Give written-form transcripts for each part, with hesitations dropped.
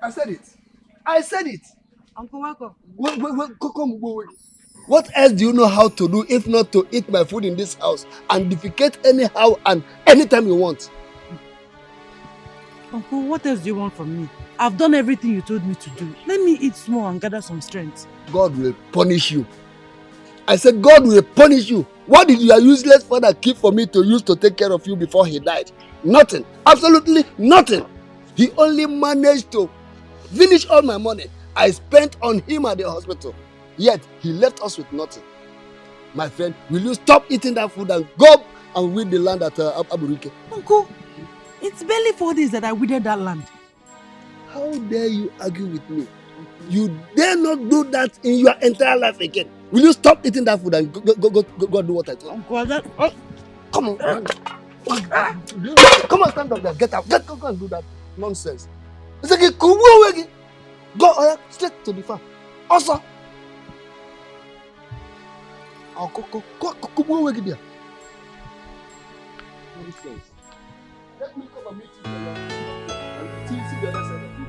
I said it. I said it. Uncle Wako. Come, go away. What else do you know how to do if not to eat my food in this house and defecate anyhow and anytime you want? Uncle, what else do you want from me? I've done everything you told me to do. Let me eat small and gather some strength. God will punish you. I said God will punish you. What did your useless father keep for me to use to take care of you before he died? Nothing. Absolutely nothing. He only managed to finish all my money I spent on him at the hospital. Yet he left us with nothing. My friend, will you stop eating that food and go and weed the land at Aburike? Uncle, it's barely 4 days that I weeded that land. How dare you argue with me? You dare not do that in your entire life again. Will you stop eating that food and go do what I told you? Uncle, Come on. Come on, stand up there. Get up. Go and do that nonsense. It's like go straight to the farm. Also. Go away there. Nonsense. Let me come and meet you and see the other side of you.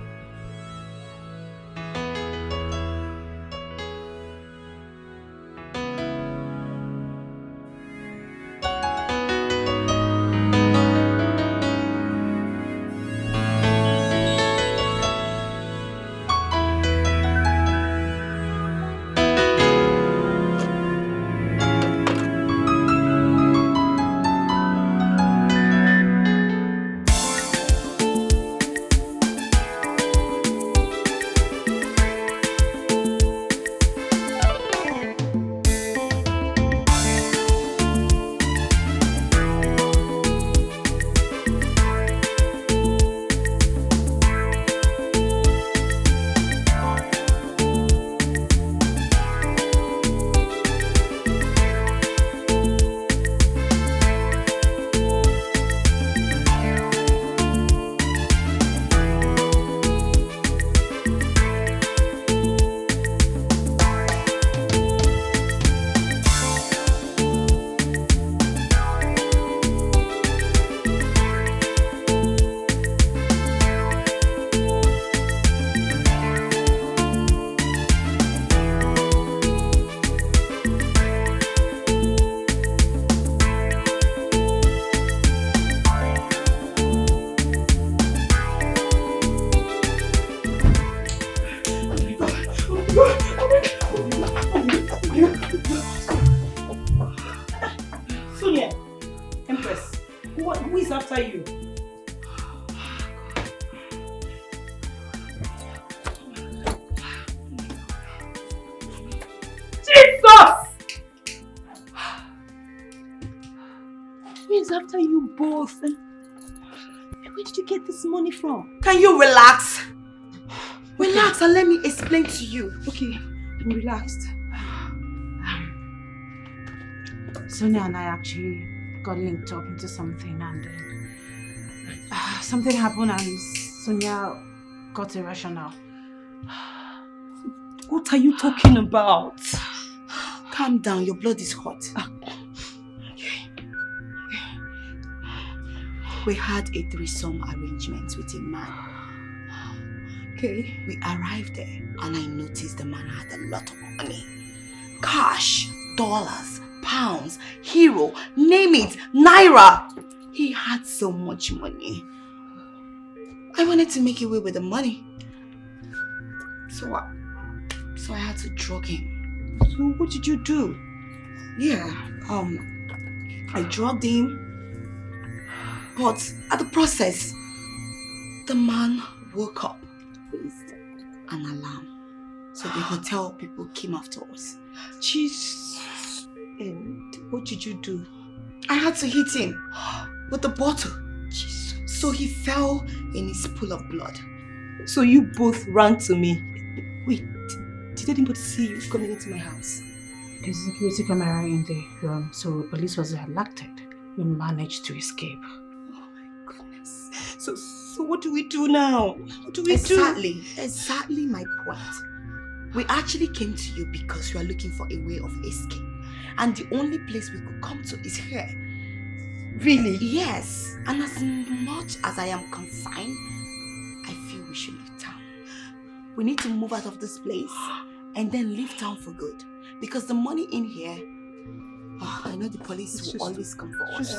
After you both. Where did you get this money from? Can you relax? Relax and let me explain to you. Okay, I'm relaxed. Sonia and I actually got linked up into something and then something happened and Sonia got irrational. What are you talking about? Calm down, your blood is hot. We had a threesome arrangement with a man. Okay. We arrived there and I noticed the man had a lot of money. Cash, dollars, pounds, euro, name it, naira. He had so much money. I wanted to make away with the money. So I had to drug him. So what did you do? Yeah, I drugged him. But at the process, the man woke up with an alarm. So the hotel people came after us. Jesus. And what did you do? I had to hit him with the bottle. Jesus. So he fell in his pool of blood. So you both ran to me. Wait, did anybody see you coming into my house? There's a security camera in the room, so the police was alerted. We managed to escape. So what do we do now? What do we do? Exactly my point. We actually came to you because we are looking for a way of escape. And the only place we could come to is here. Really? Yes. And as much as I am confined, I feel we should leave town. We need to move out of this place and then leave town for good. Because the money in here, I know the police will always come for us.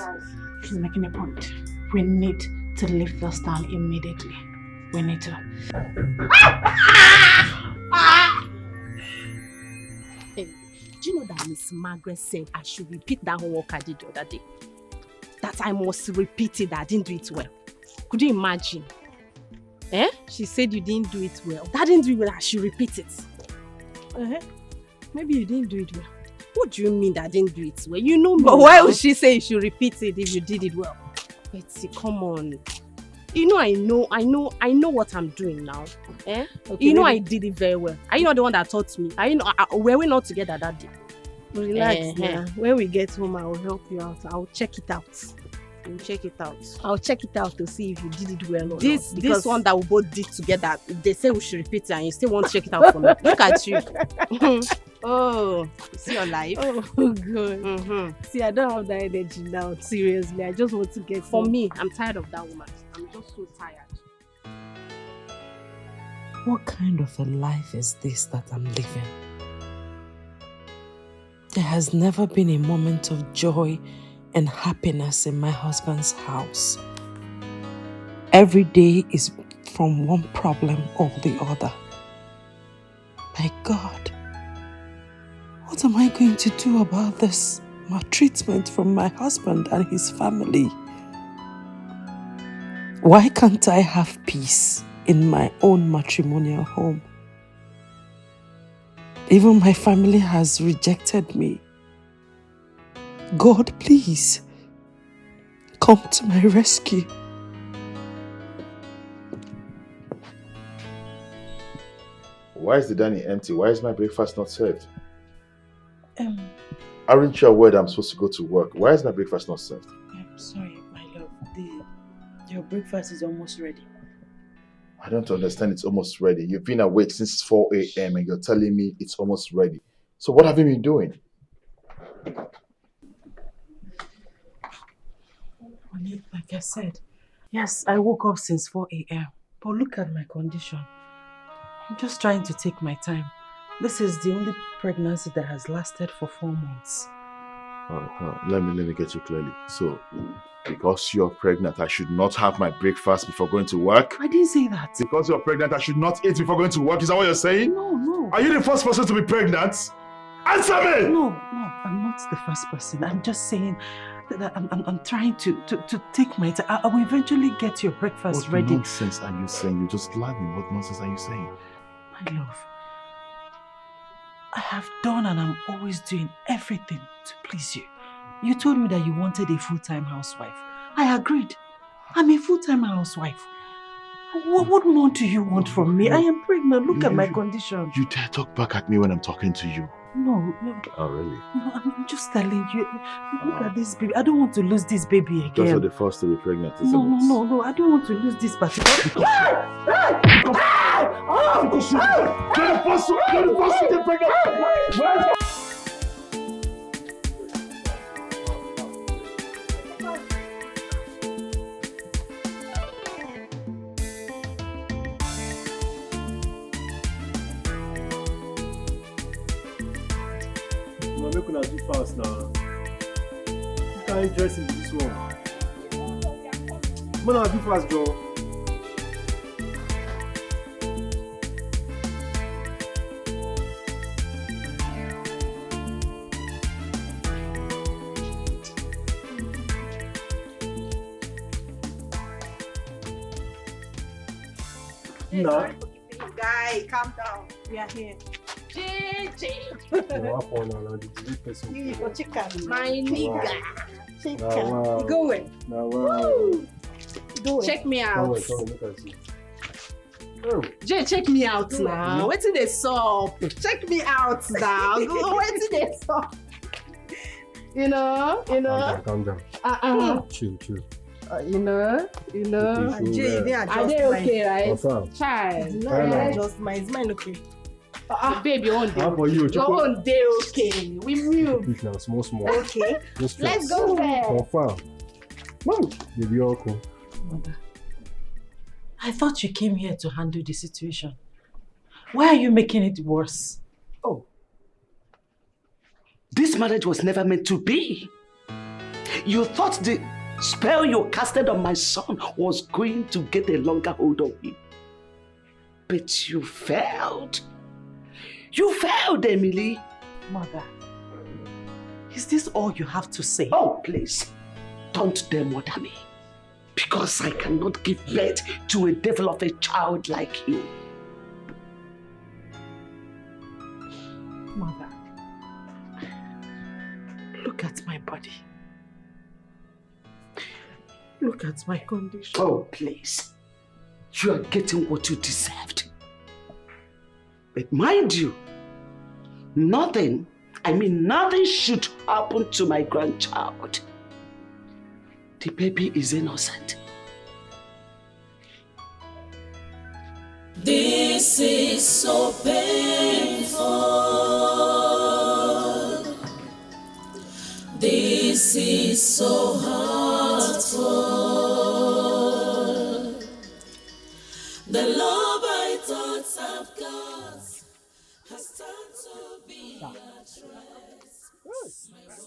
She's making a point. We need to leave this town immediately. We need to. Hey, do you know that Miss Margaret said I should repeat that homework I did the other day? That I must repeat it, that I didn't do it well. Could you imagine? She said you didn't do it well. That didn't do it well, I should repeat it. Maybe you didn't do it well. What do you mean that I didn't do it well? You know me. But why would she say you should repeat it if you did it well? Betsy, come on. You know I know what I'm doing now. Okay, you know I did it very well. Are you not the one that taught me? Are you not, were we not together that day? Relax now. When we get home, I will help you out. I'll check it out. We'll check it out. I'll check it out to see if you did it well or not. This one that we both did together, they say we should repeat it and you still want to check it out for me. Look at you. Oh, you see your life? Oh, good. See, I don't have that energy now. Seriously, I just want to get For me, I'm tired of that woman. I'm just so tired. What kind of a life is this that I'm living? There has never been a moment of joy and happiness in my husband's house. Every day is from one problem or the other. My God, what am I going to do about this maltreatment from my husband and his family? Why can't I have peace in my own matrimonial home? Even my family has rejected me. God, please, come to my rescue. Why is the dining empty? Why is my breakfast not served? Aren't you aware that I'm supposed to go to work? Why is my breakfast not served? I'm sorry, my love. Your breakfast is almost ready. I don't understand. It's almost ready. You've been awake since 4 a.m. and you're telling me it's almost ready. So what have you been doing? Like I said, yes, I woke up since 4 a.m. But look at my condition. I'm just trying to take my time. This is the only pregnancy that has lasted for 4 months. Let me get you clearly. So, because you're pregnant, I should not have my breakfast before going to work? I didn't say that. Because you're pregnant, I should not eat before going to work? Is that what you're saying? No. Are you the first person to be pregnant? Answer me! No, I'm not the first person. I'm just saying that I'm trying to take my time. I will eventually get your breakfast ready. What nonsense are you saying? You just lied me. What nonsense are you saying? My love, I have done and I'm always doing everything to please you. You told me that you wanted a full-time housewife. I agreed. I'm a full-time housewife. What more do you want from me? I am pregnant. Look at my condition. You dare talk back at me when I'm talking to you? No. Oh, really? No, I'm just telling you. Look at this baby. I don't want to lose this baby again. That's not the first to be pregnant, isn't it? No. I don't want to lose this particular. Because you're the first to get pregnant. Make una do fast now. You can't dress into this one. Mona, do fast, Joe. Nah. Guy, calm down. We are here. My nigga. Wow. Go away. Wow. Check me out. Jay, check me out now. Wait till they sup. Check me out now. Wait till they sup. You know. Calm down. Chill. You know. Jay, they adjust Are they okay, right? Confirm. Child. No, I adjust mine. Is mine okay? Babe, your own day. How for you? Your own day, okay. We move. Big now, small. Okay. No stress. Let's go there. Confirm. Mom, baby, all cool. Mother, I thought you came here to handle the situation. Why are you making it worse? Oh. This marriage was never meant to be. You thought the spell you casted on my son was going to get a longer hold of him. But you failed. You failed, Emily. Mother, is this all you have to say? Oh, please. Don't dare murder me. Because I cannot give birth to a devil of a child like you. Mother, look at my body. Look at my condition. Oh, please. You are getting what you deserved. But mind you, nothing should happen to my grandchild. The baby is innocent. This is so painful. This is so hurtful. The love I thought I've got has turned to be a threat. My world is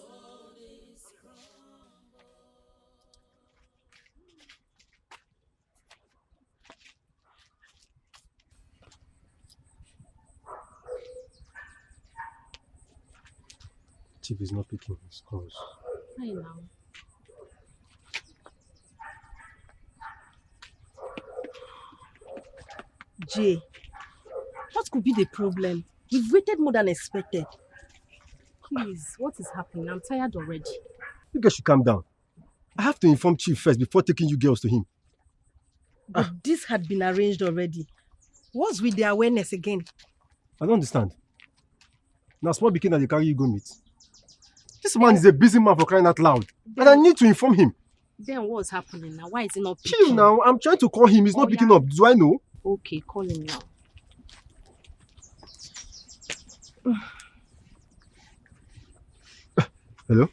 Chief is not picking his calls. I know. Jay, what could be the problem? We've waited more than expected. Please, what is happening? I'm tired already. You guys should calm down. I have to inform Chief first before taking you girls to him. But this had been arranged already. What's with the awareness again? I don't understand. Now small begin that they carry you go meet. This man is a busy man for crying out loud. And I need to inform him. Then what's happening now? Why is he not picking? Chill now. I'm trying to call him. He's not picking up. Do I know? Okay, call him now. Hello?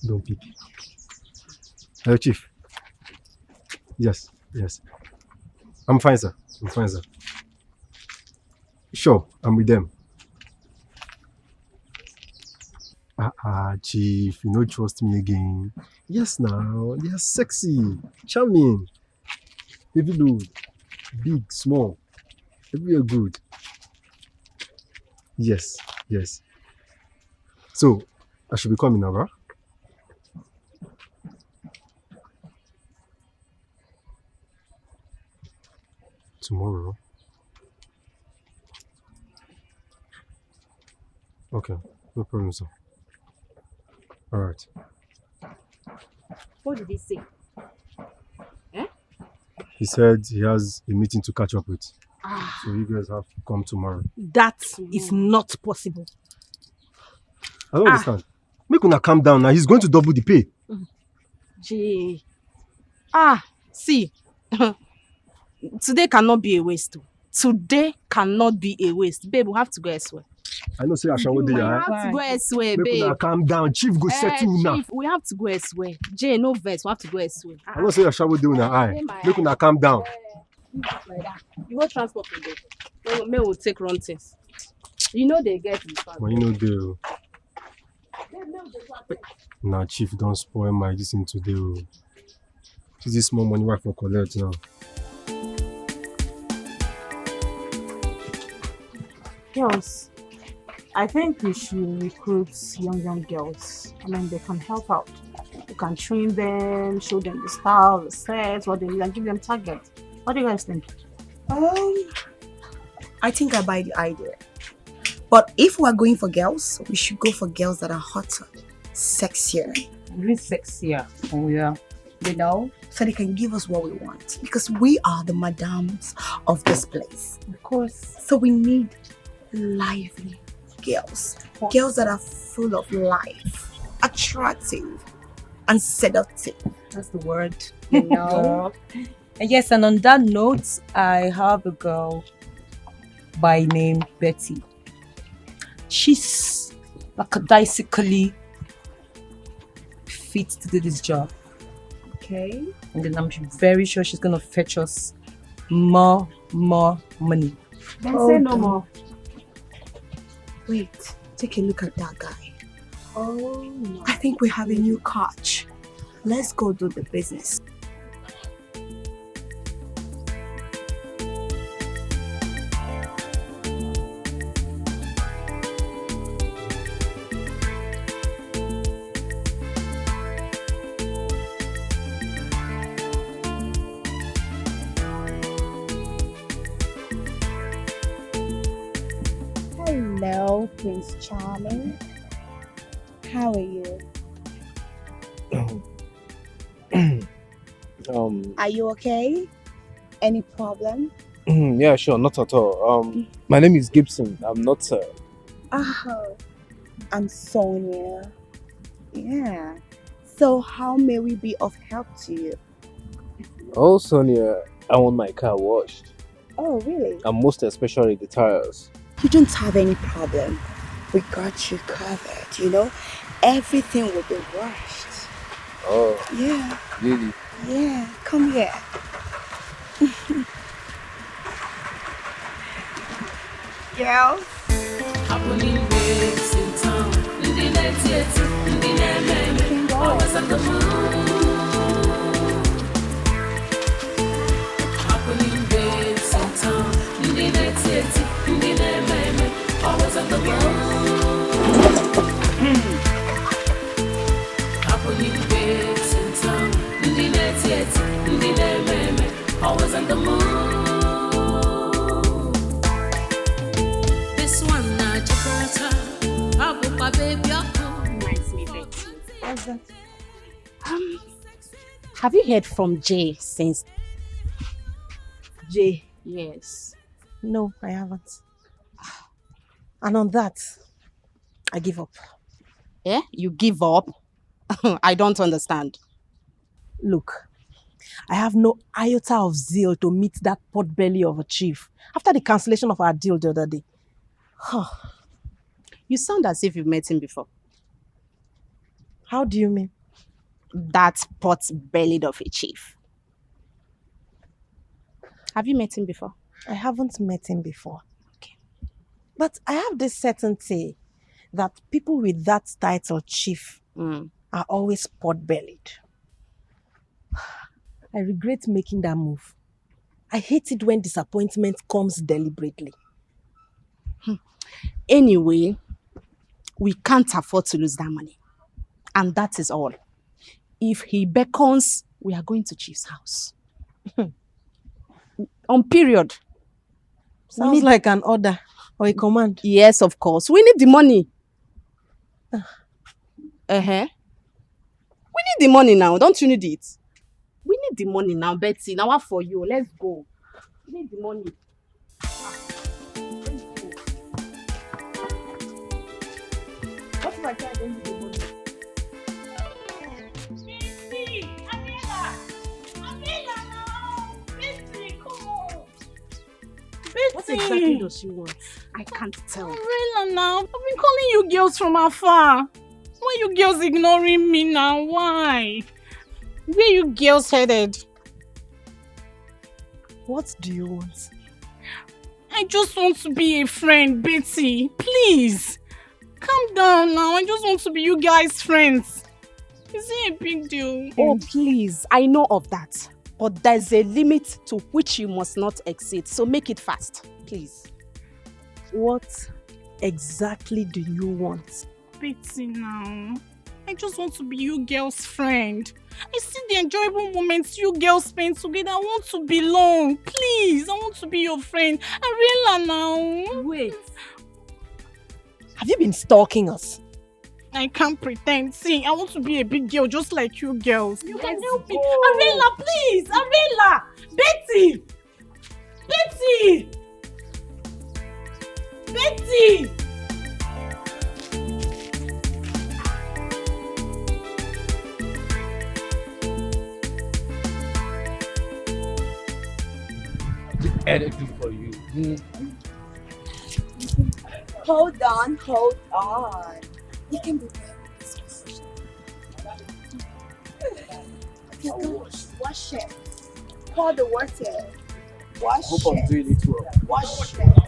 Don't pick. Hello, Chief. Yes. I'm fine, sir. Sure, I'm with them. Chief, you don't trust me again. Yes, now. They are sexy, charming, heavy load, big, small, everywhere good. Yes. So, I should be coming now, right? Tomorrow? Okay, no problem, sir. Alright. What did he say? He said he has a meeting to catch up with. So you guys have to come tomorrow. That is not possible. I don't understand. Make una calm down now. He's going to double the pay. Jay. See. Today cannot be a waste. Today cannot be a waste. Babe, we have to go elsewhere. I know say Asha We have to go elsewhere, Make babe. una calm down. Chief go settle now. Chief, we have to go elsewhere. Jay, no verse. We have to go elsewhere. I know say Asha will do una eye. Make una calm down. Like that. You want transport today? May will take wrong things. You know they get in fact. But you know the Nah, Chief, don't spoil my this thing today. This is small money work for collect now. Girls, I think we should recruit young girls. I mean, they can help out. We can train them, show them the style, the sets, what they need, and give them targets. What do you guys think? I think I buy the idea. But if we're going for girls, we should go for girls that are hotter, sexier. Really sexier. Oh yeah. You know? So they can give us what we want. Because we are the madams of this place. Of course. So we need lively girls. Girls that are full of life, attractive, and seductive. That's the word. You know? Yes, and on that note, I have a girl by name Betty. She's lackadaisically fit to do this job. Okay? And then I'm very sure she's gonna fetch us more money. Then Hold say no on. more. Wait, take a look at that guy. Oh no. I think we have a new catch. Let's go do the business. Hello, Prince Charming. How are you? Are you okay? Any problem? Yeah, sure, not at all. My name is Gibson. I'm not. Oh, I'm Sonia. Yeah. So how may we be of help to you? Oh, Sonia, I want my car washed, Oh, really? and most especially the tires. You don't have any problem. We got you covered, you know? Everything will be washed. Oh, Yeah. really? Yeah. Come here. Girls. Happening babes in town. Ndị na-eti eti, ndị na-eme eme, always on the move. Happening babes in town. Ndị na-eti eti, ndị na-eme eme, always on the move. Happening babes in town. Ndị na-eti eti, ndị na-eme eme, always on the move. This one na Jakarta. Abupa baby ako. Nice meeting. What's that? Have you heard from Jay since? Jay, Yes. no, I haven't. And on that, I give up. Eh? You give up? I don't understand. Look, I have no iota of zeal to meet that potbelly of a chief after the cancellation of our deal the other day. You sound as if you've met him before. How do you mean? That pot-bellied of a chief. Have you met him before? I haven't met him before. Okay. But I have this certainty that people with that title, chief, are always pot-bellied. I regret making that move. I hate it when disappointment comes deliberately. Anyway, we can't afford to lose that money. And that is all. If he beckons, we are going to Chief's house. On period. Sounds like an order or a command. Yes, of course. We need the money. We need the money now. Don't you need it? We need the money now, Betty. Now what for you? Let's go. We need the money. Let's go. What if I say I don't need the money? What exactly does she want? I can't tell. Umbrella now. I've been calling you girls from afar. Why you girls ignoring me now? Why? Where you girls headed? What do you want? I just want to be a friend, Betty. Please. Calm down now. I just want to be you guys' friends. Is it a big deal? Oh, please. I know of that. But there's a limit to which you must not exceed. So make it fast, please. What exactly do you want? Betty now. I just want to be you girls' friend. I see the enjoyable moments you girls spend together. I want to belong. Please, I want to be your friend. Ariella now. Wait. Have you been stalking us? I can't pretend. See, I want to be a big girl just like you girls. You can help me. go. Ariella, please. Ariella. Betty. Betty. Betty. Anything for you. Hold on. You can be wash it. Pour the water. Wash Hope I'm it. doing it well. Wash it.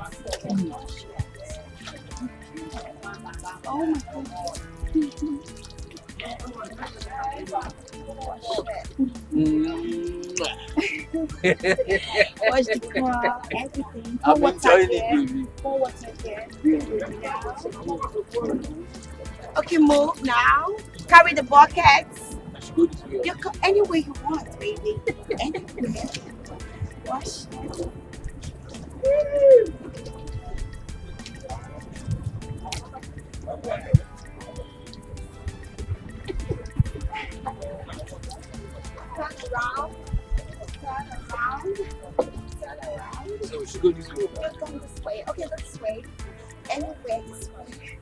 Watch the car, everything. I'm enjoying it, baby. Pour water there. Okay, move now. Carry the buckets. You go anywhere you want, baby. Anywhere. Wash it. Turn around. Turn around. Turn around. So we should go this way. You're going this way. Okay, this way. Anywhere this way.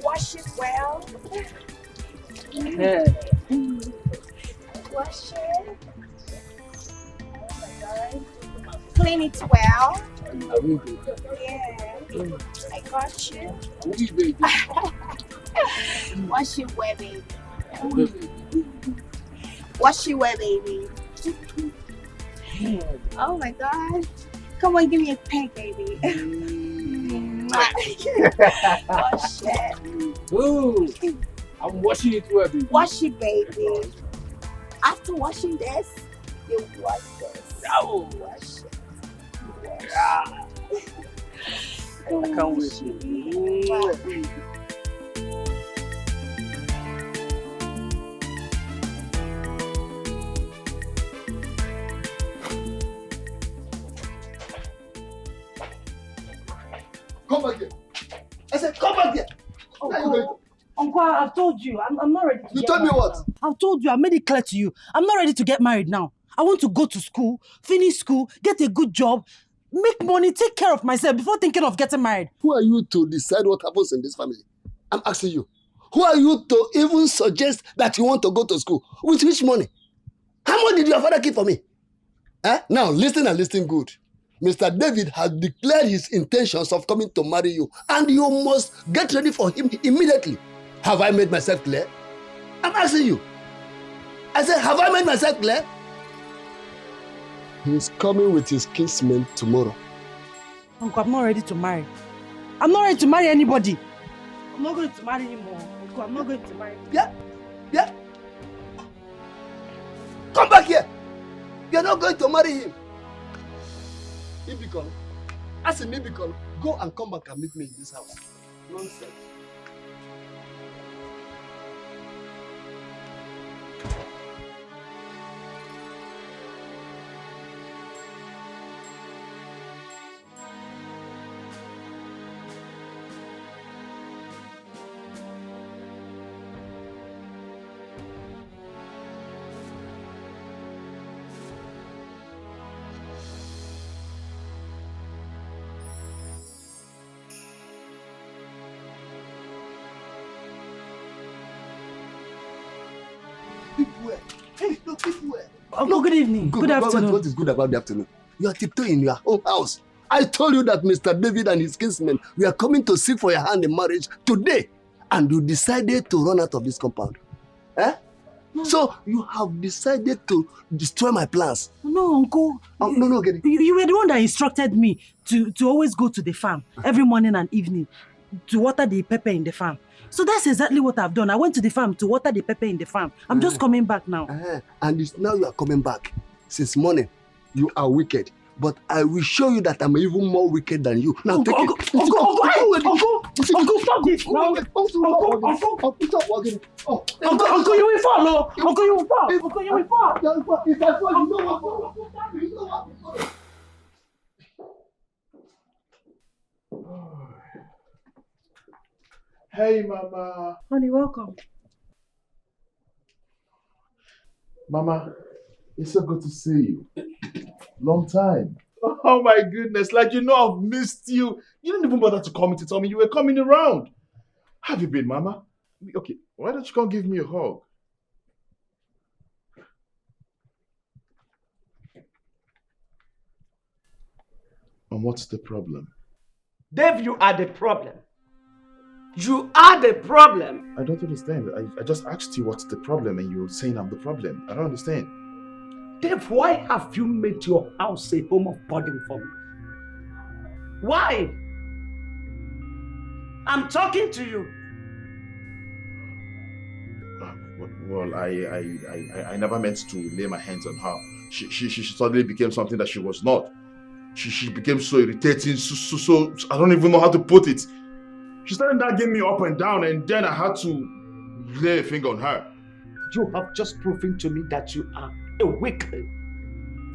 Wash it well. Wash it. Oh my God. Clean it well. Yeah. I got you. Wash it well, baby. Wash it well, baby. Oh my God. Come on, give me a peg, baby. Wash it. Ooh, I'm washing it well, baby. Wash it, baby. After washing this, you wash this. Oh. Wash it. Yeah. I can't wait. Come back here. I said, come back here. Where are you going? Uncle, I've told you, I'm not ready to You get told me married what? now. I've told you, I made it clear to you. I'm not ready to get married now. I want to go to school, finish school, get a good job, make money, take care of myself before thinking of getting married. Who are you to decide what happens in this family? I'm asking you. Who are you to even suggest that you want to go to school? With which money? How much did your father keep for me? Now, listen and listen good. Mr. David has declared his intentions of coming to marry you, and you must get ready for him immediately. Have I made myself clear? I'm asking you. I said, have I made myself clear? He's coming with his kinsmen tomorrow. Uncle, I'm not ready to marry. I'm not ready to marry anybody. I'm not going to marry him more. Uncle, I'm not going to marry him. Yeah. Come back here. You're not going to marry him. Ibikon, ask him Ibikon, go and come back and meet me in this house. Nonsense. Uncle, good evening. Good afternoon. What is good about the afternoon? You are tiptoeing in your own house. I told you that Mr. David and his kinsmen, we are coming to seek for your hand in marriage today. And you decided to run out of this compound. No. So you have decided to destroy my plans. No, Uncle. No, get it. You were the one that instructed me to always go to the farm every morning and evening to water the pepper in the farm. So that's exactly what I've done. I went to the farm to water the pepper in the farm. I'm just coming back now. And now you are coming back. Since morning, you are wicked. But I will show you that I'm even more wicked than you. Now take it. Uncle, stop this. Uncle, you will fall. Uncle, you will fall. Uncle, you will fall. If I fall, you know what? Hey, Mama. Honey, welcome. Mama, it's so good to see you. Long time. Oh my goodness, like I've missed you. You didn't even bother to call me to tell me you were coming around. How have you been, Mama? Okay, why don't you come give me a hug? And what's the problem? Dave, you are the problem. You are the problem. I don't understand. I just asked you what's the problem and you're saying I'm the problem. I don't understand. Dave, why have you made your house a home of burden for me? Why? I'm talking to you. Well, I never meant to lay my hands on her. She suddenly became something that she was not. She became so irritating, so I don't even know how to put it. She started nagging me up and down, and then I had to lay a finger on her. You have just proven to me that you are a weakling.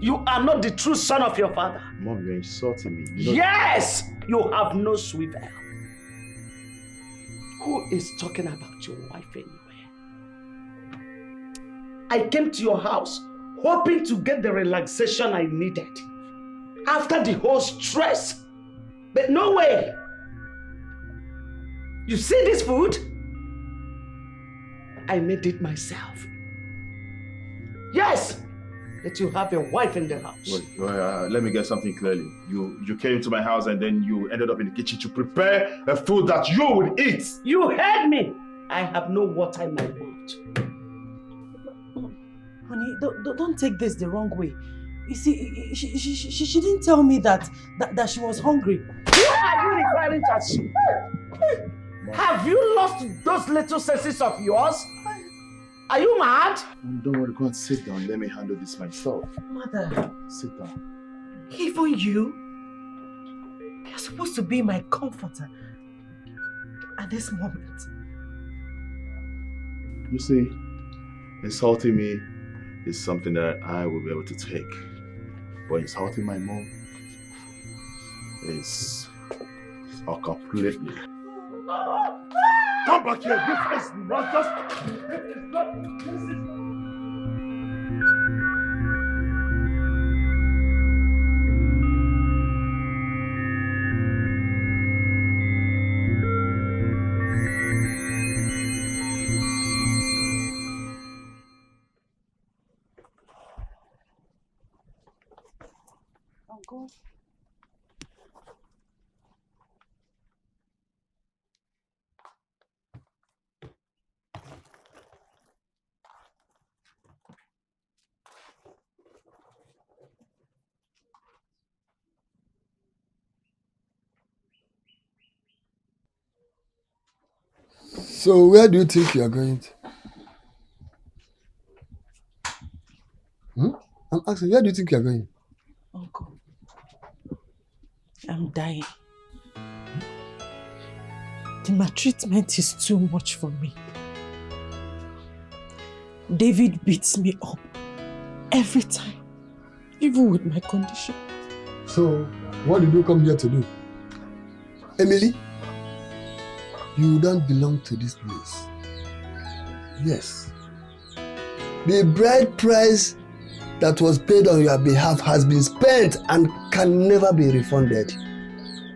You are not the true son of your father. Mom, you're insulting me. Yes! You have no swivel. Who is talking about your wife anyway? I came to your house hoping to get the relaxation I needed after the whole stress. But no way. You see this food? I made it myself. Yes! That you have a wife in the house. Wait, let me get something clearly. You came into my house and then you ended up in the kitchen to prepare a food that you would eat. You heard me. I have no water in my mouth. Honey, don't take this the wrong way. You see, she didn't tell me that she was hungry. What are you referring to as? Have you lost those little senses of yours? Are you mad? Don't worry, go and sit down. Let me handle this myself. Mother. Sit down. Even you? You're supposed to be my comforter at this moment. You see, insulting me is something that I will be able to take. But insulting my mom is completely. Come back here! This is not just... This is not... This is... Uncle. So where do you think you are going to? I'm asking, where do you think you are going? Uncle, I'm dying. The maltreatment is too much for me. David beats me up every time, even with my condition. So, what did you come here to do? Emily, you don't belong to this place. Yes. The bride price that was paid on your behalf has been spent and can never be refunded.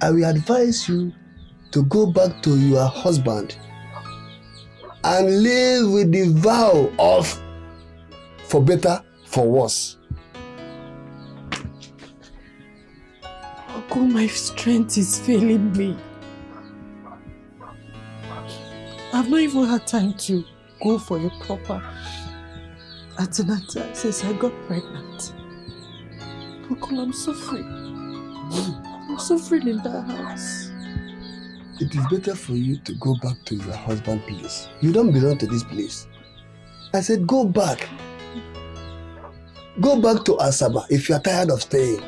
I will advise you to go back to your husband and live with the vow of for better, for worse. Uncle, my strength is failing me. I've not even had time to go for a proper antenatal since I got pregnant. Uncle, I'm suffering. I'm suffering in that house. It is better for you to go back to your husband's place. You don't belong to this place. I said go back. Go back to Asaba if you are tired of staying.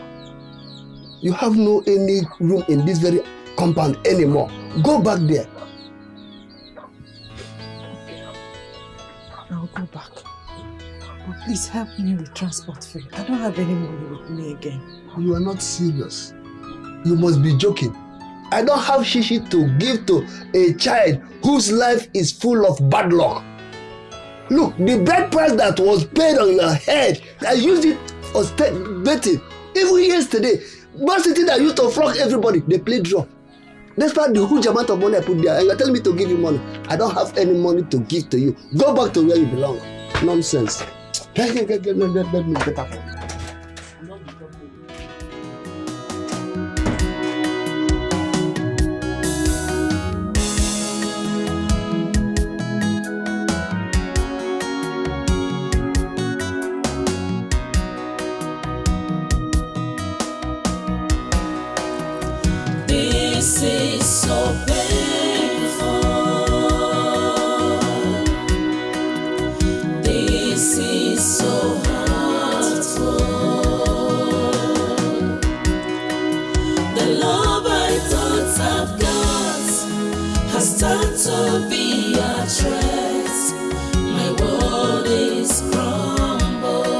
You have no any room in this very compound anymore. Go back there. I'll go back. But please help me with transport fare. I don't have any money with me again. You are not serious. You must be joking. I don't have shishi to give to a child whose life is full of bad luck. Look, the bride price that was paid on your head, I used it for betting. Even yesterday, Man City that used to flog everybody, they played draw. Despite the huge amount of money I put there, and you are telling me to give you money. I don't have any money to give to you. Go back to where you belong. Nonsense. Let me get up. This is so painful. The love I thought I've got has turned to be a threat. My world is crumbled.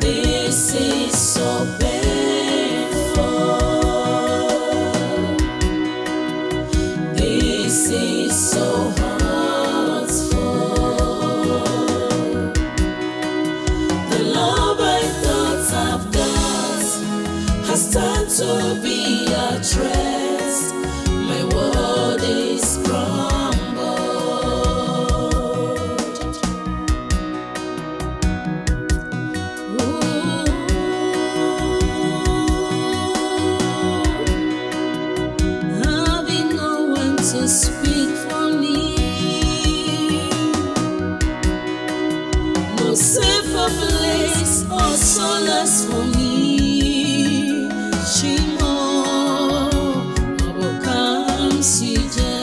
This is so painful. This is so hurtful. The love I thought I've got has turned to be a threat. My world is crumbled. Having no one to speak for me, no safer place or solace for me. Shimo, Abokam Sije.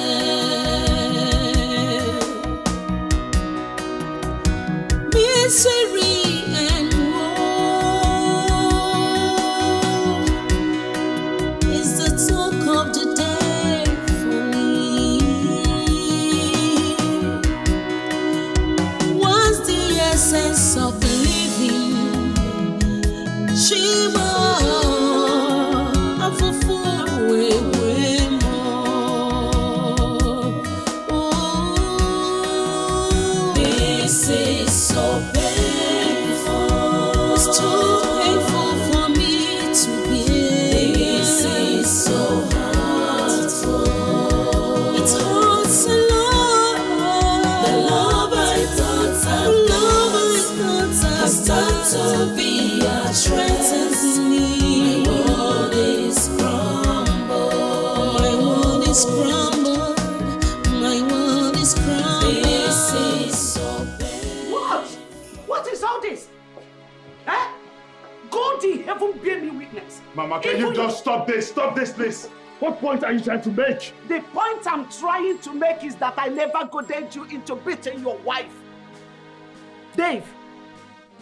Misery and woe is the talk of the day for me. What's the essence of living? Shima, afufu wewe mo. Oh, this is so painful. It's too painful for me to bear. This is so hurtful. It hurts a lot. The love I thought has turned to be a threat to me. My world is crumbled. My world is crumbled. My world is crumbled. This is so painful. What? What is all this? Eh? God in heaven bear me witness. Mama, can you just stop this? Stop this, please. What point are you trying to make? The point I'm trying to make is that I never goaded you into beating your wife. Dave,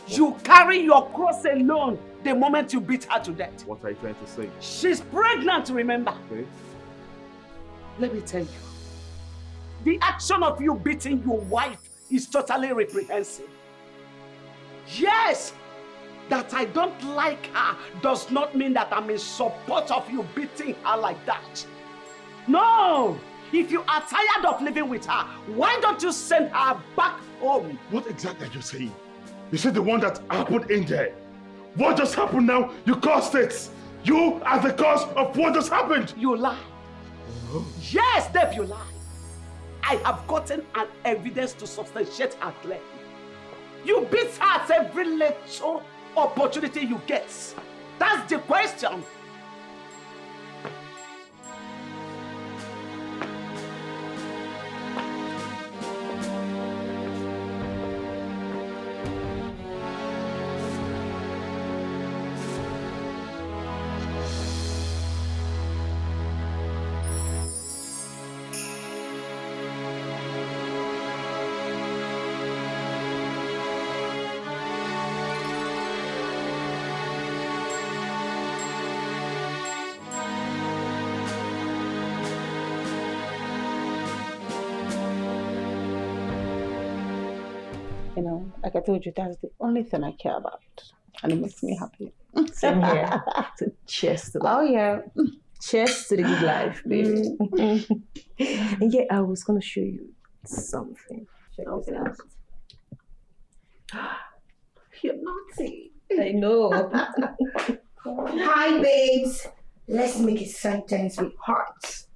you carry your cross alone the moment you beat her to death. What are you trying to say? She's pregnant, remember? Okay. Let me tell you, the action of you beating your wife is totally reprehensible. Yes, that I don't like her does not mean that I'm in support of you beating her like that. No! If you are tired of living with her, why don't you send her back home? What exactly are you saying? You said the one that happened in there. What just happened now? You caused it. You are the cause of what just happened. You lie. Yes, Dave, you lie. I have gotten an evidence to substantiate her claim. You beat her at every little opportunity you get. That's the question. You know, like I told you, that's the only thing I care about. And it makes me happy. Same here. So cheers to that. Oh, yeah. Cheers to the good life, baby. And yeah, I was going to show you something. Check this out. You're naughty. I know. Hi, babes. Let's make a sentence with hearts.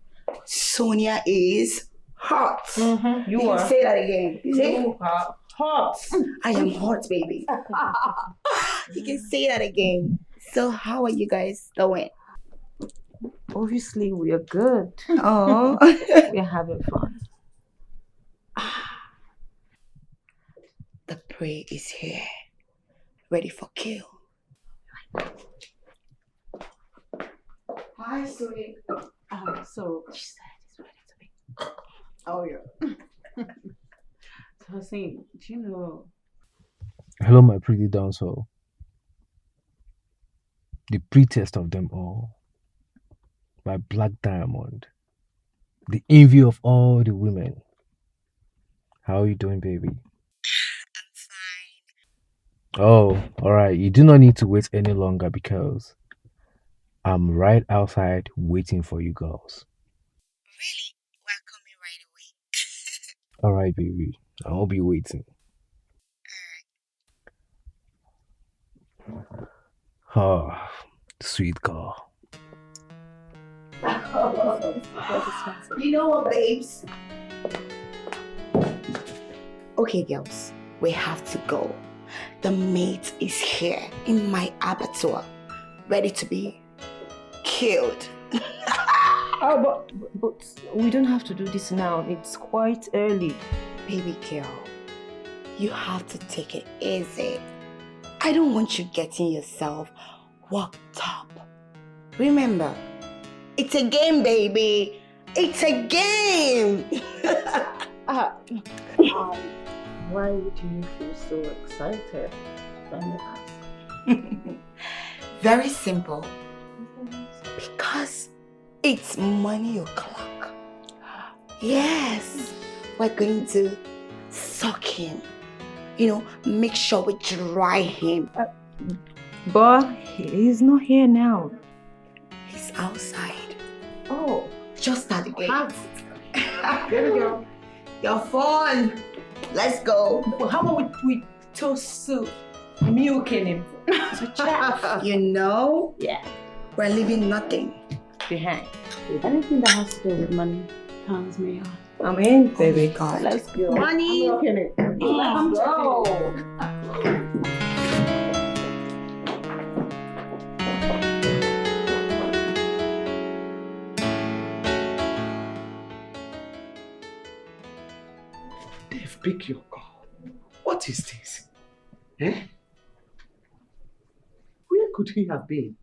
Sonia is hot. Mm-hmm. You are. Say that again. You are hot. I am hot, baby. You can say that again. So how are you guys doing? Obviously, we are good. Oh. We're having fun. The prey is here. Ready for kill. Hi, sweetie. So she said it's ready to be. Oh, yeah. So I was saying, do you know? Hello, my pretty downsole. the prettiest of them all, my black diamond, the envy of all the women. How are you doing, baby? I'm fine. Oh, alright. You do not need to wait any longer because I'm right outside waiting for you girls. Really? We're coming right away. Alright, baby. I'll be waiting. Oh, sweet girl. You know what, babes? Okay, girls, we have to go. The meat is here in my abattoir, ready to be killed. But we don't have to do this now. It's quite early. Baby girl, you have to take it easy. I don't want you getting yourself worked up. Remember, it's a game, baby. It's a game. Why would you feel so excited? Let me ask. Very simple. Because it's money o'clock. Yes, we're going to suck him. You know, make sure we dry him. But he's not here now. He's outside. Oh, just at the gate. There we go. Your phone. Let's go. Well, how about we toast to milking him to chat? You know? Yeah. We're leaving nothing behind. Anything that has to do with money turns me on. I'm in, baby. God. Let's go. Money. I'm milking it. Let's go. Dave, pick your call. What is this? Eh? Where could he have been?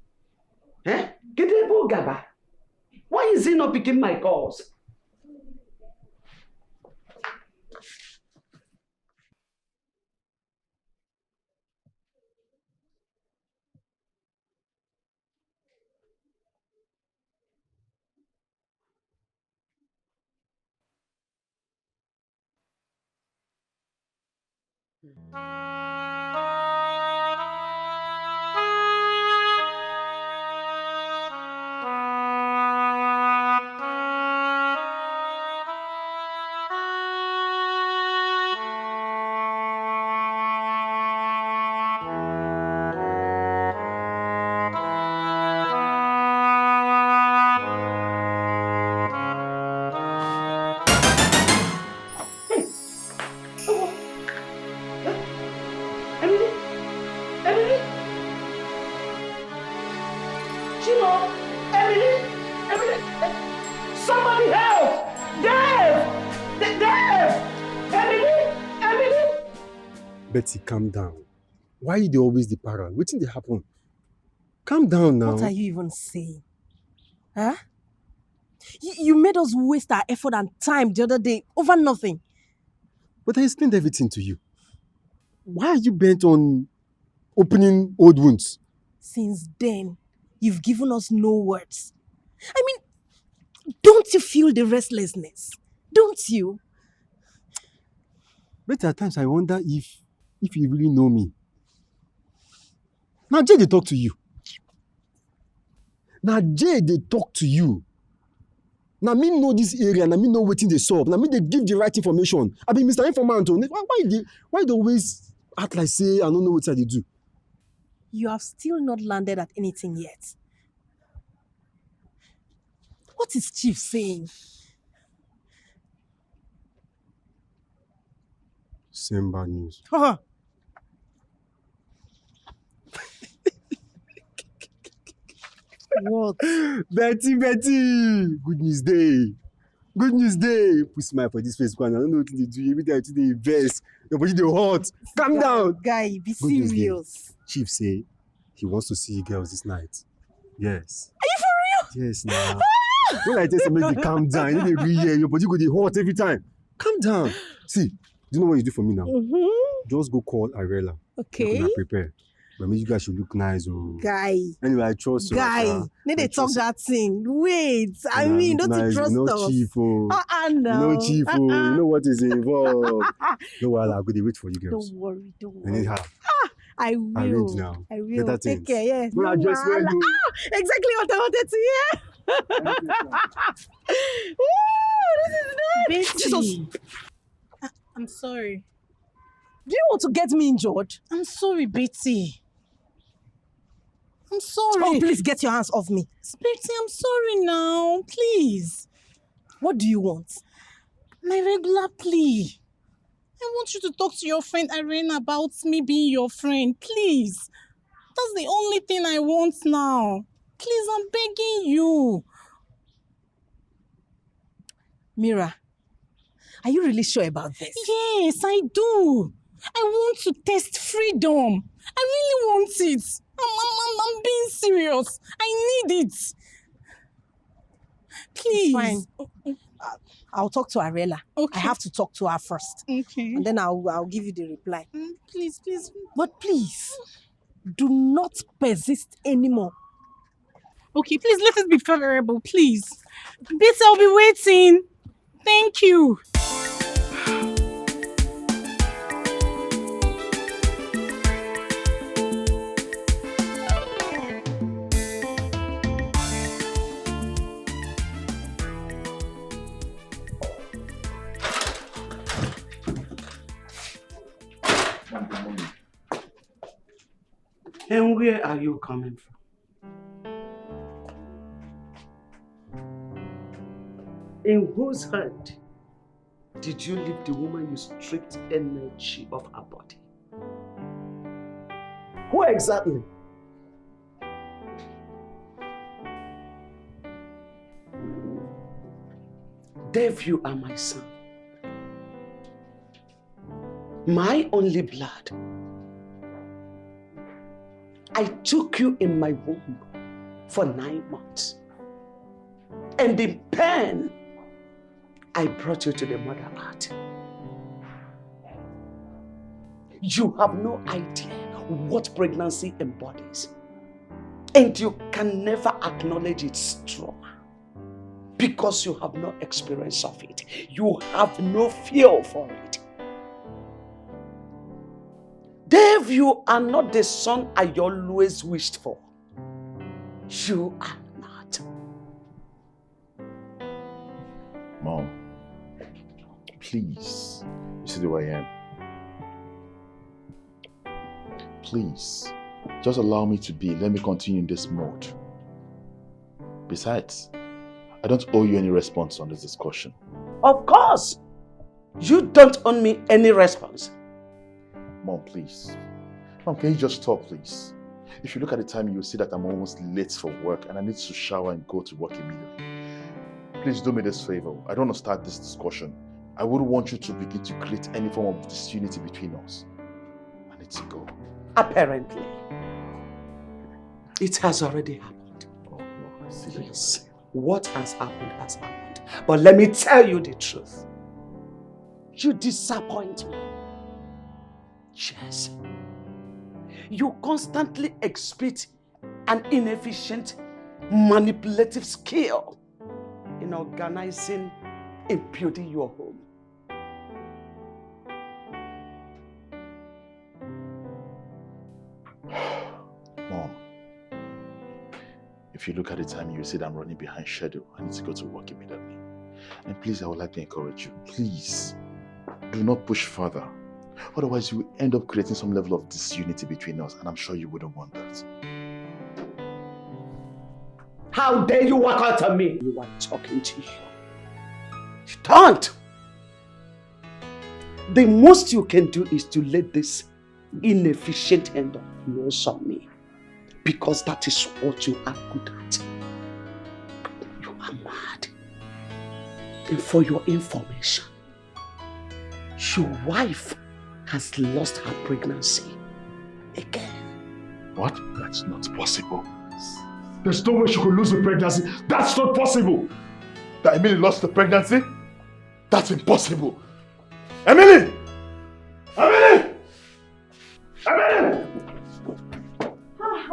Eh? Gedebo Gaba. Why is he not picking my calls? Betty, calm down. Why you dey always the para? Wetin dey happen? Calm down now. What are you even saying? Huh? You made us waste our effort and time the other day over nothing. But I explained everything to you. Why are you bent on opening old wounds? Since then, you've given us no words. I mean, don't you feel the restlessness? Don't you? But at times I wonder if you really know me. Now Jay, they talk to you. Now Jay, they talk to you. Now me know this area, now me know wetin dey sup. Now me they give the right information. I be Mr. Informant. Why they always act like say I don't know what they do? You have still not landed at anything yet. What is Chief saying? Same bad news. What? Betty. Good news day. Good news day. Put smile for this face, man. I don't know what they do. Every time they invest. Your body they hot. Calm down. Guy, be Good news day. serious. Chief say he wants to see you girls this night. Yes. Are you for real? Yes, now. When I tell somebody to calm down, you every year, your body go dey hot every time. Calm down. See, do you know what you do for me now? Mm-hmm. Just go call Arela. Okay. You're gonna prepare. But maybe you guys should look nice. Oh. Guy. Anyway, I trust you. Guy. Need they talk that thing. Wait. I mean, don't you trust us? Chief, oh. No. Chief, oh. You know what is involved. No, I'll go to wait for you girls. Don't worry. Anyhow. I will. Arrange now. I will. Better Take things. care, yes. Well, No, just when you... exactly what I wanted to hear. Ooh, this is nice. Jesus. I'm sorry. Do you want to get me injured? I'm sorry, Betty. I'm sorry. Oh, please get your hands off me. Betty, I'm sorry now. Please. What do you want? My regular plea. I want you to talk to your friend Irene about me being your friend. Please. That's the only thing I want now. Please, I'm begging you. Mira, are you really sure about this? Yes, I do. I want to test freedom. I really want it. I'm being serious. I need it. Please. Fine. I'll talk to Arela. Okay. I have to talk to her first. Okay. And then I'll give you the reply. Please. But please, do not persist anymore. Okay, please let us be favorable, please. Betty, I'll be waiting. Thank you. And where are you coming from? In whose hand did you leave the woman you stripped energy of her body? Who exactly? Dave, you are my son. My only blood. I took you in my womb for 9 months. And in pain, I brought you to the mother earth. You have no idea what pregnancy embodies. And you can never acknowledge its trauma because you have no experience of it. You have no feel for it. Dave, you are not the son I always wished for. You are not. Mom, please, you see the way I am. Please, just allow me to be. Let me continue in this mode. Besides, I don't owe you any response on this discussion. Of course, you don't owe me any response. Mom, please. Mom, can you just stop, please? If you look at the time, you'll see that I'm almost late for work and I need to shower and go to work immediately. Please do me this favor. I don't want to start this discussion. I wouldn't want you to begin to create any form of disunity between us. I need to go. Apparently, it has already happened. Oh, no, I see that. Yes, what has happened has happened. But let me tell you the truth. You disappoint me. Yes. You constantly exhibit an inefficient, manipulative skill in organizing and building your home. Mom, if you look at the time, you see that I'm running behind schedule. I need to go to work immediately. And please, I would like to encourage you. Please, do not push further. Otherwise, you will end up creating some level of disunity between us, and I'm sure you wouldn't want that. How dare you walk out on me? You are talking to you. You don't. The most you can do is to let this inefficient hand of yours on me. Because that is what you are good at. You are mad. And for your information, your wife has lost her pregnancy again. What? That's not possible. There's no way she could lose the pregnancy. That's not possible. That Emily lost the pregnancy? That's impossible. Emily! Emily! Emily!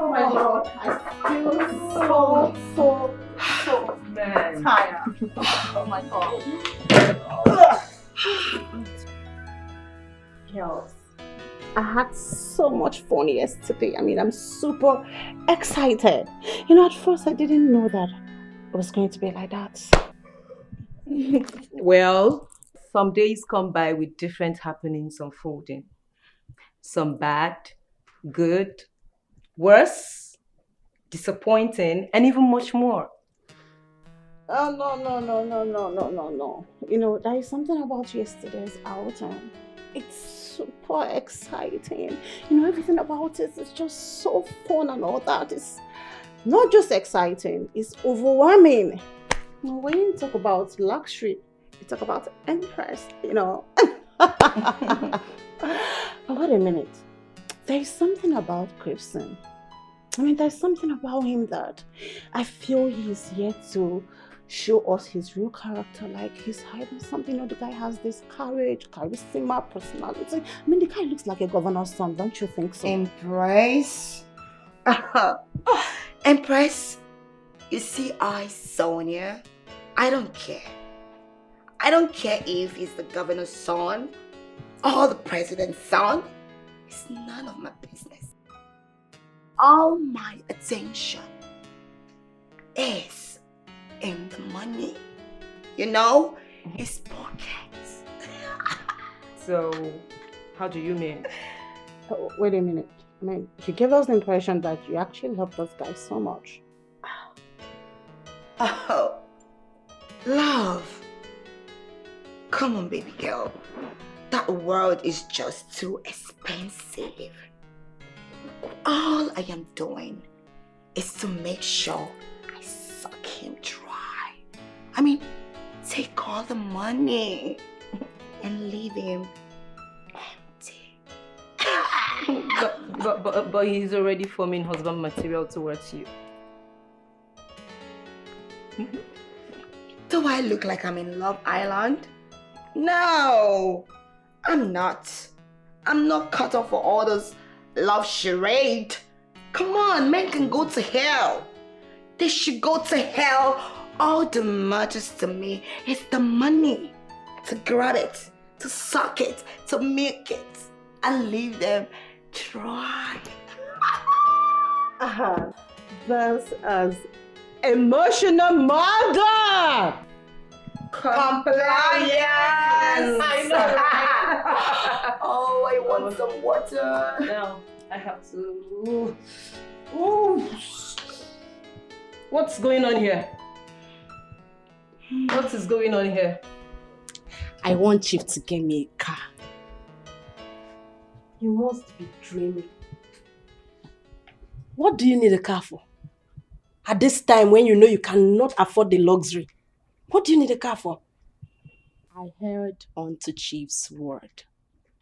Oh my God, I feel so tired. Oh my God. Girls, I had so much fun yesterday. I mean, I'm super excited. You know, at first I didn't know that it was going to be like that. Well, some days come by with different happenings unfolding. Some bad, good, worse, disappointing, and even much more. Oh, no. You know, there is something about yesterday's outing. It's super exciting. You know, everything about it is just so fun and all that. It's not just exciting, it's overwhelming. You know, when you talk about luxury, you talk about Empress, you know. But wait a minute. There is something about Christian. I mean, there's something about him that I feel he's yet to show us his real character. Like he's hiding something. You know, the guy has this courage, charisma, personality. I mean, the guy looks like a governor's son, don't you think so? Empress? Empress? You see, Sonia, I don't care. I don't care if he's the governor's son or the president's son. It's none of my business. All my attention is in the money. You know, his pockets. So, how do you mean? Oh, wait a minute. I mean, you gave us the impression that you actually love those guys so much. Oh, love. Come on, baby girl. That world is just too expensive. All I am doing is to make sure I suck him dry. I mean, take all the money and leave him empty. But he's already forming husband material towards you. Do I look like I'm in Love Island? No, I'm not. I'm not cut off for all those love charade. Come on, men can go to hell. They should go to hell. All that matters to me is the money. To grab it, to suck it, to milk it, and leave them dry. That's as emotional mother. Compliance. I know, right? Oh, I want some water. Now, I have to... Ooh. What's going on here? What is going on here? I want Chief to get me a car. You must be dreaming. What do you need a car for? At this time when you know you cannot afford the luxury, what do you need a car for? I heard onto Chief's word.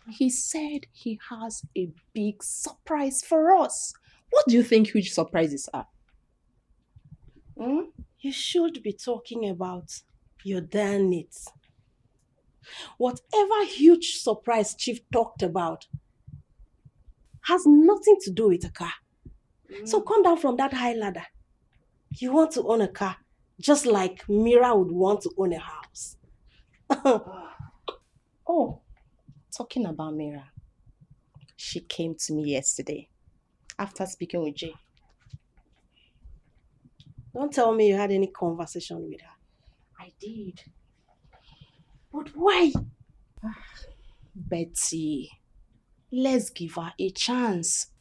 He said he has a big surprise for us. What do you think huge surprises are? You should be talking about your damn needs. Whatever huge surprise Chief talked about has nothing to do with a car. So come down from that high ladder. You want to own a car just like Mira would want to own a house. Oh, talking about Mira. She came to me yesterday after speaking with Jay. Don't tell me you had any conversation with her. I did. But why? Betty, let's give her a chance.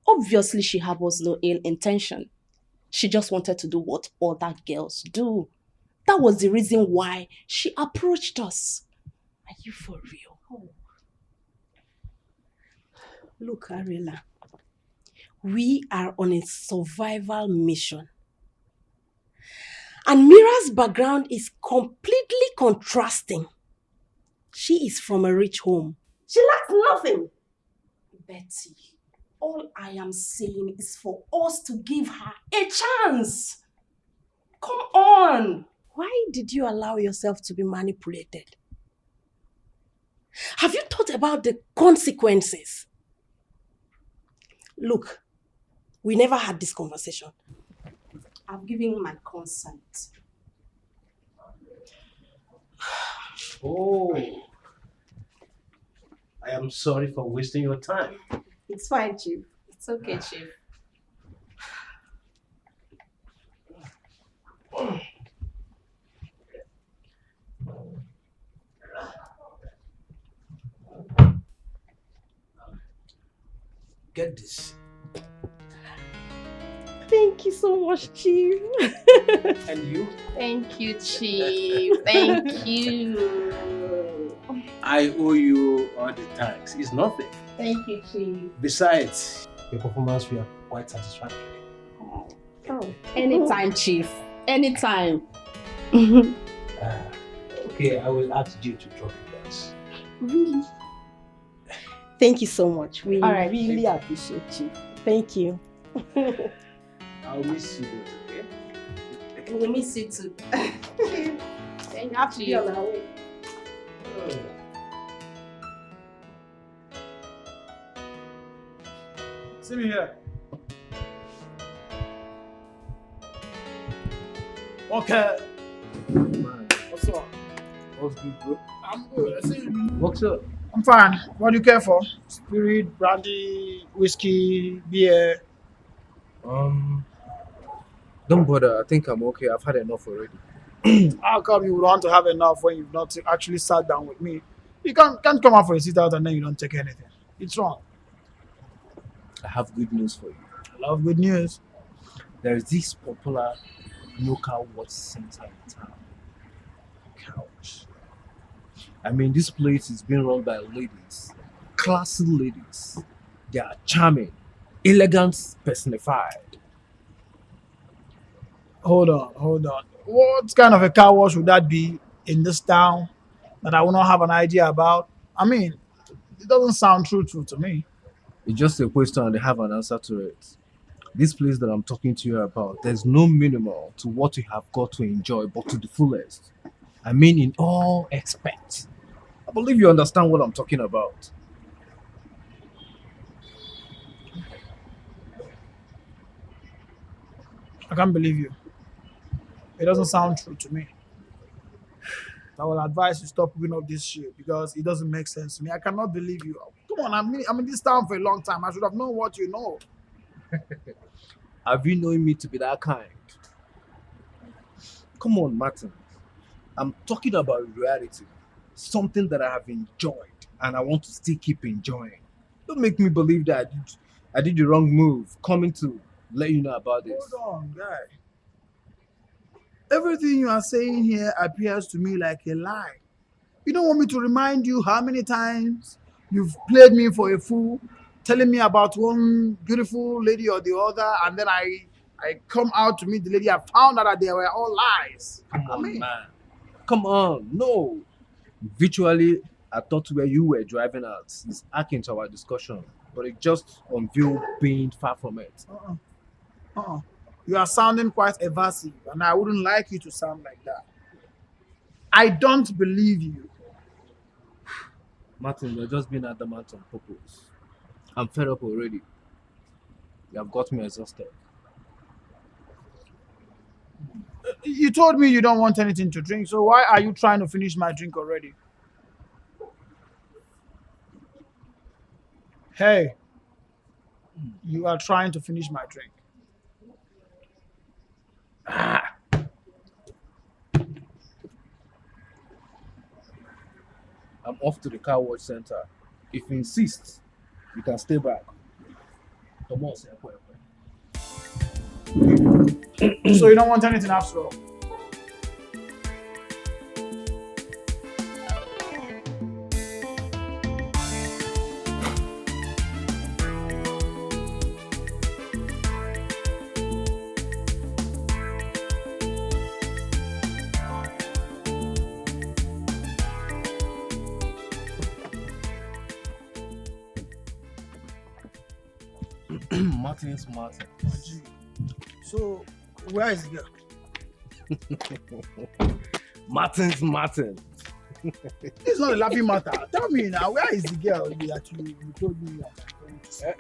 Obviously, she harbors no ill intention. She just wanted to do what other girls do. That was the reason why she approached us. Are you for real? Oh. Look, Ariela, we are on a survival mission. And Mira's background is completely contrasting. She is from a rich home. She lacks nothing. Betty, all I am saying is for us to give her a chance. Come on. Why did you allow yourself to be manipulated? Have you thought about the consequences? Look, We never had this conversation. I've given my consent. Oh, I am sorry for wasting your time. It's fine, Chief. It's okay, Chief. Get this. Thank you so much, Chief. And you? Thank you, Chief. Thank you. I owe you all the thanks. It's nothing. Thank you, Chief. Besides, your performance were quite satisfactory. Oh, anytime, Chief. Anytime. Okay, I will ask you to drop you guys. Really? Thank you so much. We All right, really appreciate you. Thank you. I'll miss you both, okay? We miss you too. Thank You have to be you, on Chief. our way. See me here. Okay. What's up? What's good, bro? I'm good. I see you. What's up? I'm fine. What do you care for? Spirit, brandy, whiskey, beer? Don't bother. I think I'm okay. I've had enough already. How come you would want to have enough when you've not actually sat down with me? You can't come out for a sit out and then you don't take anything. It's wrong. I have good news for you. I love good news. There is this popular local watch center in town. Couch. I mean, this place is being run by ladies, classy ladies. They are charming, elegance personified. Hold on. What kind of a car wash would that be in this town that I will not have an idea about? I mean, it doesn't sound true to me. It's just a question and they have an answer to it. This place that I'm talking to you about, there's no minimal to what you have got to enjoy, but to the fullest. I mean, in all aspects. I believe you understand what I'm talking about. I can't believe you. It doesn't sound true to me. I will advise you stop picking up this shit because it doesn't make sense to me. I cannot believe you. Come on, I'm in this town for a long time. I should have known what you know. Have you known me to be that kind? Come on, Martin. I'm talking about reality. Something that I have enjoyed and I want to still keep enjoying. Don't make me believe that I did the wrong move coming to let you know about this. Hold on, guy. Everything you are saying here appears to me like a lie. You don't want me to remind you how many times you've played me for a fool, telling me about one beautiful lady or the other, and then I come out to meet the lady. I found out that they were all lies. Come on, man. Come on. No. Virtually, I thought where you were driving at is akin to our discussion, but it just unveiled being far from it. You are sounding quite evasive, and I wouldn't like you to sound like that. I don't believe you. Martin, you're just being adamant on purpose. I'm fed up already. You have got me exhausted. You told me you don't want anything to drink, so why are you trying to finish my drink already? Hey, you are trying to finish my drink. I'm off to the car wash center. If you insist, you can stay back. Come on, So you don't want anything after all? Martin's Martin. So, where is the girl? Martin's Martin. It's not a laughing matter. Tell me now, where is the girl that you told me that I'm going to see?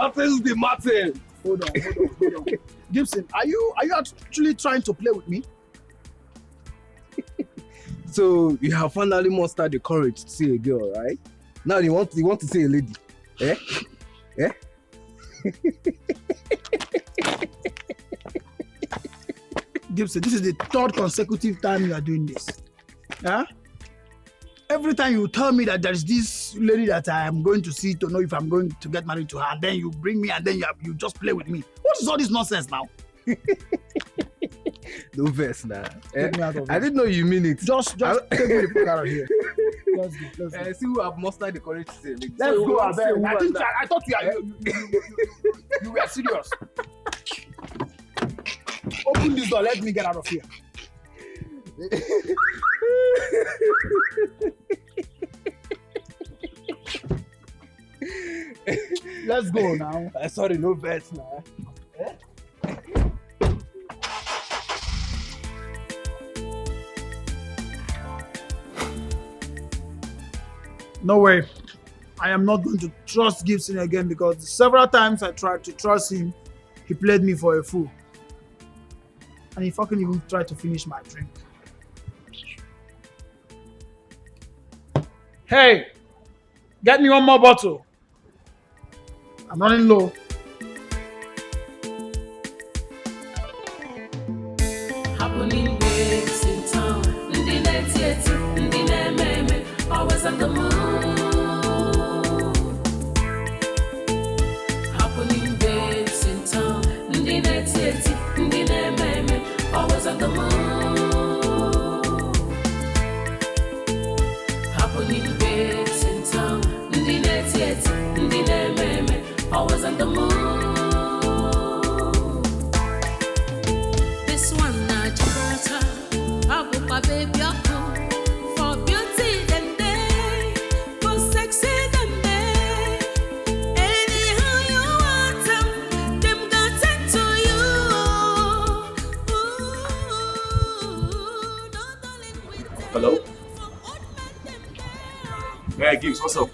Martin's the Martin. Hold on. Gibson, are you actually trying to play with me? So you have finally mustered the courage to see a girl, right? Now you want to see a lady. Eh? Eh? Gibson, this is the third consecutive time you are doing this. Huh? Every time you tell me that there's this lady that I am going to see to know if I'm going to get married to her, and then you bring me and then you just play with me. What is all this nonsense now? No verse now. Take me out of I didn't know you mean it. Just take me the fuck out of here. Let's go. See who have mustered the courage to say. Let's go, Abel. I thought you were serious. Open this door. Let me get out of here. Let's go now. Sorry, no verse now. No way. I am not going to trust Gibson again because several times I tried to trust him, he played me for a fool. And he fucking even tried to finish my drink. Hey, get me one more bottle. I'm running low. Happening waves in town. Always on the move. Happening waves in town. Always on the move. Happening waves in town. Always on the move. This one not Gibraltar. Abu baby for beauty and day, for sexy and day. Anyhow you want them got into you. Hello? Yeah, Gibbs, what's up?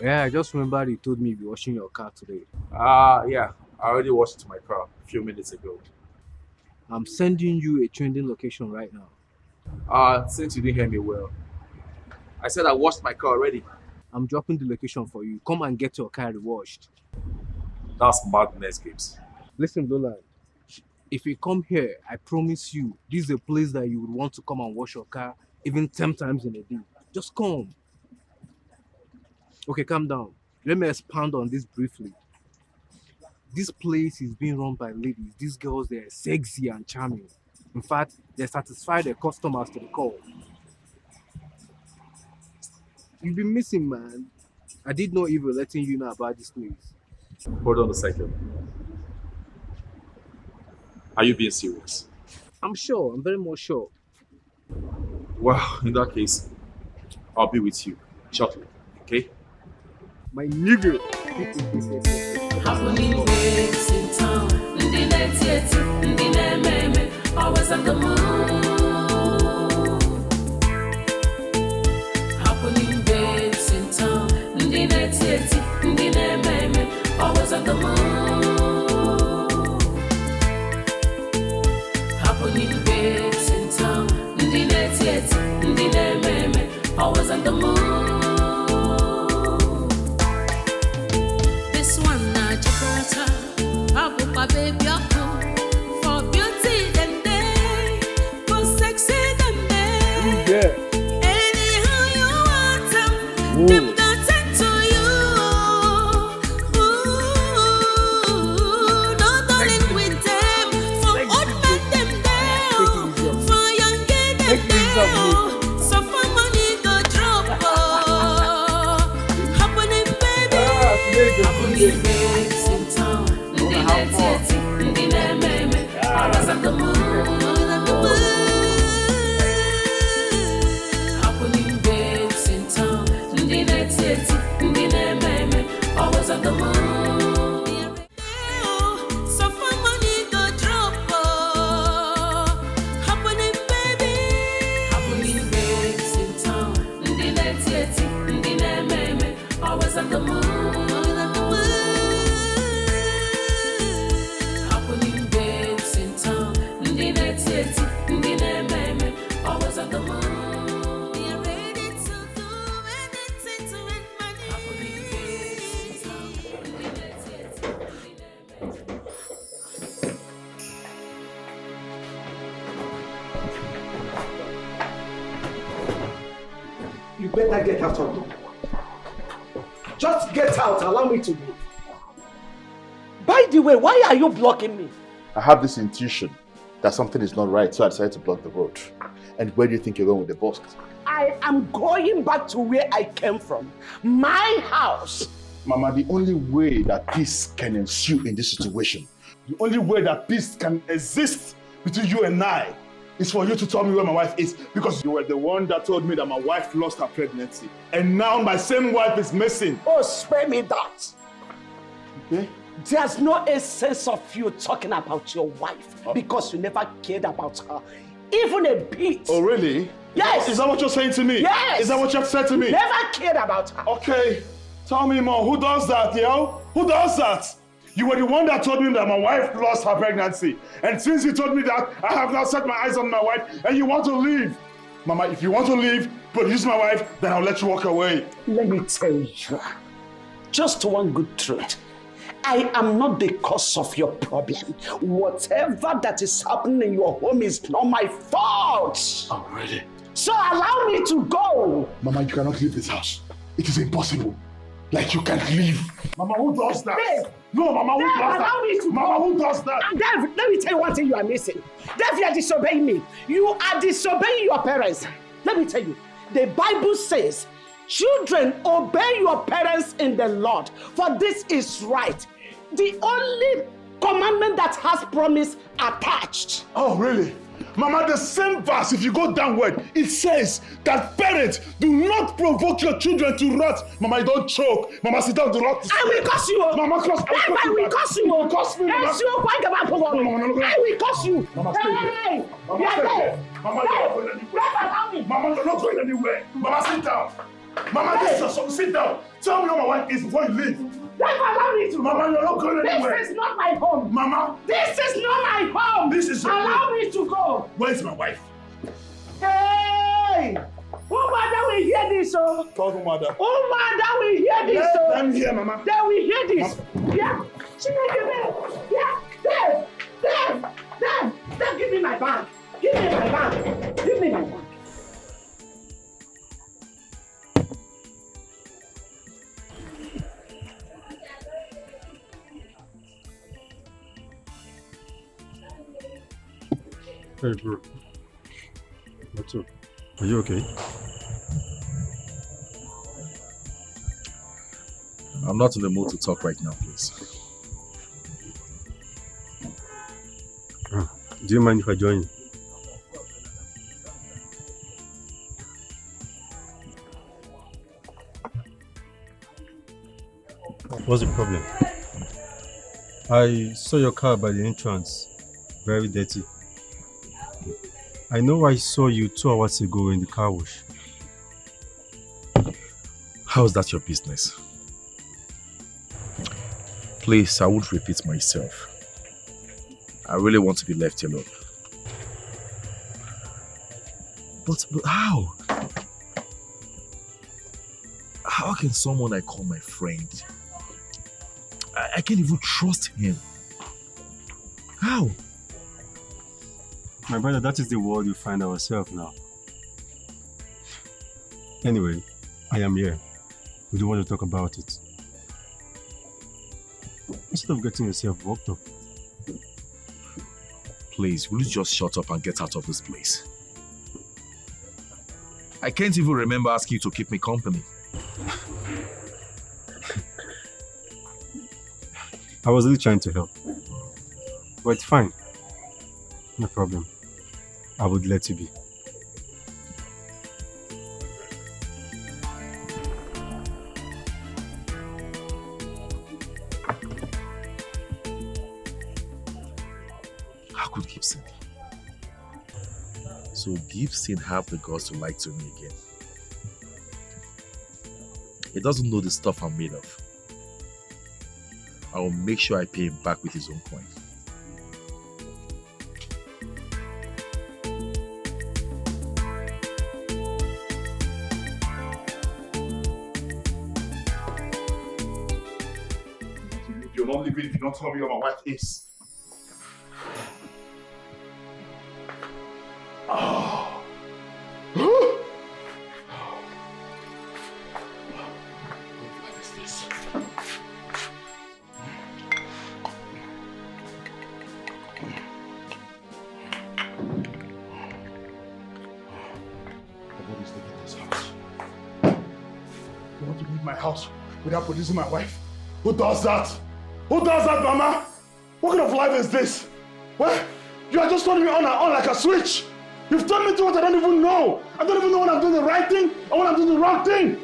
Yeah, I just remember you told me you'll be washing your car today. Yeah, I already washed my car a few minutes ago. I'm sending you a trending location right now. Since you didn't hear me well, I said I washed my car already. I'm dropping the location for you. Come and get your car washed. That's madness, Gibbs. Listen, Lola, if you come here, I promise you, this is a place that you would want to come and wash your car even 10 times in a day. Just come. Okay, calm down. Let me expand on this briefly. This place is being run by ladies. These girls, they're sexy and charming. In fact, they satisfy their customers to the call. You've been missing, man. I did not even letting you know about this place. Hold on a second. Are you being serious? I'm sure. I'm very much sure. Well, in that case, I'll be with you shortly, okay? My nigga. Happening waves in town. Always on the move. Happening waves in town. Always on the move. Happening waves in town. Always on the move. This one not Gibraltar. Abu baby for beauty and day, for sexy and day. Anyhow you want them got into you. No darling with them, for old men them there, for young girl them there. So for money go drop. Happening baby, happening babes in town. Always on the move. Happening babes in town. Always on the move. So for money go drop. Happening baby. Happening babes in town. Always on the move. You better get out of here. Just get out. Allow me to leave. By the way, why are you blocking me? I have this intuition that something is not right, so I decided to block the road. And where do you think you're going with the boss? I am going back to where I came from. My house. Mama, the only way that peace can ensue in this situation, the only way that peace can exist between you and I, is for you to tell me where my wife is, because you were the one that told me that my wife lost her pregnancy. And now my same wife is missing. Oh, spare me that. Okay? There's no essence of you talking about your wife because you never cared about her, even a bit. Oh, really? Yes. Is that what you're saying to me? Yes. Is that what you've said to me? Never cared about her. Okay. Tell me more. Who does that, yo? Who does that? You were the one that told me that my wife lost her pregnancy. And since you told me that, I have now set my eyes on my wife and you want to leave. Mama, if you want to leave, produce my wife, then I'll let you walk away. Let me tell you, just one good truth. I am not the cause of your problem. Whatever that is happening in your home is not my fault. Oh, really? So allow me to go. Mama, you cannot leave this house. It is impossible. Like you can't leave. Mama, who does that? Dave. No, Mama, who does that? Allow me to Mama, go. who does that? And Dave, let me tell you one thing you are missing. Dave, you are disobeying me. You are disobeying your parents. Let me tell you, the Bible says, children, obey your parents in the Lord, for this is right. The only commandment that has promise attached. Oh, really? Mama, the same verse, if you go downward, it says that parents do not provoke your children to wrath. Mama, you don't choke. Mama, sit down, do not. I will curse you. Mama, curse. I will curse you. You will curse me, Mama. Yes, you are about to go. I will curse you. Mama, stay here. Mama, stay here. Mama, you're not going anywhere. Mama, you're not going anywhere. Mama, sit down. Mama, this is your son. Sit down. Tell me where my wife is before you leave. Allow me to. Mama, you're not going anywhere. This is not my home. Mama. This is not my home. This is your Allow home. me to go. Where's my wife? Hey! Oh, mother will hear this, oh. Call the mother. Oh, mother will hear this, Let oh. them hear, Mama. They will hear this. Yeah. She will give me. Yeah. Dave, give me my bag. Give me my bag. Give me my bag. Hey, bro. What's up? Are you okay? I'm not in the mood to talk right now, please. Do you mind if I join you? What's the problem? I saw your car by the entrance. Very dirty. I know I saw you 2 hours ago in the car wash. How's that your business? Please, I won't repeat myself. I really want to be left alone. But how? How can someone I call my friend? I can't even trust him. How? My brother, that is the world we find ourselves now. Anyway, I am here. We don't want to talk about it. Instead of getting yourself worked up. Please, will you just shut up and get out of this place? I can't even remember asking you to keep me company. I was really trying to help. But it's fine. No problem. I would let you be. How could Gibson? So Gibson have the guts to lie to me again. He doesn't know the stuff I'm made of. I will make sure I pay him back with his own coin. If you're not leaving, if you don't tell me where my wife is. You want to leave my house without producing my wife? Who does that? Who does that, Mama? What kind of life is this? What? You are just turning me on and on like a switch. You've turned me to what I don't even know. I don't even know when I'm doing the right thing or when I'm doing the wrong thing.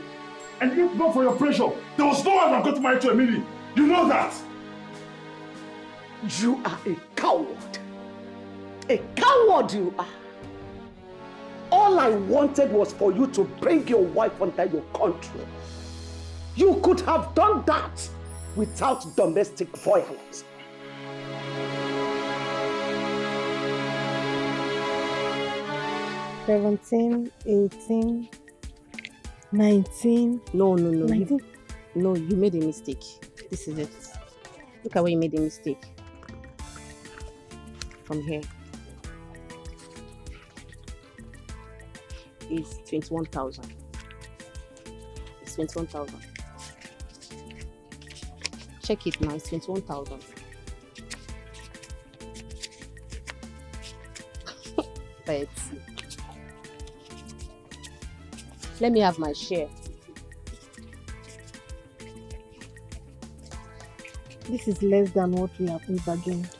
And if not for your pressure, there was no one I've got to marry to Emily. You know that. You are a coward. A coward you are. All I wanted was for you to bring your wife under your control. You could have done that without domestic violence. $17, $18, $19. No. 19? No, you made a mistake. This is it. Look at where you made a mistake. From here. It's 21,000. It's 21,000. Check it now. It's 21,000. But let me have my share. This is less than what we bargained.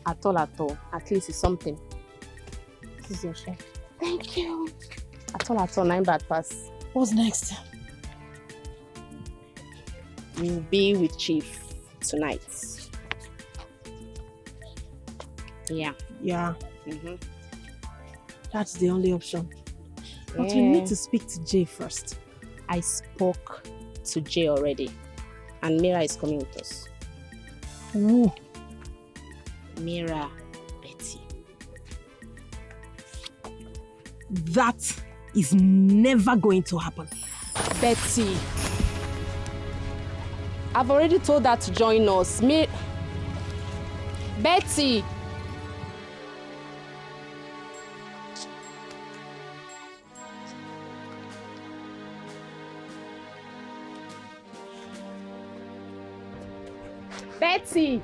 At all. At least it's something. This is your share. Thank you. At all, 9 bad pass. What's next? You'll be with Chief tonight. Yeah. Mm-hmm. That's the only option. But we need to speak to Jay first. I spoke to Jay already. And Mira is coming with us. Who? Mira, Betty. That is never going to happen. Betty. I've already told her to join us. Betty. Betty.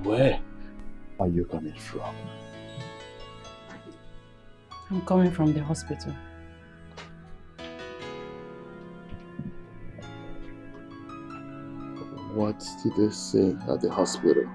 Where are you coming from? I'm coming from the hospital. What did they say at the hospital?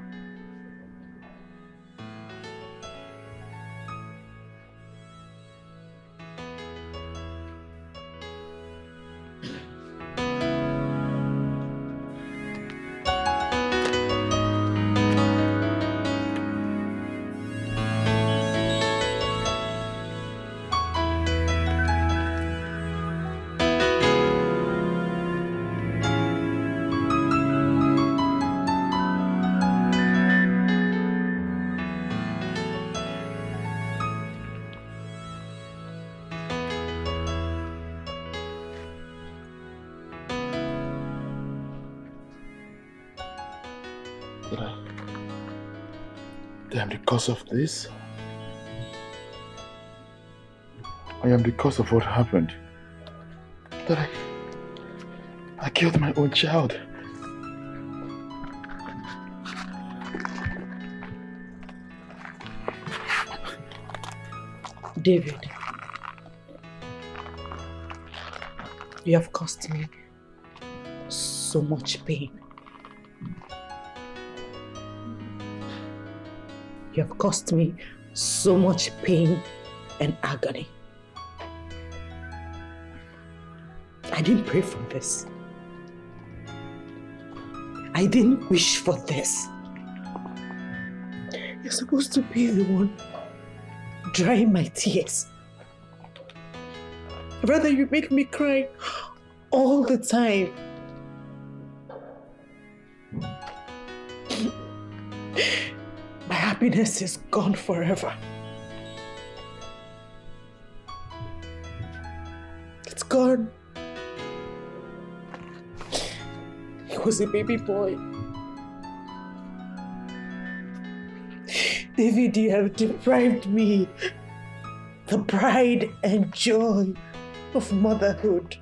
Damn, because of this? I am because of what happened. That I killed my own child. David, you have caused me so much pain. You have caused me so much pain and agony. I didn't pray for this. I didn't wish for this. You're supposed to be the one drying my tears. Rather, you make me cry all the time. My happiness is gone forever. It's gone. He was a baby boy. David, you have deprived me the pride and joy of motherhood.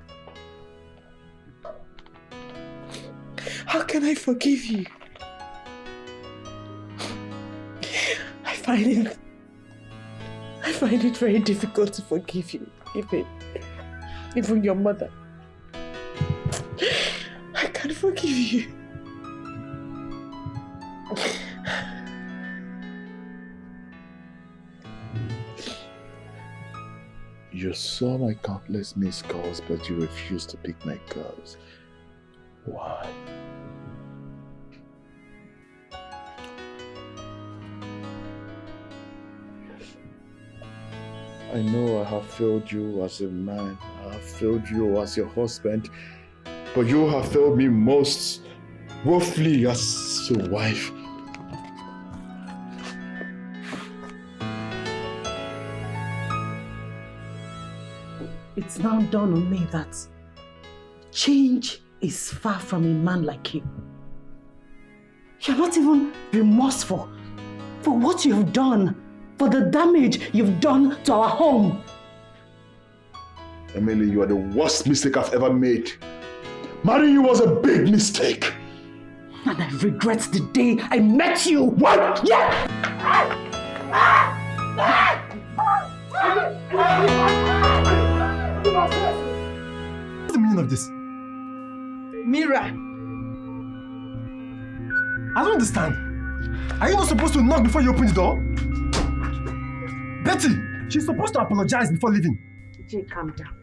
How can I forgive you? I find it very difficult to forgive you, even your mother. I can't forgive you. You saw my countless missed calls, but you refused to pick my calls. Why? I know I have failed you as a man. I have failed you as your husband. But you have failed me most woefully as a wife. It's now dawned on me that change is far from a man like you. You're not even remorseful for what you've done, for the damage you've done to our home. Emily, you are the worst mistake I've ever made. Marrying you was a big mistake. And I regret the day I met you. What? Yeah! What's the meaning of this? Mira. I don't understand. Are you not supposed to knock before you open the door? Betty, she's supposed to apologize before leaving. Jay, calm down.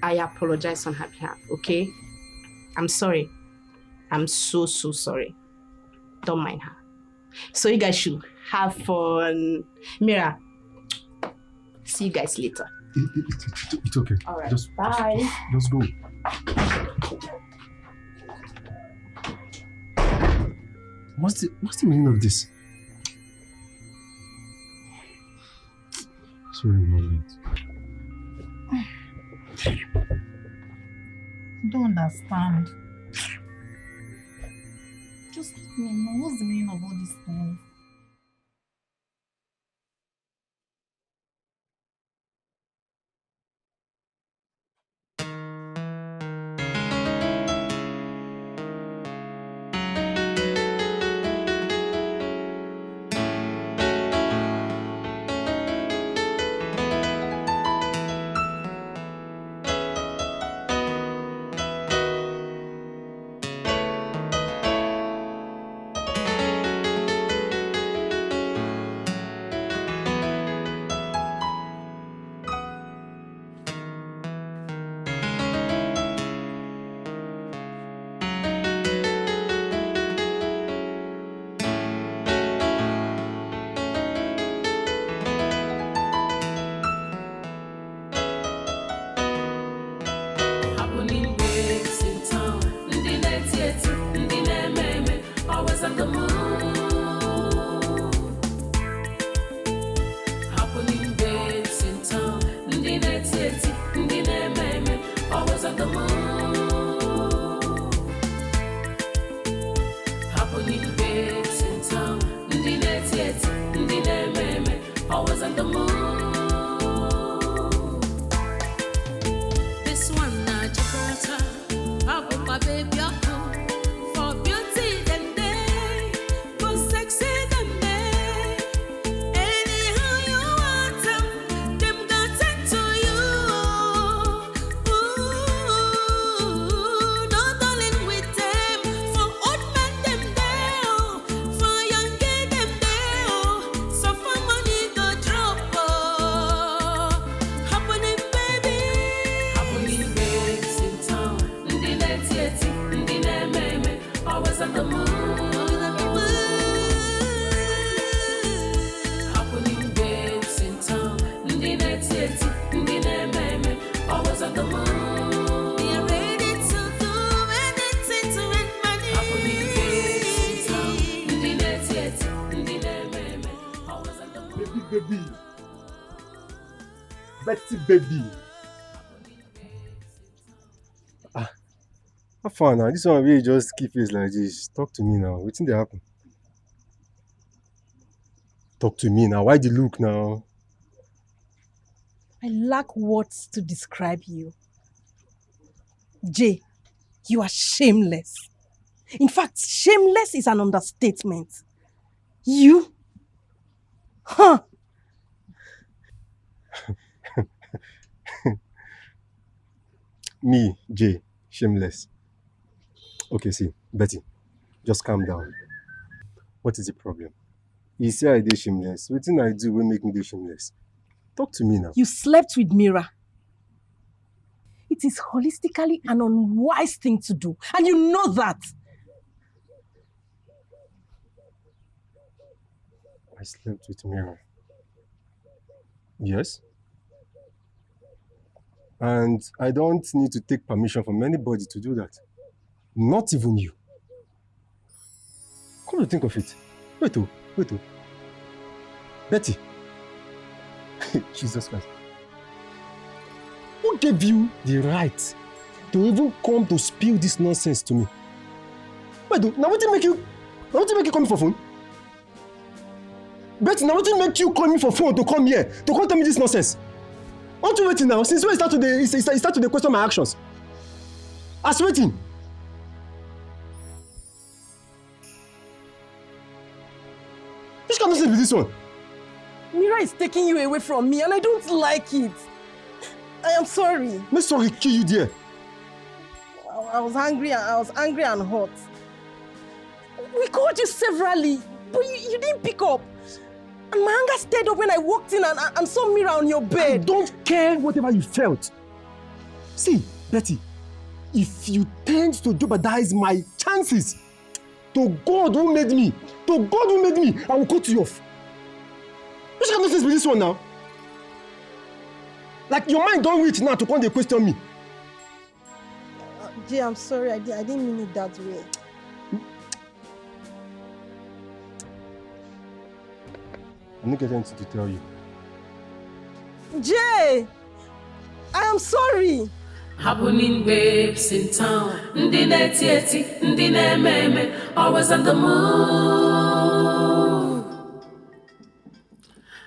I apologize on her behalf, okay? I'm sorry. I'm so sorry. Don't mind her. So you guys should have fun. Mira, see you guys later. It's okay. All right, Just bye. Just go. What's the meaning of this? Sorry, I'm I don't understand. Just, what's the meaning of all these things? baby. Betty baby. How far now? This one really just keep face like this. Talk to me now. Wetin dey happen? Talk to me now. Why the look now? I lack words to describe you. Jay, you are shameless. In fact, shameless is an understatement. You? Huh? Me, Jay, shameless. Okay, see, Betty, just calm down. What is the problem? You say I dey shameless. Wetin I do will make me dey shameless. Talk to me now. You slept with Mira. It is holistically an unwise thing to do, and you know that. I slept with Mira. Yes. And I don't need to take permission from anybody to do that. Not even you. Come to think of it. Wait. Betty. Jesus Christ. Who gave you the right to even come to spill this nonsense to me? Wait, now what did make you call me for phone? Betty, now what did make you call me for phone to come here? To come tell me this nonsense? Aren't you waiting now? Since when you start to question my actions? As waiting. Which kind of nonsense is this one? Mira is taking you away from me and I don't like it. I am sorry. Make sorry kill you there. I was angry and hot. We called you severally, but you didn't pick up. And my anger stirred up when I walked in and saw Mira on your bed. I don't care whatever you felt. See, Betty, if you tend to jeopardize my chances, to God who made me, I will cut you off. Which kind of nonsense be this one now? Like your mind don't reach now to come and question me. Jay, I'm sorry, I didn't mean it that way. I'm not getting anything to tell you. Jay! I am sorry! Happening babes in town, ndi neti, ndi meme, always on the move.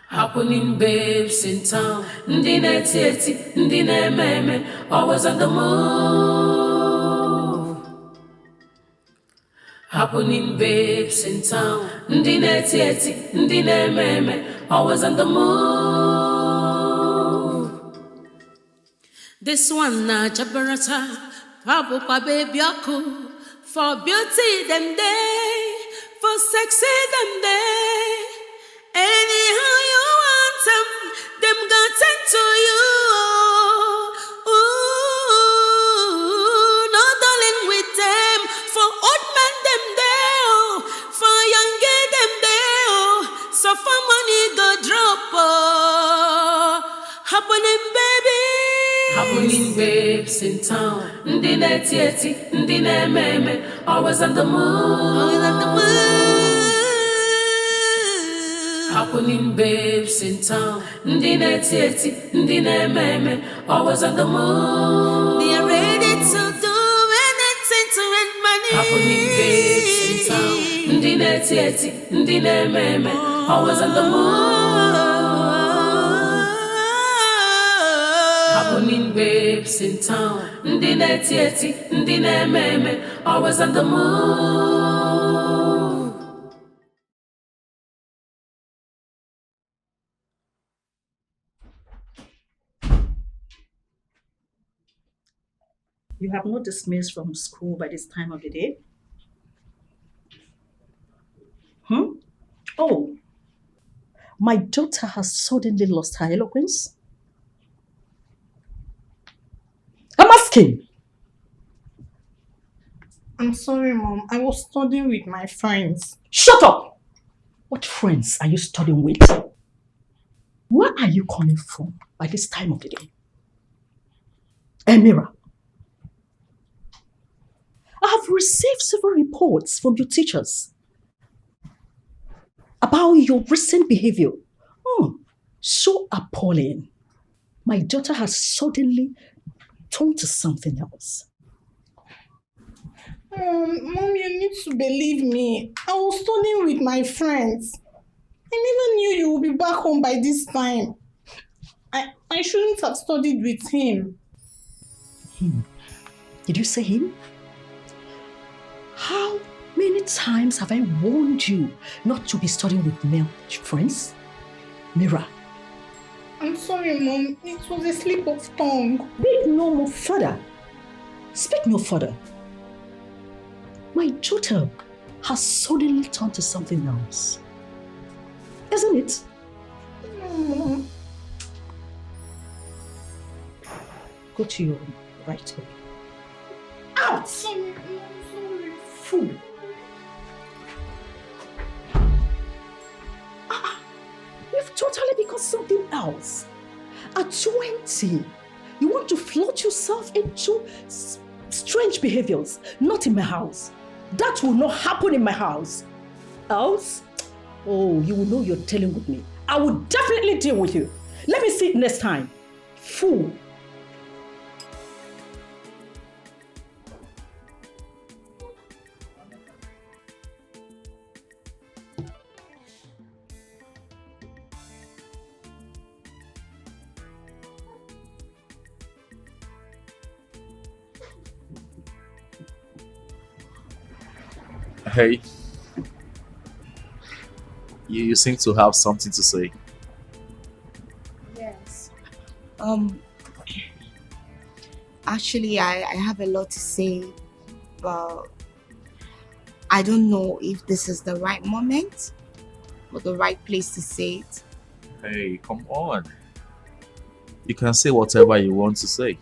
Happening babes in town, ndi neti, ndi meme, always on the move. Happening babes in town, ndi neti, ndi meme, always on the move. This one na jabarata, pabu pa baby aku. For beauty them day, for sexy them day. Anyhow you want them got sent to you. Ooh, no darling with them. For old men them day, for young girl them day. So for money go drop. Happening baby. Happening babes in town, ndi neti, ndi meme, always on the move. Happening babes in town, ndi neti, ndi meme, always on the move. They are ready to do anything to earn money. Happening babes in town, ndi neti, ndi meme, always on the move. Happening babes in town, ndi neti, ndi meme, always on the move. You have not dismissed from school by this time of the day? Oh, my daughter has suddenly lost her eloquence? I'm asking. I'm sorry, Mom. I was studying with my friends. Shut up! What friends are you studying with? Where are you coming from by this time of the day? Emira, I have received several reports from your teachers about your recent behavior. So appalling. My daughter has suddenly turned to something else. Mom, you need to believe me. I was studying with my friends. I never knew you would be back home by this time. I shouldn't have studied with him. Him? Did you say him? How many times have I warned you not to be studying with male friends? Mira. I'm sorry, Mom. It was a slip of tongue. Speak no further. Speak no further. My daughter has suddenly turned to something else. Isn't it? Go to your room right away. Out! Sorry. Fool. You've totally become something else. At 20, you want to float yourself into strange behaviors, not in my house. That will not happen in my house. Else, oh, you will know you're dealing with me. I will definitely deal with you. Let me see it next time. Fool. Hey, you seem to have something to say. Yes. Actually, I have a lot to say, but I don't know if this is the right moment or the right place to say it. Hey, come on. You can say whatever you want to say.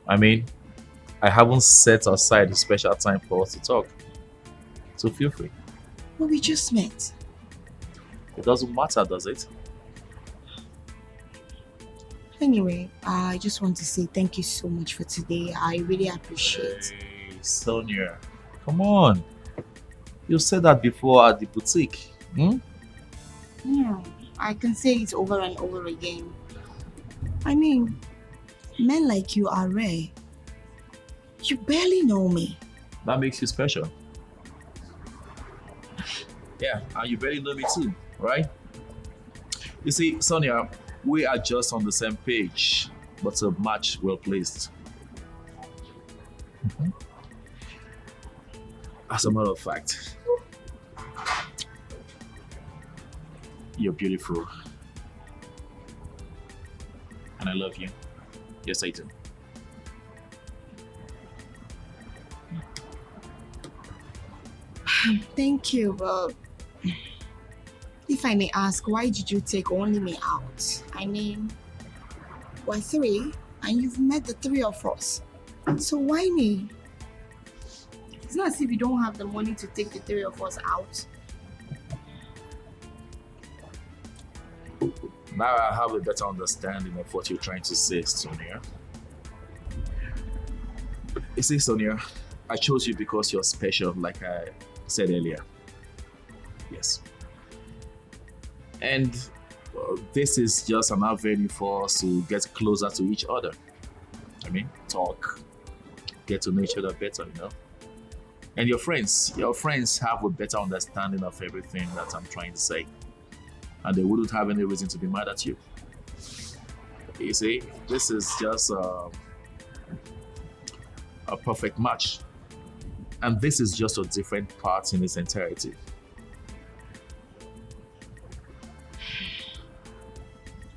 I mean, I haven't set aside a special time for us to talk. So feel free. But we just met. It doesn't matter, does it? Anyway, I just want to say thank you so much for today. I really appreciate it. Hey, Sonia, come on. You said that before at the boutique. Yeah, I can say it over and over again. I mean, men like you are rare. You barely know me. That makes you special. Yeah, and you barely know me too, right? You see, Sonia, we are just on the same page, but a match well placed. As a matter of fact, you're beautiful. And I love you. Yes, I do. Thank you, but if I may ask, why did you take only me out? I mean, we're three, and you've met the three of us. So why me? It's not as if you don't have the money to take the three of us out. Now I have a better understanding of what you're trying to say, Sonia. You see, Sonia, I chose you because you're special, like I said earlier. Yes. And this is just an avenue for us to get closer to each other. I mean, talk, get to know each other better, you know. And your friends have a better understanding of everything that I'm trying to say. And they wouldn't have any reason to be mad at you. You see, this is just a perfect match. And this is just a different part in its entirety.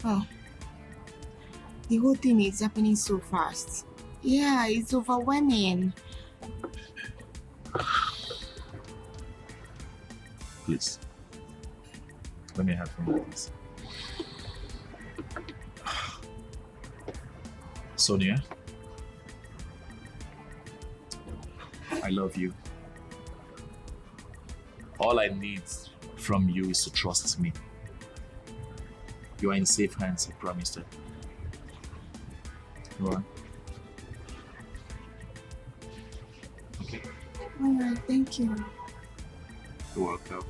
Oh, the whole thing is happening so fast. Yeah, it's overwhelming. Please, let me have some of this. Sonia, I love you. All I need from you is to trust me. You are in safe hands, I promised it. You are? Okay. Alright, thank you. You're welcome.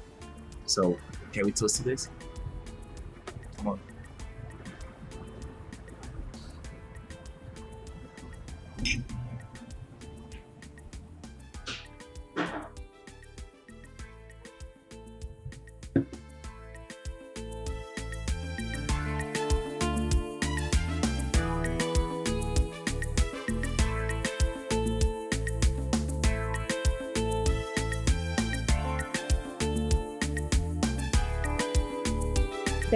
So, can we toast to this? Come on.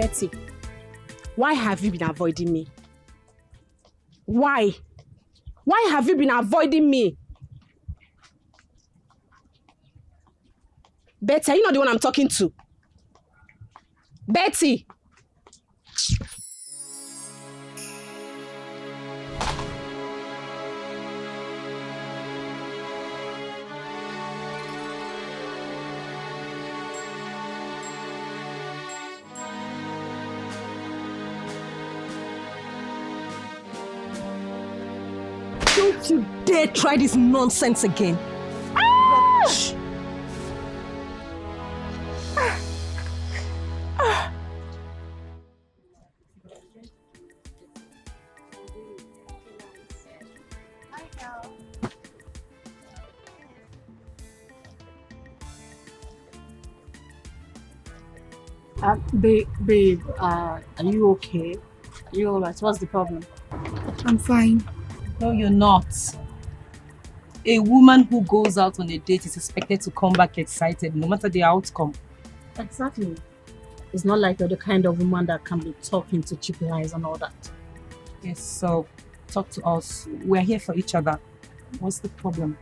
Betty, why have you been avoiding me? Why? Why have you been avoiding me? Betty, are you not the one I'm talking to? Betty! Don't you dare try this nonsense again. Ah! Babe, are you okay? Are you alright? What's the problem? I'm fine. No, you're not. A woman who goes out on a date is expected to come back excited, no matter the outcome. Exactly. It's not like you're the kind of woman that can be talking to cheap lies and all that. Yes, so talk to us. We're here for each other. What's the problem?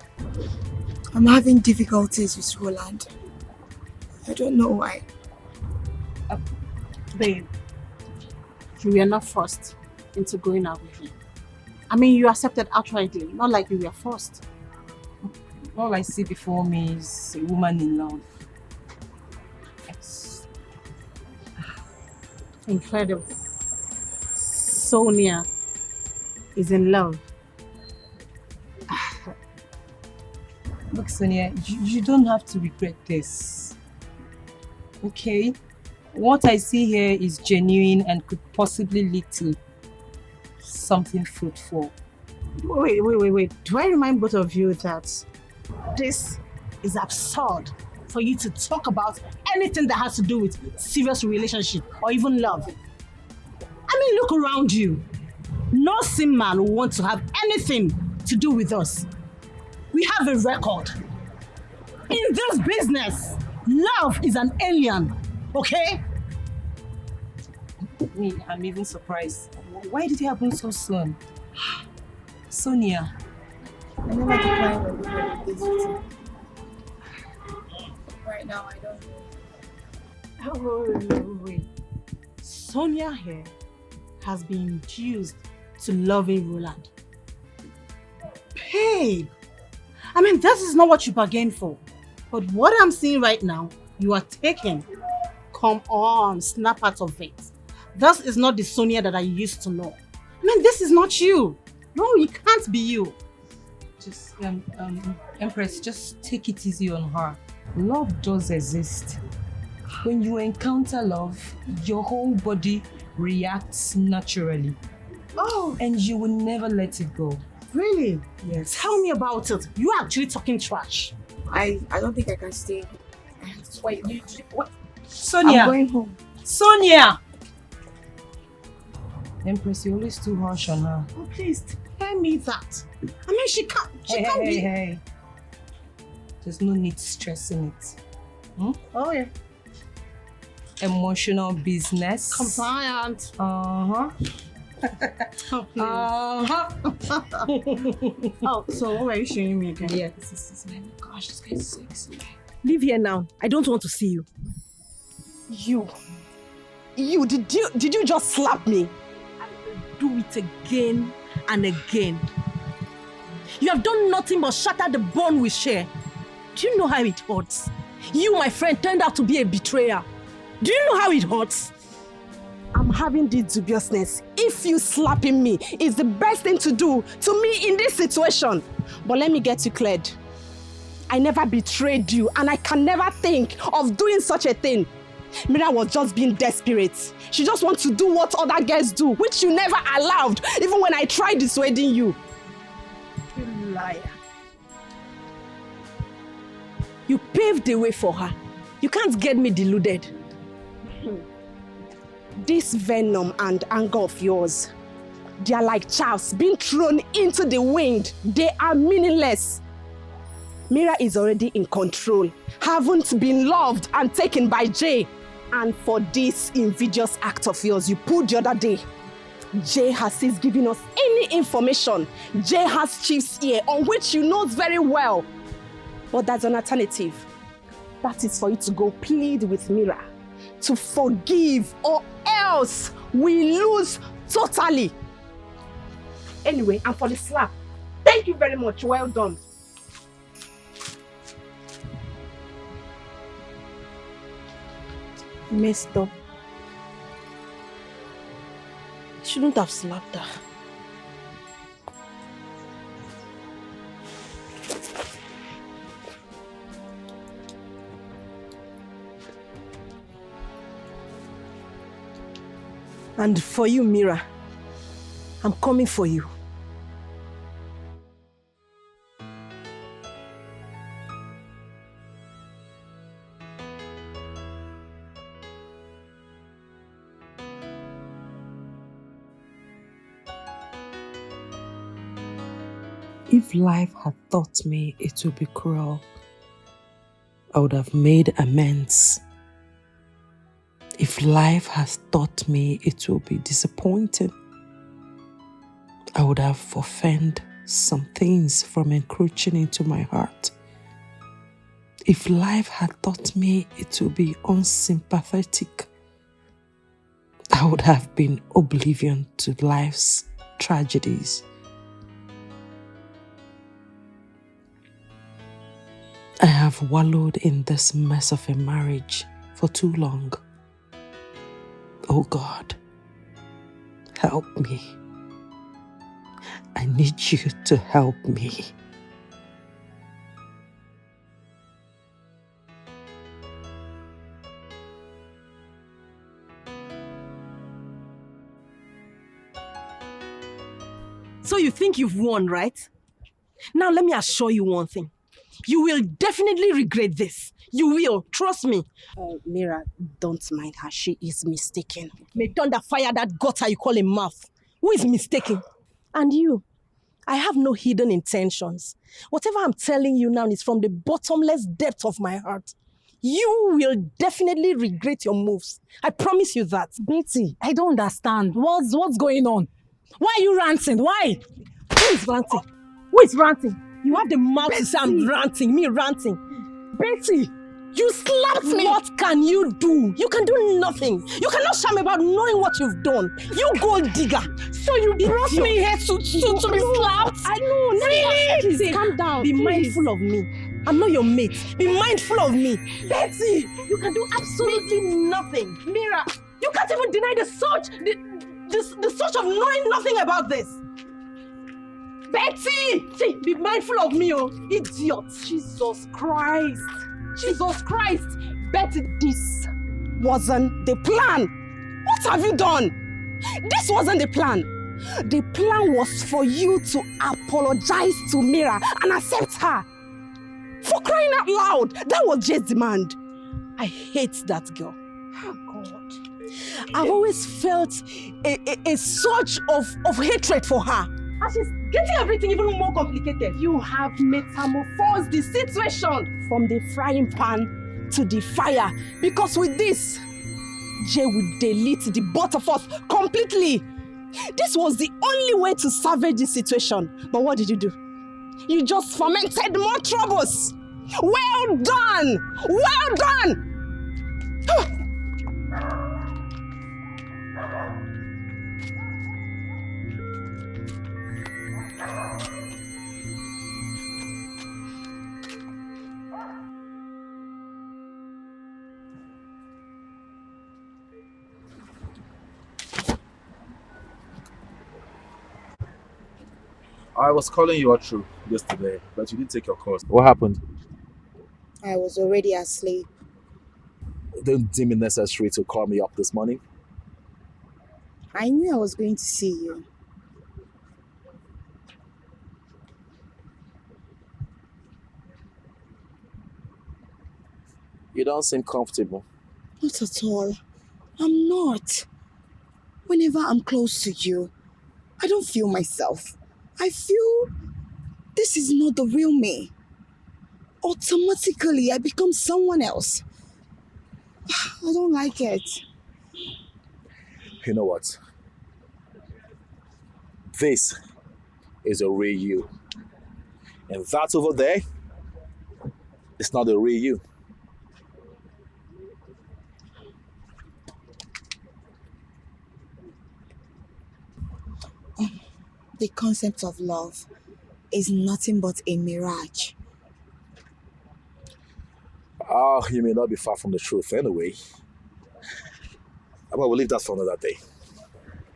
I'm having difficulties with Roland. I don't know why. Babe, you were not forced into going out with him. I mean, you accepted outrightly, not like you were forced. All I see before me is a woman in love. Yes. Incredible. Sonia is in love. Look, Sonia, you don't have to regret this. Okay? What I see here is genuine and could possibly lead to something fruitful. Wait. Do I remind both of you that this is absurd for you to talk about anything that has to do with serious relationship or even love? I mean, look around you. No sane man will want to have anything to do with us. We have a record. In this business, love is an alien, okay? I'm even surprised. Why did it happen so soon? Sonia. I never declined when we were this with you. Right now, I don't know. Wait. Sonia here has been induced to loving Roland. Babe! I mean, this is not what you bargained for. But what I'm seeing right now, you are taking. Come on, snap out of it. This is not the Sonia that I used to know. I mean, this is not you. No, it can't be you. Just, Empress, just take it easy on her. Love does exist. When you encounter love, your whole body reacts naturally. Oh. And you will never let it go. Really? Yes. Tell me about it. You are actually talking trash. I don't think I can stay. Wait, what? Sonia! I'm going home. Sonia! Empress, you're always too harsh on her. Oh, please, tell me that. I mean, she can't be... Hey. There's no need stressing it. Hmm? Oh, yeah. Emotional business. Compliant. Uh-huh. Oh, oh, so what were you showing me again? Yeah, this is my gosh, this guy's sexy. Leave here now. I don't want to see you. You, did you just slap me? I will do it again and again. You have done nothing but shatter the bond we share. Do you know how it hurts? You, my friend, turned out to be a betrayer. Do you know how it hurts? I'm having this dubiousness. If you slapping me is the best thing to do to me in this situation. But let me get you cleared. I never betrayed you and I can never think of doing such a thing. Mira was just being desperate. She just wants to do what other girls do, which you never allowed, even when I tried dissuading you. You liar. You paved the way for her. You can't get me deluded. This venom and anger of yours, they are like chaffs being thrown into the wind. They are meaningless. Mira is already in control, haven't been loved and taken by Jay. And for this invidious act of yours you pulled the other day, Jay has since given us any information. Jay has Chief's ear on which you know very well. But there's an alternative. That is for you to go plead with Mira to forgive, or else we lose totally. Anyway, and for the slap, thank you very much. Well done. Messed up. Shouldn't have slapped her. And for you, Mira, I'm coming for you. If life had taught me it would be cruel, I would have made amends. If life has taught me it will be disappointing, I would have forfeited some things from encroaching into my heart. If life had taught me it will be unsympathetic, I would have been oblivion to life's tragedies. I have wallowed in this mess of a marriage for too long. Oh God, help me. I need you to help me. So you think you've won, right? Now let me assure you one thing. You will definitely regret this. You will, trust me. Mira, don't mind her. She is mistaken. May thunder fire that gutter you call a mouth. Who is mistaken? And you, I have no hidden intentions. Whatever I'm telling you now is from the bottomless depth of my heart. You will definitely regret your moves. I promise you that. Betty, I don't understand. What's going on? Why are you ranting? Why? Who is ranting? Who is ranting? You have the mouth to say I'm ranting, me ranting. Betty, you slapped me. What can you do? You can do nothing. You cannot shame about knowing what you've done. You gold digger. So you brought me here to be slapped? I know. Really? Please, calm down. Be mindful of me. I'm not your mate. Be mindful of me. Betty, you can do absolutely nothing. Mira, you can't even deny the search of knowing nothing about this. Betty! See, be mindful of me, oh, idiot. Jesus Christ. Jesus Christ. Betty, this wasn't the plan. What have you done? This wasn't the plan. The plan was for you to apologize to Mira and accept her. For crying out loud. That was Jay's demand. I hate that girl. Oh, God. I've always felt a surge of hatred for her. And she's getting everything even more complicated. You have metamorphosed the situation from the frying pan to the fire. Because with this, Jay will delete the both of us completely. This was the only way to salvage the situation. But what did you do? You just fomented more troubles. Well done! Well done! I was calling you out through yesterday, but you didn't take your calls. What happened? I was already asleep. Didn't deem it necessary to call me up this morning. I knew I was going to see you. You don't seem comfortable. Not at all. I'm not. Whenever I'm close to you, I don't feel myself. I feel this is not the real me. Automatically, I become someone else. I don't don't like it. You know what? This is a real you. And that over there is not a real you. The concept of love is nothing but a mirage. You may not be far from the truth anyway. But we'll leave that for another day.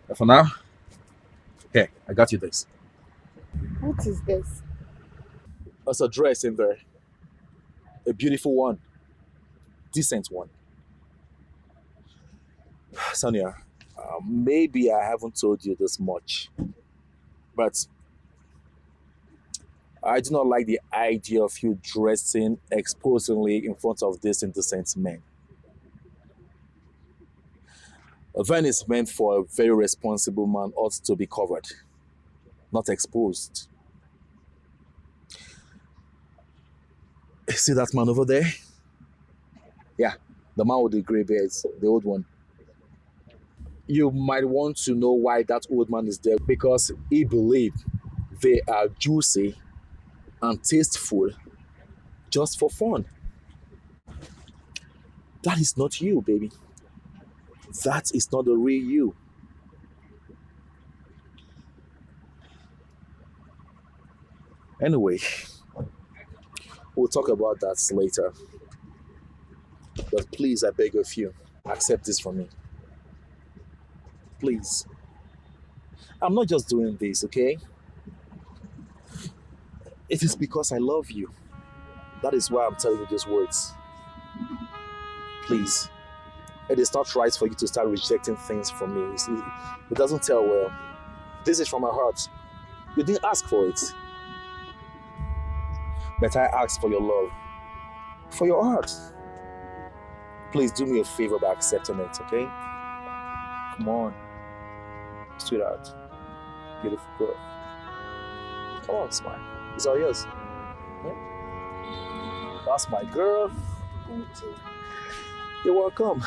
And for now, here, I got you this. What is this? There's a dress in there. A beautiful one. Decent one. Sonia, maybe I haven't told you this much, but I do not like the idea of you dressing exposingly in front of these indecent men. A van is meant for a very responsible man, ought to be covered, not exposed. See that man over there? Yeah, the man with the grey beards, the old one. You might want to know why that old man is there, because he believed they are juicy and tasteful just for fun. That is not you, baby. That is not the real you. Anyway, we'll talk about that later. But please, I beg of you, accept this from me. Please. I'm not just doing this, okay? It is because I love you. That is why I'm telling you these words. Please. It is not right for you to start rejecting things from me. You see, it doesn't tell well. This is from my heart. You didn't ask for it. But I asked for your love. For your heart. Please do me a favor by accepting it, okay? Come on. Sweetheart. Beautiful girl. Come on, smile. It's all yours. Yeah? That's my girl. You're welcome.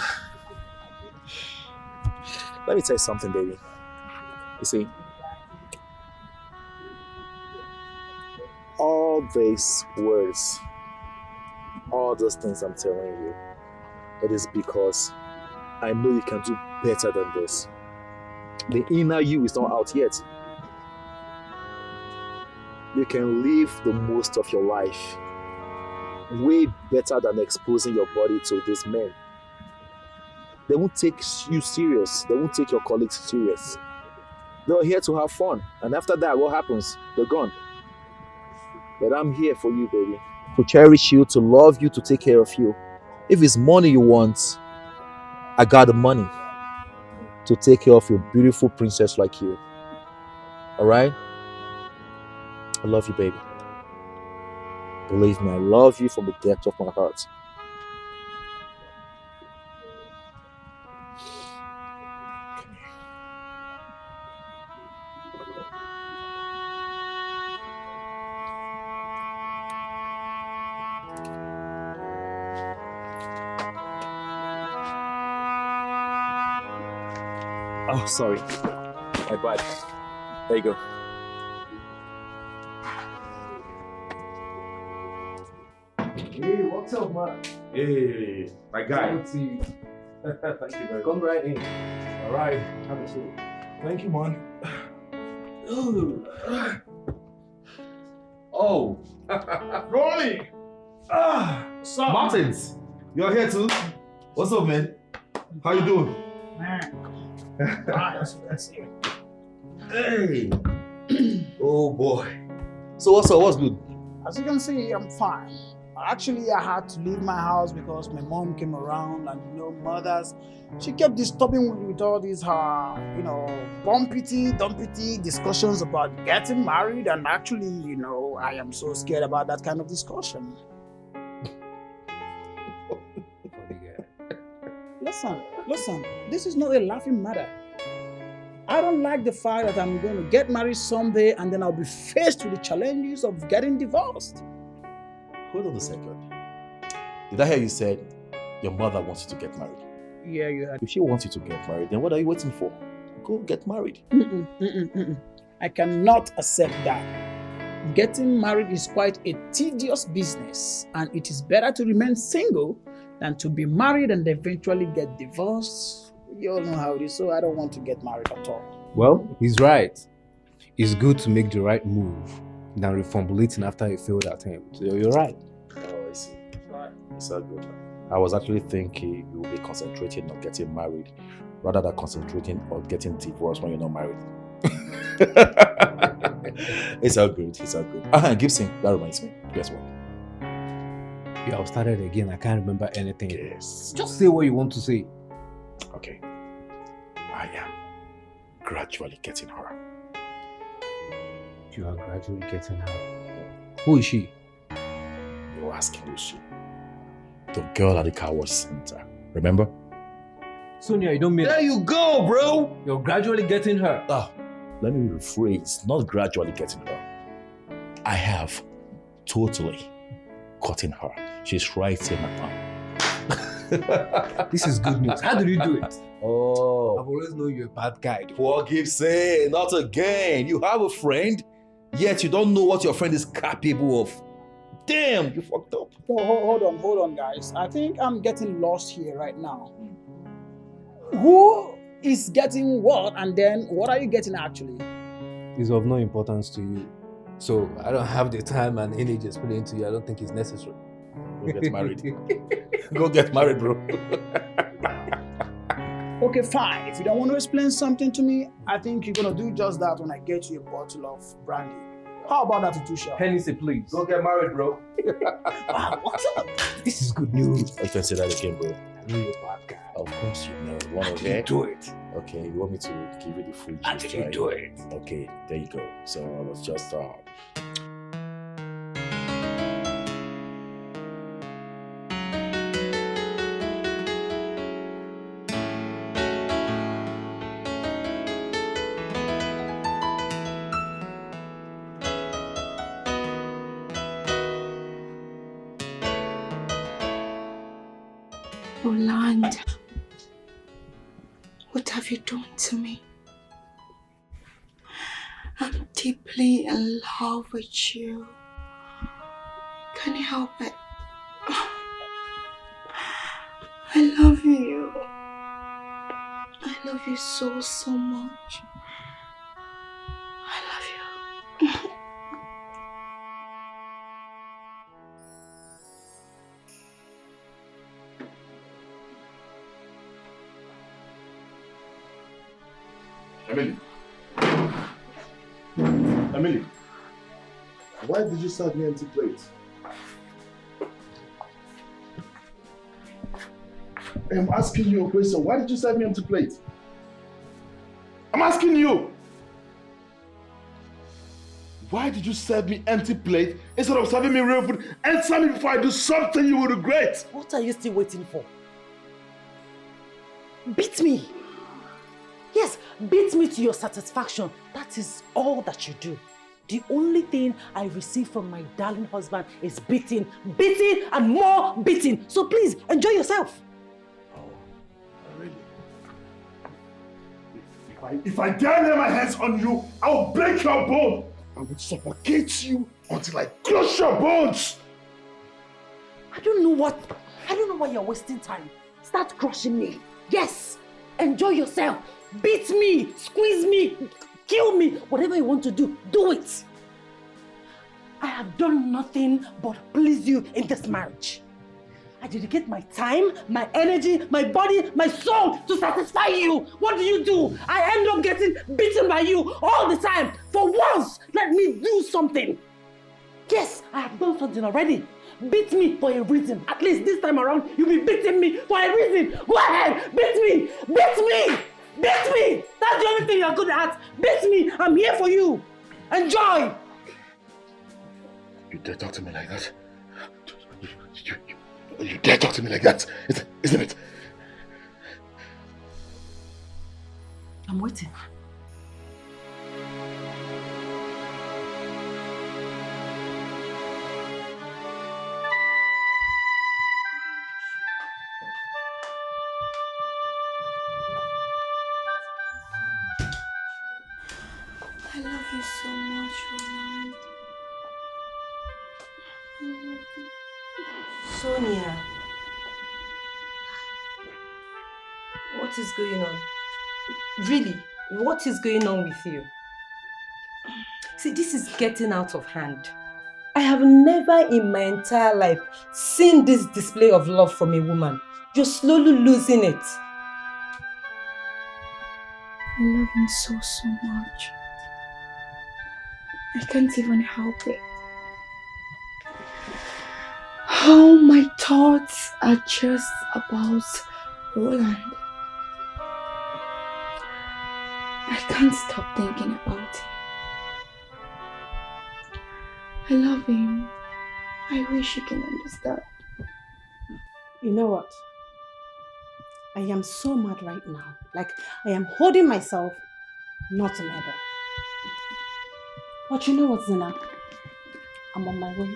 Let me tell you something, baby. You see, all these words, all those things I'm telling you, it is because I know you can do better than this. The inner you is not out yet. You can live the most of your life way better than exposing your body to these men. They won't take you serious. They won't take your colleagues serious. They're here to have fun. And after that, what happens? They're gone. But I'm here for you, baby. To cherish you, to love you, to take care of you. If it's money you want, I got the money to take care of your beautiful princess like you. Alright? I love you, baby. Believe me, I love you from the depth of my heart. Oh, sorry. My bad. There you go. Hey, what's up, man? Hey, my guy. Good to see you. Thank you very much. Come right in. All right, have a seat. Thank you, man. Oh, Rolly. What's up, Martins? You're here too? What's up, man? How you doing? Nice. That's it. Hey. Oh boy. So what's up? What's good? As you can see, I'm fine. Actually, I had to leave my house because my mom came around, and mothers, she kept disturbing me with all these dumpity discussions about getting married, and actually, I am so scared about that kind of discussion. Listen, this is not a laughing matter. I don't like the fact that I'm going to get married someday and then I'll be faced with the challenges of getting divorced. Hold on a second. Did I hear you said your mother wants you to get married? Yeah, you heard. If she wants you to get married, then what are you waiting for? Go get married. I cannot accept that. Getting married is quite a tedious business, and it is better to remain single than to be married and eventually get divorced. You all know how it is, so I don't want to get married at all. Well, he's right. It's good to make the right move than reformulating after a failed attempt. So you're right. Oh, I see. It's all good. I was actually thinking you will be concentrating on getting married rather than concentrating on getting divorced when you're not married. It's all good. It's all good. Gibson, that reminds me. Guess what? Yeah, I've started again. I can't remember anything. Yes. Just say what you want to say. Okay. I am gradually getting her. You are gradually getting her. Who is she? You're asking who is she? The girl at the car wash center. Remember? Sonia, you don't mean... There you go, bro! You're gradually getting her. Let me rephrase. Not gradually getting her. I have totally gotten her. She's right in my palm. This is good news. How did you do it? Oh. I've always known you're a bad guy. Poor Gibson, not again. You have a friend, yet you don't know what your friend is capable of. Damn, you fucked up. Oh, hold on, guys. I think I'm getting lost here right now. Who is getting what, and then what are you getting actually? It's of no importance to you. So I don't have the time and energy to explain to you. I don't think it's necessary. Go get married. Go get married, bro. Okay, fine. If you don't want to explain something to me, I think you're gonna do just that when I get you a bottle of brandy. How about that, Tutusha? Hennessy, please. Go get married, bro. Wow, what's up? This is good news. I can say that again, bro. I know you're a bad guy. Of course you know. You want to You do it. Okay, you want me to give you the full How gist, did you right? do it? Okay, there you go. So I was just Roland, what have you done to me? I'm deeply in love with you. Can you help it? I love you. I love you so, so much. I love you. Emily, why did you serve me empty plates? I'm asking you a question. Why did you serve me empty plates? I'm asking you. Why did you serve me empty plate instead of serving me real food? Answer me before I do something you will regret. What are you still waiting for? Beat me. Yes, beat me to your satisfaction. That is all that you do. The only thing I receive from my darling husband is beating, beating, and more beating. So please, enjoy yourself. Oh, really? If I dare lay my hands on you, I'll break your bone. I will suffocate you until I crush your bones. I don't know why you're wasting time. Start crushing me. Yes, enjoy yourself. Beat me, squeeze me, kill me. Whatever you want to do, do it. I have done nothing but please you in this marriage. I dedicate my time, my energy, my body, my soul to satisfy you. What do? I end up getting beaten by you all the time. For once, let me do something. Yes, I have done something already. Beat me for a reason. At least this time around, you'll be beating me for a reason. Go ahead, beat me, beat me, beat me. That's the only thing you're good at. Beat me, I'm here for you. Enjoy. You dare talk to me like that? You dare talk to me like that, isn't it? I'm waiting. I love you so much, Roland. Sonia, what is going on? Really, what is going on with you? See, this is getting out of hand. I have never in my entire life seen this display of love from a woman. You're slowly losing it. I love him so much. I can't even help it. How my thoughts are just about Roland. I can't stop thinking about him. I love him. I wish you can understand. You know what? I am so mad right now. Like, I am holding myself not to murder. But you know what, Zina? I'm on my way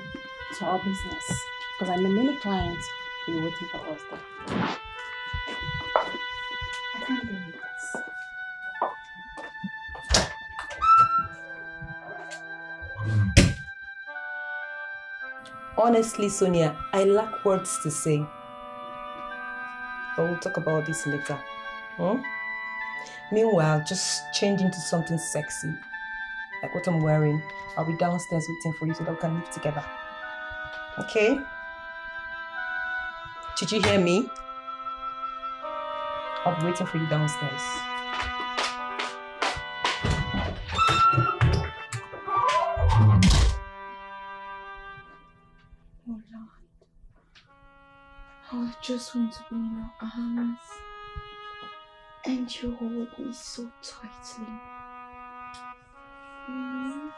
to our business because I know many clients will be waiting for us there. I can't deal with this. Honestly, Sonia, I lack words to say. But we'll talk about this later. Meanwhile, just change into something sexy. Like what I'm wearing. I'll be downstairs waiting for you so that we can live together. Okay? Did you hear me? I'll be waiting for you downstairs. I just want to be in your arms and you hold me so tightly. You know?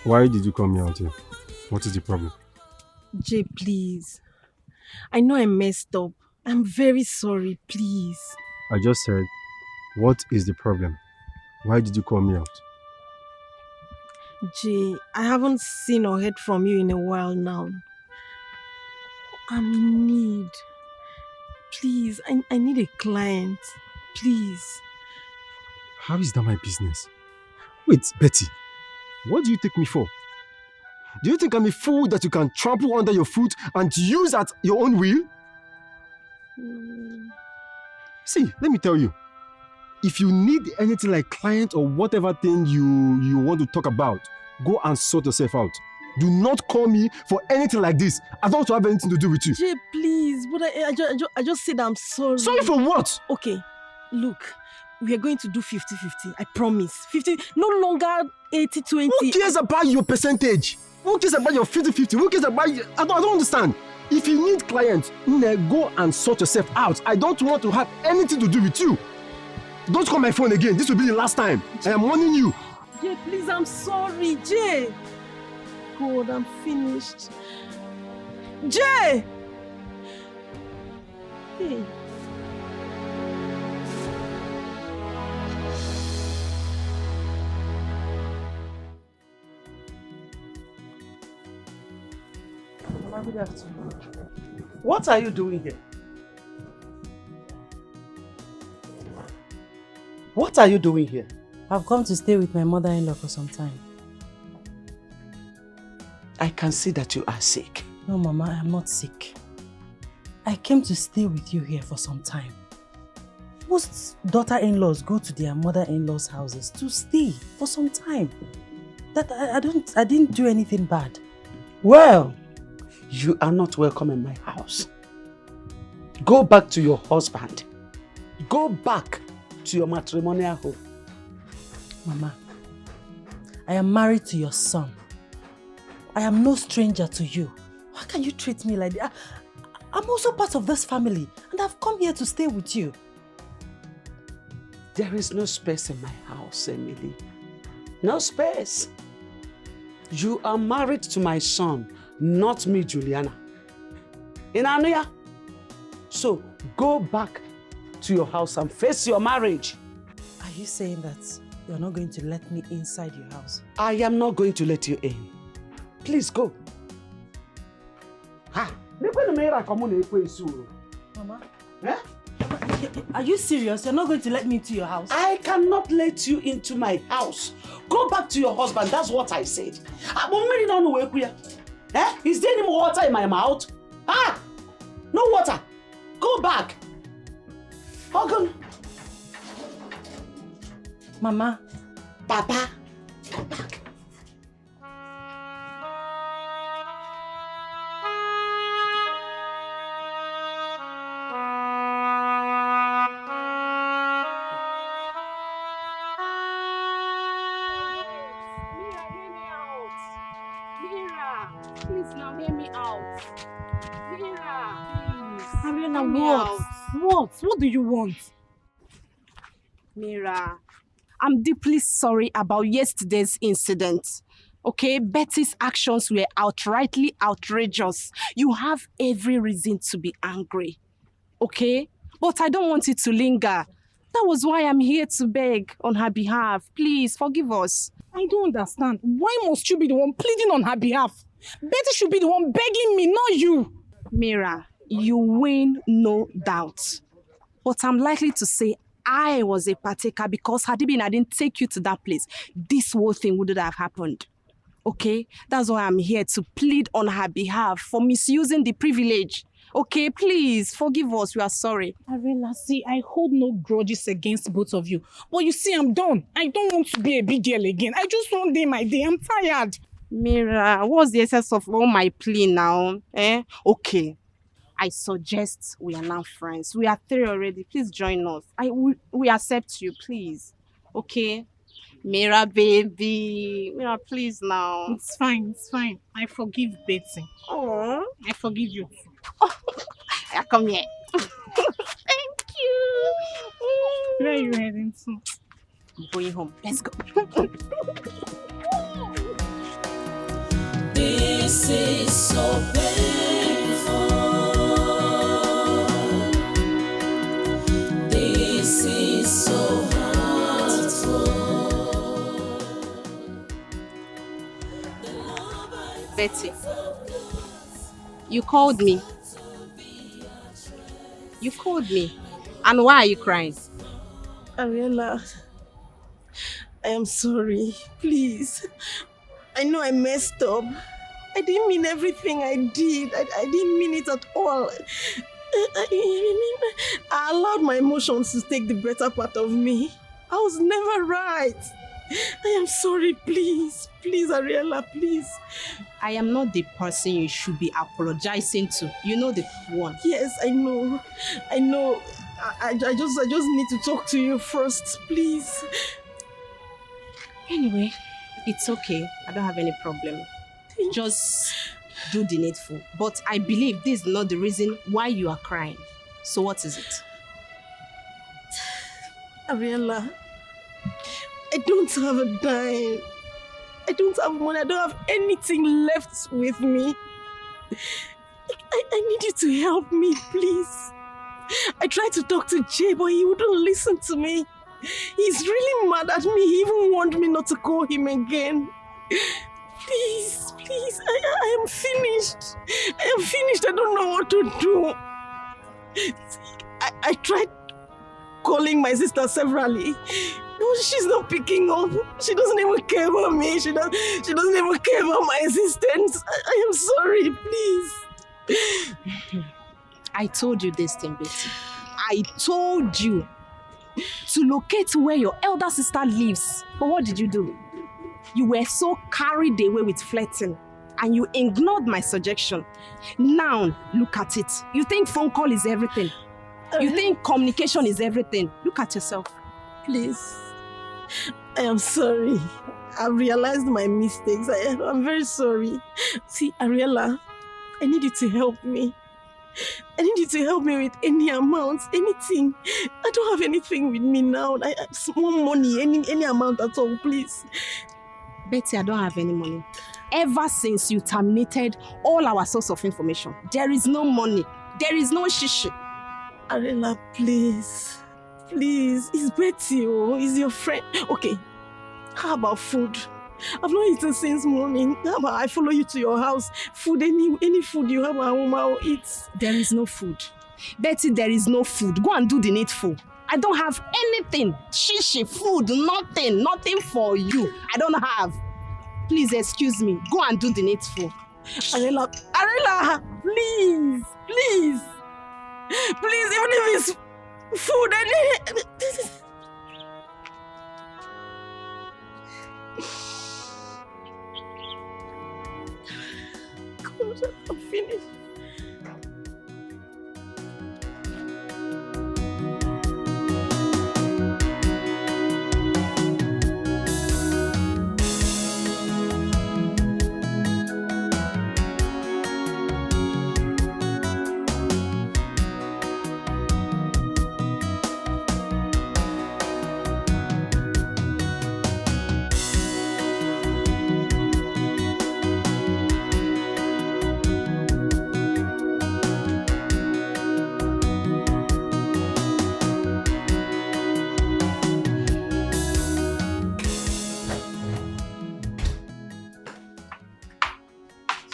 Why did you call me out here? What is the problem? Jay, please. I know I messed up. I'm very sorry, please. I just said, what is the problem? Why did you call me out? Jay, I haven't seen or heard from you in a while now. I'm in need. Please, I need a client. Please. How is that my business? Wait, Betty, what do you take me for? Do you think I'm a fool that you can trample under your foot and use at your own will? See, let me tell you. If you need anything like client or whatever thing you want to talk about, go and sort yourself out. Do not call me for anything like this. I don't want to have anything to do with you. Jay, please. But I just said I'm sorry. Sorry for what? Okay, look. We are going to do 50-50. I promise. 50, no longer 80-20. Who cares about your percentage? Who cares about your 50-50? Who cares about you? I don't understand. If you need clients, go and sort yourself out. I don't want to have anything to do with you. Don't call my phone again. This will be the last time. I am warning you. Jay, please, I'm sorry. Jay. God, I'm finished. Jay! Hey. Good afternoon. What are you doing here? What are you doing here? I've come to stay with my mother-in-law for some time. I can see that you are sick. No, Mama, I am not sick. I came to stay with you here for some time. Most daughter-in-laws go to their mother-in-law's houses to stay for some time. That I didn't do anything bad. Well, you are not welcome in my house. Go back to your husband. Go back to your matrimonial home. Mama, I am married to your son. I am no stranger to you. Why can you treat me like that? I'm also part of this family and I've come here to stay with you. There is no space in my house, Emily. No space. You are married to my son, not me, Juliana. Inanuya. So go back to your house and face your marriage. Are you saying that you're not going to let me inside your house? I am not going to let you in. Please go. Ha! Mama? Eh? Are you serious? You're not going to let me into your house? I cannot let you into my house. Go back to your husband. That's what I said. Eh? Is there any more water in my mouth? Ah! No water. Go back. Hogan. Mama. Papa. Come back. What do you want? Mira, I'm deeply sorry about yesterday's incident. Okay, Betty's actions were outrightly outrageous. You have every reason to be angry. Okay? But I don't want it to linger. That was why I'm here to beg on her behalf. Please, forgive us. I don't understand. Why must you be the one pleading on her behalf? Betty should be the one begging me, not you. Mira, you win, no doubt. But I'm likely to say I was a partaker because had it been I didn't take you to that place, this whole thing wouldn't have happened. Okay? That's why I'm here to plead on her behalf for misusing the privilege. Okay, please, forgive us. We are sorry. Arela, see, I hold no grudges against both of you. But you see, I'm done. I don't want to be a big girl again. I just want day my day. I'm tired. Mira, what's the essence of all my plea now? Okay. I suggest we are now friends. We are 3 already. Please join us. We accept you, please. Okay? Mira, baby. Mira, please now. It's fine, it's fine. I forgive Betty. Oh, I forgive you. Oh, come here. Thank you. Where are you heading to? I'm going home. Let's go. This is so painful. This is so hurtful. Betty, you called me. You called me. And why are you crying? Ariella, I am sorry. Please. I know I messed up. I didn't mean everything I did. I didn't mean it at all. I allowed my emotions to take the better part of me. I was never right. I am sorry, please. Please, Ariella, please. I am not the person you should be apologizing to. You know the one. Yes, I know. I know. I just need to talk to you first, please. Anyway, it's okay. I don't have any problem. Just do the needful. But I believe this is not the reason why you are crying. So what is it? Ariella, I don't have a dime. I don't have money. I don't have anything left with me. I need you to help me, please. I tried to talk to Jay, but he wouldn't listen to me. He's really mad at me. He even warned me not to call him again. Please, please, I am finished. I am finished. I don't know what to do. I tried calling my sister severally. No, she's not picking up. She doesn't even care about me. She doesn't even care about my existence. I am sorry, please. I told you this thing, Betty. I told you to locate where your elder sister lives. But what did you do? You were so carried away with flirting and you ignored my suggestion. Now, look at it. You think phone call is everything. You think communication is everything. Look at yourself. Please. I am sorry. I've realized my mistakes. I'm very sorry. See, Ariella, I need you to help me. I need you to help me with any amount, anything. I don't have anything with me now. I have small money, any amount at all, please. Betty, I don't have any money. Ever since you terminated all our source of information, there is no money. There is no shishi. Ariella, please. Please. It's Betty, it's your friend. Okay, how about food? I've not eaten since morning. How about I follow you to your house? Food, any food you have at home, I'll eat. There is no food. Betty, there is no food. Go and do the needful. I don't have anything. Shishi, food, nothing. Nothing for you. I don't have. Please excuse me. Go and do the needful. Arela, please. Please, even if it's food, God, I'm finished.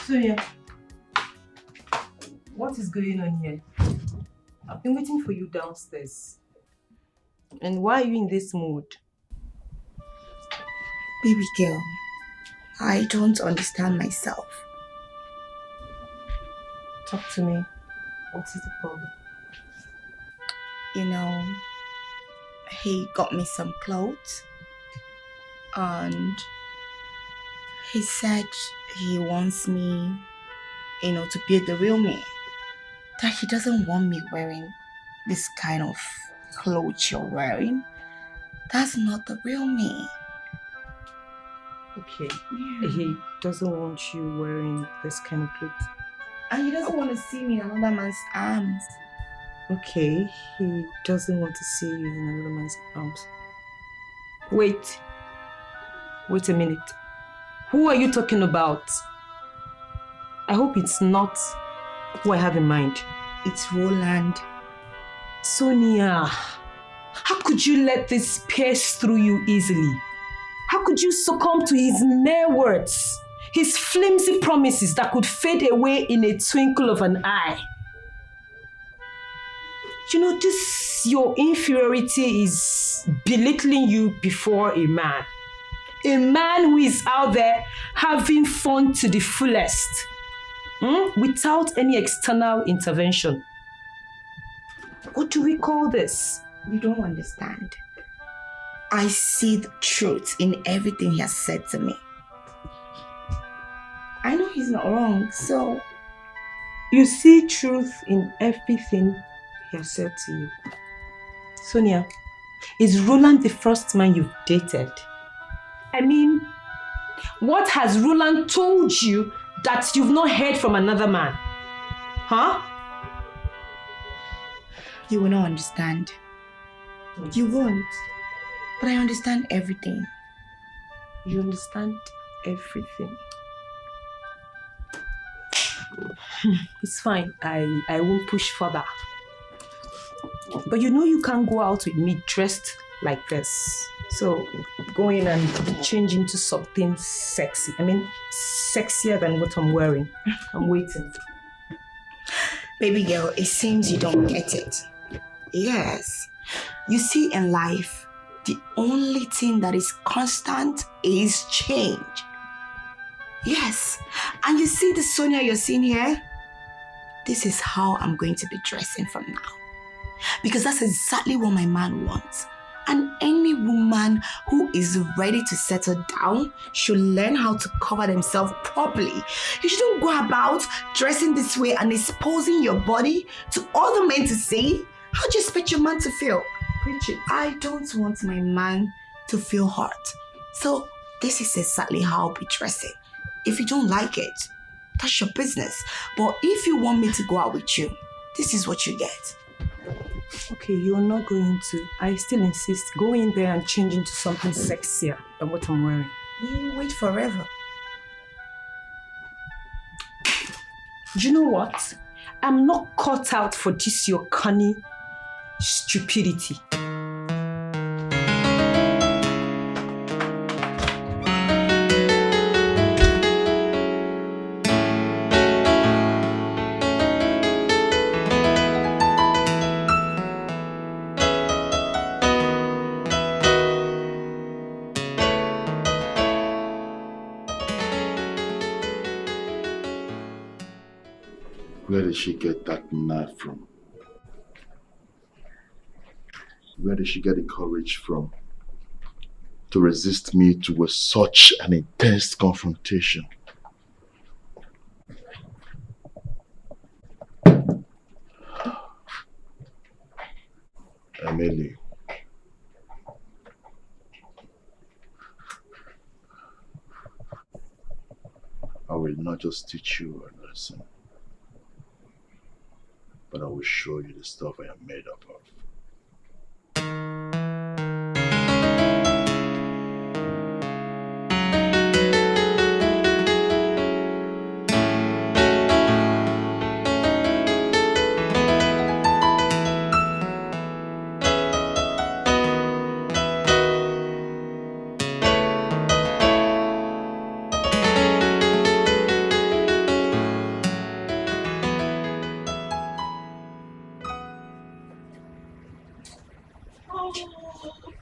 Sonia, what is going on here? I've been waiting for you downstairs. And why are you in this mood? Baby girl, I don't understand myself. Talk to me. What is the problem? You know, he got me some clothes and he said he wants me, to be the real me. That he doesn't want me wearing this kind of clothes you're wearing. That's not the real me. Okay. Yeah. He doesn't want you wearing this kind of clothes. And he doesn't want to see me in another man's arms. Okay, he doesn't want to see you in another man's arms. Wait a minute. Who are you talking about? I hope it's not who I have in mind. It's Roland. Sonia, how could you let this pierce through you easily? How could you succumb to his mere words? His flimsy promises that could fade away in a twinkle of an eye? Your inferiority is belittling you before a man. A man who is out there having fun to the fullest, without any external intervention. What do we call this? You don't understand. I see the truth in everything he has said to me. I know he's not wrong, so... You see truth in everything he has said to you. Sonia, is Roland the first man you've dated? I mean, what has Roland told you that you've not heard from another man? Huh? You will not understand. You won't. But I understand everything. You understand everything? It's fine. I won't push further. But you can't go out with me dressed like this. So go in and change into something sexy. I mean, sexier than what I'm wearing. I'm waiting. Baby girl, it seems you don't get it. Yes. You see, in life, the only thing that is constant is change. Yes. And you see the Sonia you're seeing here? This is how I'm going to be dressing from now. Because that's exactly what my man wants. And any woman who is ready to settle down should learn how to cover themselves properly. You shouldn't go about dressing this way and exposing your body to other men to see. How do you expect your man to feel? Preach it. I don't want my man to feel hurt. So this is exactly how I'll be dressing. If you don't like it, that's your business. But if you want me to go out with you, this is what you get. Okay, you're not going to. I still insist. Go in there and change into something sexier than what I'm wearing. You wait forever. Do you know what? I'm not cut out for this your cunning stupidity. Where did she get that knife from? Where did she get the courage from to resist me to such an intense confrontation? Emily, I will not just teach you a lesson, but I will show you the stuff I am made up of.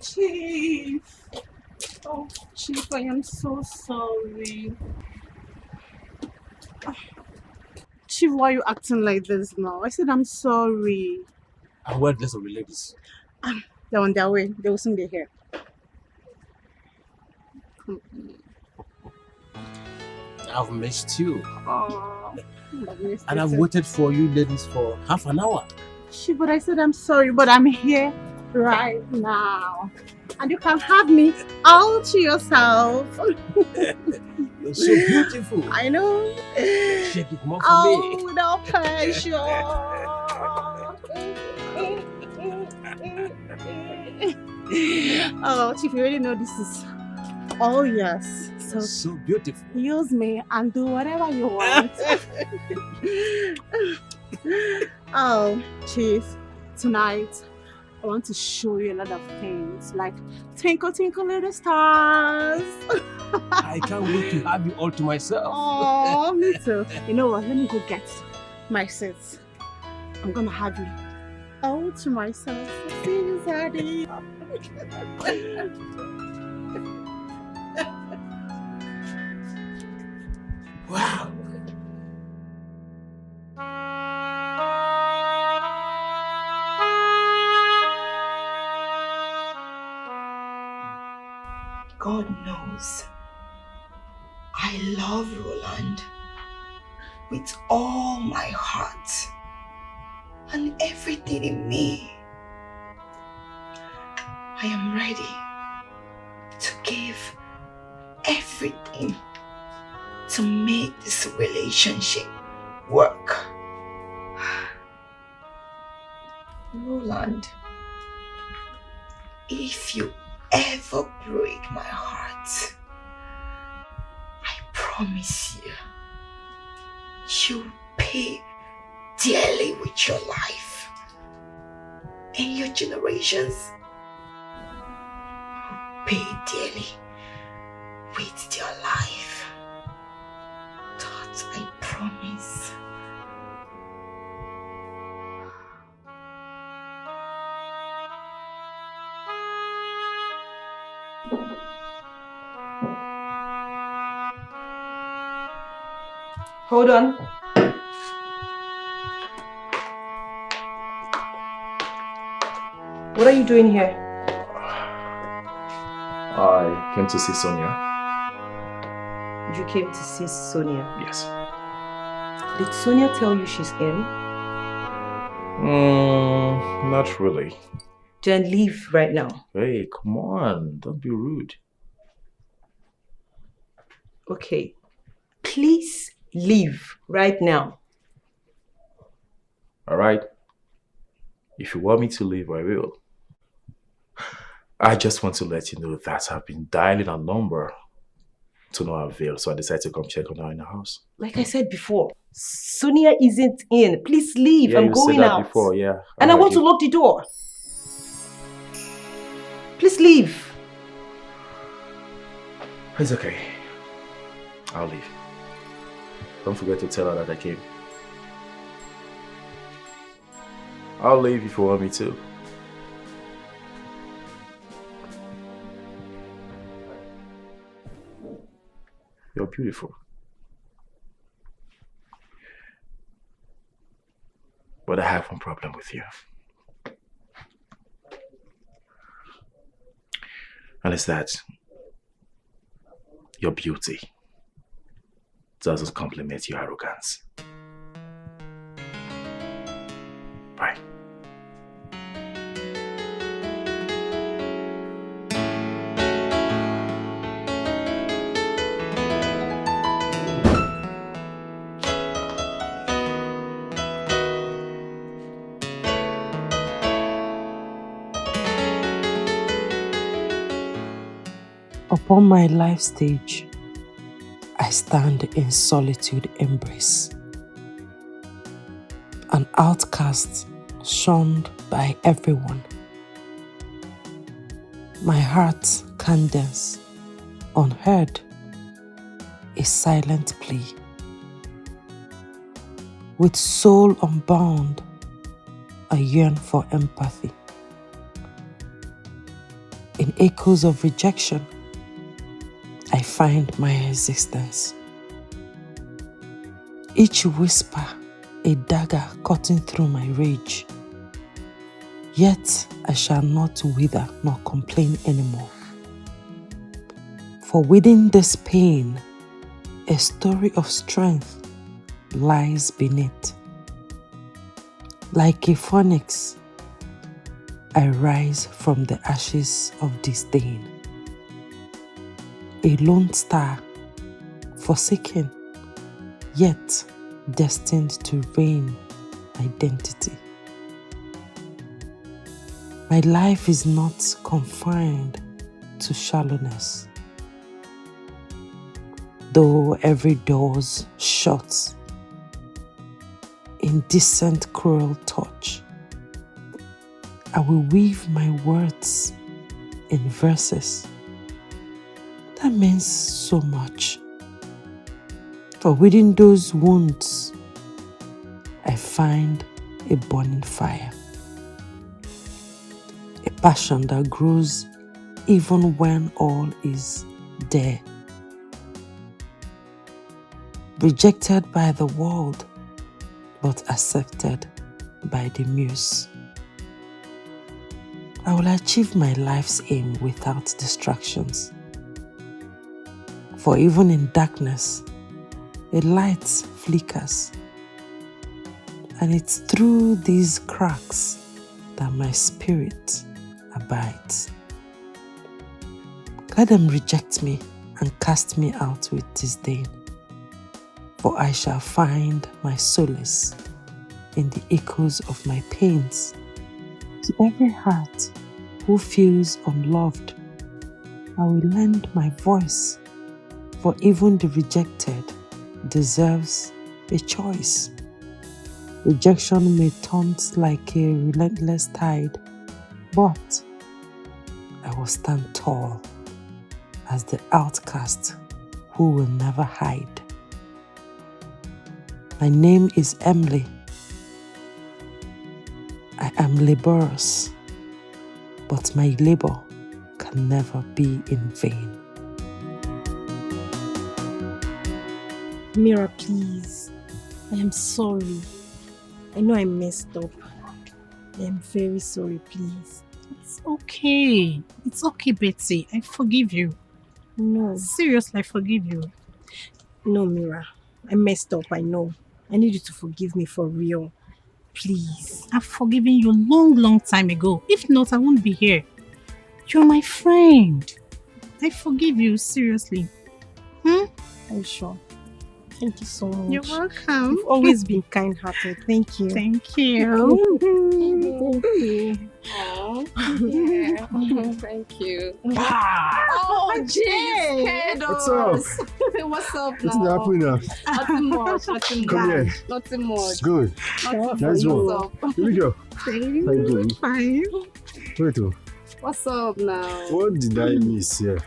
Chief. Oh, Chief, I am so sorry. Chief, why are you acting like this now? I said I'm sorry. And where the ladies? They're on their way. They will soon be here. I've missed you. Oh, And I've waited for you ladies for half an hour. Chief, but I said I'm sorry, but I'm here right now. And you can have me all to yourself. You're so beautiful. I know. Shake it more for me. Without pressure. Oh, Chief, you already know this is all yours. So beautiful. Use me and do whatever you want. Oh, Chief, tonight I want to show you a lot of things, like twinkle, twinkle, little stars. I can't wait to have you all to myself. Oh, me too. You know what? Let me go get my seats. I'm gonna have you all to myself. See you, Zaddy. Wow. God knows I love Roland with all my heart and everything in me. I am ready to give everything to make this relationship work. Roland, if you ever break my heart, I promise you, you'll pay dearly with your life. And your generations will pay dearly with their life. That I promise. Hold on. What are you doing here? I came to see Sonia. You came to see Sonia? Yes. Did Sonia tell you she's in? Not really. Then leave right now. Hey, come on. Don't be rude. Okay. Please leave right now. Alright. If you want me to leave, I will. I just want to let you know that I've been dialing a number to no avail, so I decided to come check on her in the house. Like I said before, Sonia isn't in. Please leave. I'm going said that out. before, yeah. And I want to lock the door. Please leave. It's okay. I'll leave. Don't forget to tell her that I came. I'll leave if you want me to. You're beautiful. But I have one problem with you. And it's that your beauty doesn't complement your arrogance. Bye. Upon my life stage, I stand in solitude embrace. An outcast shunned by everyone. My heart cadence, unheard, a silent plea. With soul unbound, I yearn for empathy. In echoes of rejection, I find my existence. Each whisper, a dagger cutting through my rage. Yet I shall not wither nor complain anymore. For within this pain, a story of strength lies beneath. Like a phoenix, I rise from the ashes of disdain. A lone star, forsaken, yet destined to reign identity. My life is not confined to shallowness. Though every door's shut, indecent cruel touch, I will weave my words in verses. That means so much. For within those wounds, I find a burning fire. A passion that grows even when all is there. Rejected by the world, but accepted by the muse. I will achieve my life's aim without distractions. For even in darkness, a light flickers. And it's through these cracks that my spirit abides. Let them reject me and cast me out with disdain. For I shall find my solace in the echoes of my pains. To every heart who feels unloved, I will lend my voice. For even the rejected deserves a choice. Rejection may taunt like a relentless tide, but I will stand tall as the outcast who will never hide. My name is Emily. I am laborious, but my labor can never be in vain. Mira, please. I am sorry. I know I messed up. I am very sorry, please. It's okay. It's okay, Betsy. I forgive you. No. Seriously, I forgive you. No, Mira. I messed up, I know. I need you to forgive me for real. Please. I've forgiven you long time ago. If not, I won't be here. You're my friend. I forgive you, seriously. Are you sure? Thank you so much. You're welcome. You've always been kind-hearted. Thank you. Thank you. Thank you. Yeah. Thank you. Oh, Jay! What's up? What's up What's now? happening now? Nothing much. Nothing Come much. here. Nothing much. Good. Nothing Nice much. one. What's up? Here we go. Thank How you doing? Fine. Wait, oh. What's up now? What did I miss here?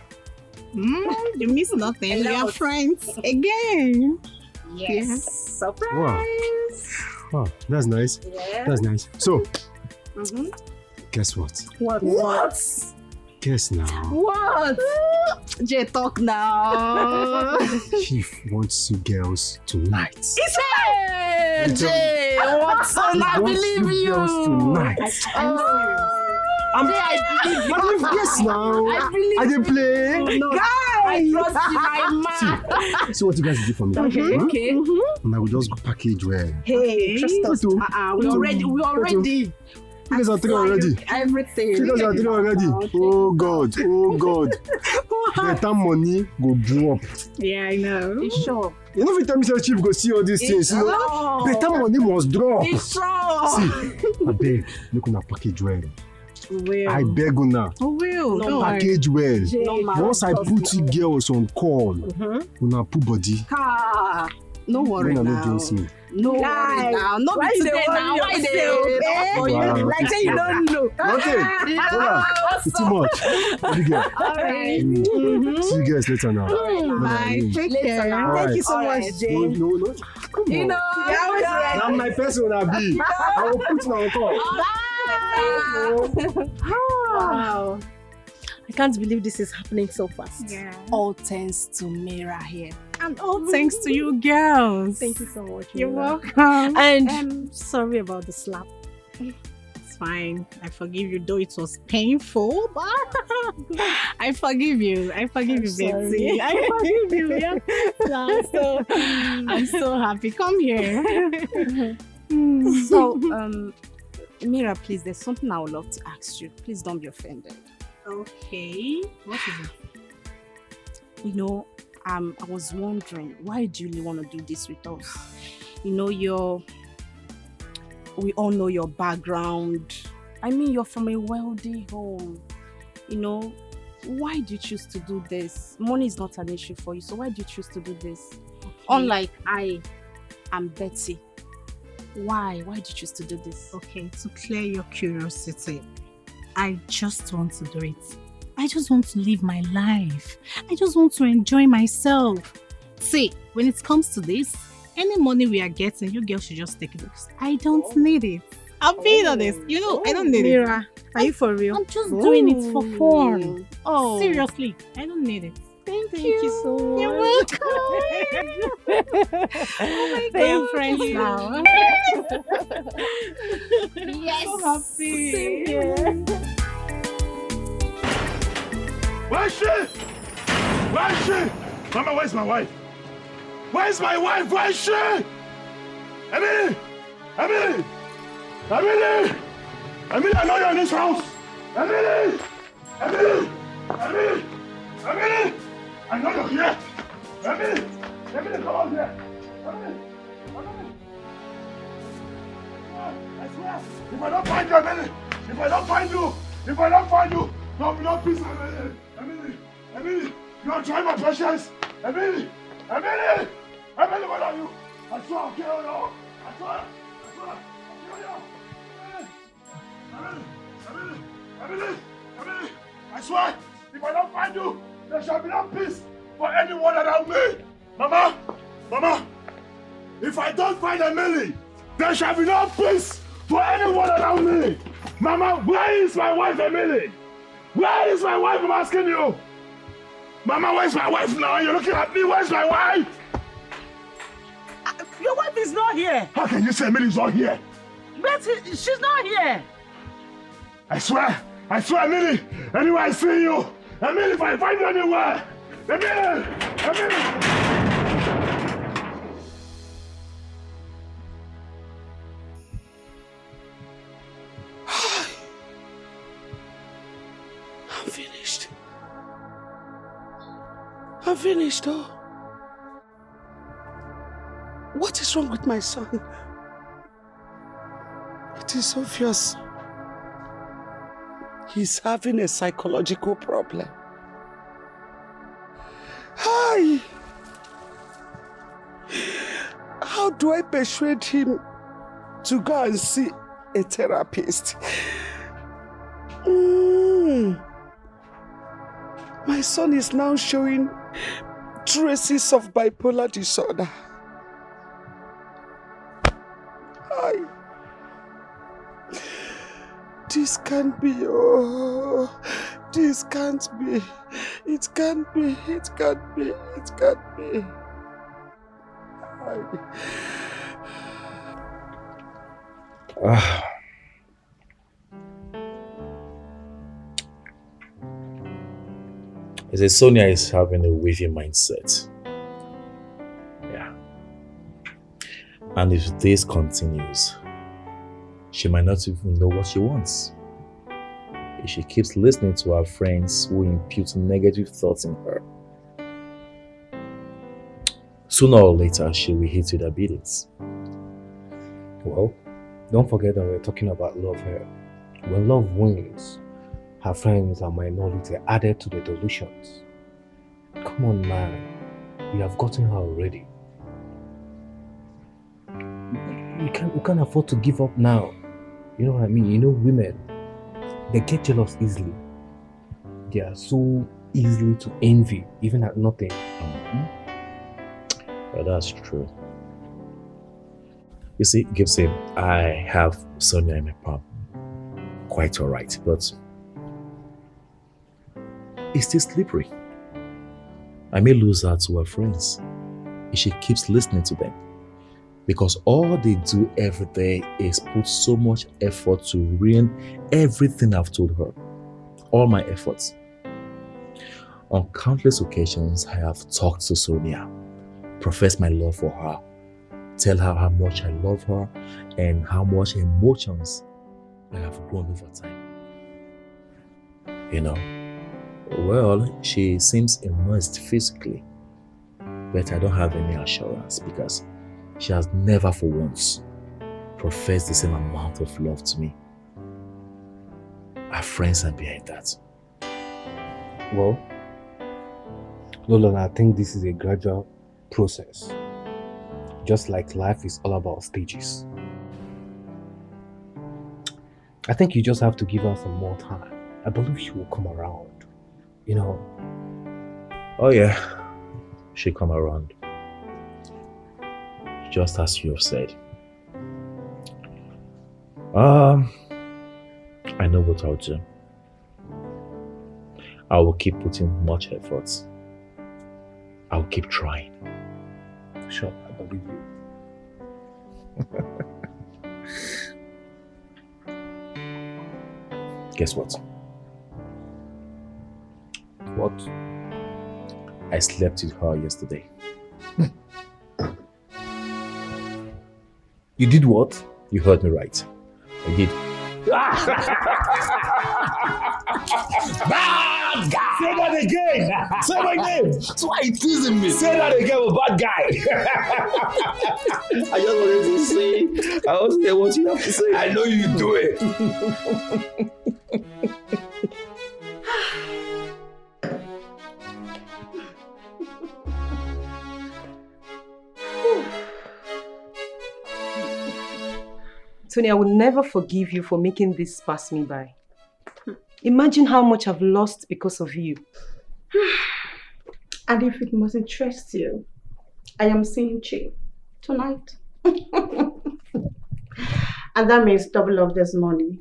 You miss nothing. We are lot. friends again. Yes. Surprise. Wow, that's nice. Yeah. That's nice. So, Mm-hmm. guess what? What? Guess now. What? Jay, talk now. Chief wants you girls tonight. Hey, Jay. Hey, Watson, I believe you. Tonight. I believe you. Yes, now. I believe I didn't play. No, I trust you, my man. See what you guys did for me. Okay, okay. And I will just go package well. Hey, trust us. We already. You guys are three already. Everything. You guys are three already. Oh God, oh God. Better money go drop. Yeah, I know. It's sure. You know, if you tell me say chief go see all these things, you know, better money must drop. It's sure. See, I beg, make una package well. Will. I beg una. Will. No package well. No, once I put you girls on call, una put body. No worry now. No jones me. No worry now. No be today now. Why they? Like say you don't know. Nothing. It's too much. Big girl. All right. See you guys later now. Bye. Take care. Thank you so much, Jane. No. Come on. You know, now my person will be. I will put you on call. Wow. I can't believe this is happening so fast. Yeah. All thanks to Mira here. And all thanks to you girls. Thank you so much. You're Mira. welcome. And sorry about the slap. It's fine. I forgive you, though it was painful, but I forgive you. I forgive you, Betsy. I forgive you. Yeah. I'm so happy. Come here. So, Mira, please, there's something I would love to ask you. Please don't be offended. Okay. What is it? You know, I was wondering, why do you really want to do this with us? You know, we all know your background. I mean, you're from a wealthy home. You know, why do you choose to do this? Money is not an issue for you, so why do you choose to do this? Okay. Unlike I am Betty. Why did you choose to do this? Okay, to clear your curiosity, I just want to do it. I just want to live my life. I just want to enjoy myself. See, when it comes to this, any money we are getting, you girls should just take it. I don't need it. I'm being honest. You know, I don't need Mira, it. are you for real? I'm just doing it for fun. Oh, seriously, I don't need it. Thank you so much. You're welcome. Oh my God. We're friends now. Yes. So happy. Same here. Where's she? Where's she? Mama, where's my wife? Where's my wife? Where's she? Emily! Emily! Emily! Emily, I know you're in this house! Emily! Emily! Emily! Emily! I know you're here! Emily! Emily, come on here! Emily! Emily! I swear, if I don't find you, Emily! If I don't find you, no peace, Emily! Emily! Emily! You're trying my patience! Emily! Emily! Emily, where are you? I swear I'll kill you! I swear! I'll kill you! Emily! I swear, if I don't find you, there shall be no peace for anyone around me! Mama! If I don't find Emily, there shall be no peace for anyone around me! Mama, where is my wife, Emily? Where is my wife, I'm asking you? Mama, where's my wife now? You're looking at me, where's my wife? Your wife is not here. How can you say Emily's not here? But she's not here. I swear, Emily, anywhere I see you, Emily, if I find you anywhere, Emily! I'm finished, oh. What is wrong with my son? It is obvious. He's having a psychological problem. Hi! How do I persuade him to go and see a therapist? My son is now showing traces of bipolar disorder. Hi. This can't be. Oh, this can't be. It can't be. It can't be. It can't be. Hi. I say Sonia is having a wavy mindset. Yeah. And if this continues, she might not even know what she wants. If she keeps listening to her friends who impute negative thoughts in her, sooner or later she will hit with her beatings. Well, don't forget that we're talking about love here. When love wins, her friends and minority are added to the delusions. Come on, man. We have gotten her already. We can't afford to give up now. You know what I mean? You know, women, they get jealous easily. They are so easily to envy, even at nothing. Yeah, that's true. You see, Gibson, I have Sonia in my palm. Quite alright, but it's still slippery. I may lose her to her friends if she keeps listening to them. Because all they do every day is put so much effort to ruin everything I've told her. All my efforts. On countless occasions, I have talked to Sonia, professed my love for her, tell her how much I love her and how much emotions I have grown over time. You know, well, she seems immersed physically, but I don't have any assurance because she has never for once professed the same amount of love to me. Our friends are behind that. Well, Lola, I think this is a gradual process. Just like life is all about stages. I think you just have to give her some more time. I believe she will come around. You know. Oh yeah, she'll come around. Just as you have said. I know what I'll do. I will keep putting much effort. I'll keep trying. Sure, I believe you. Guess what? What? I slept with her yesterday. You did what? You heard me right. I did. Bad guy! Say that again! Say my name! That's why you're teasing me. Say that again with bad guy! I just wanted to say, I want to hear what you have to say. I know you do it. Tony, I will never forgive you for making this pass me by. Imagine how much I've lost because of you. And if it must interest you, I am seeing Chief tonight. And that means double of this money.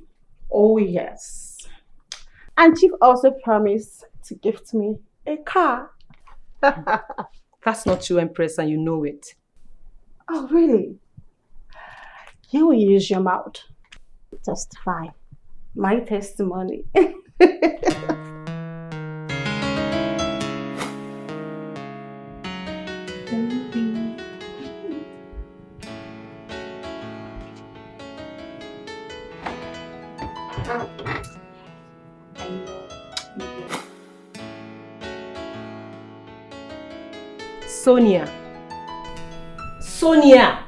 Oh yes. And Chief also promised to gift me a car. That's not true, Empress, and you know it. Oh really? You will use your mouth. Testify. My testimony. Sonia. Sonia!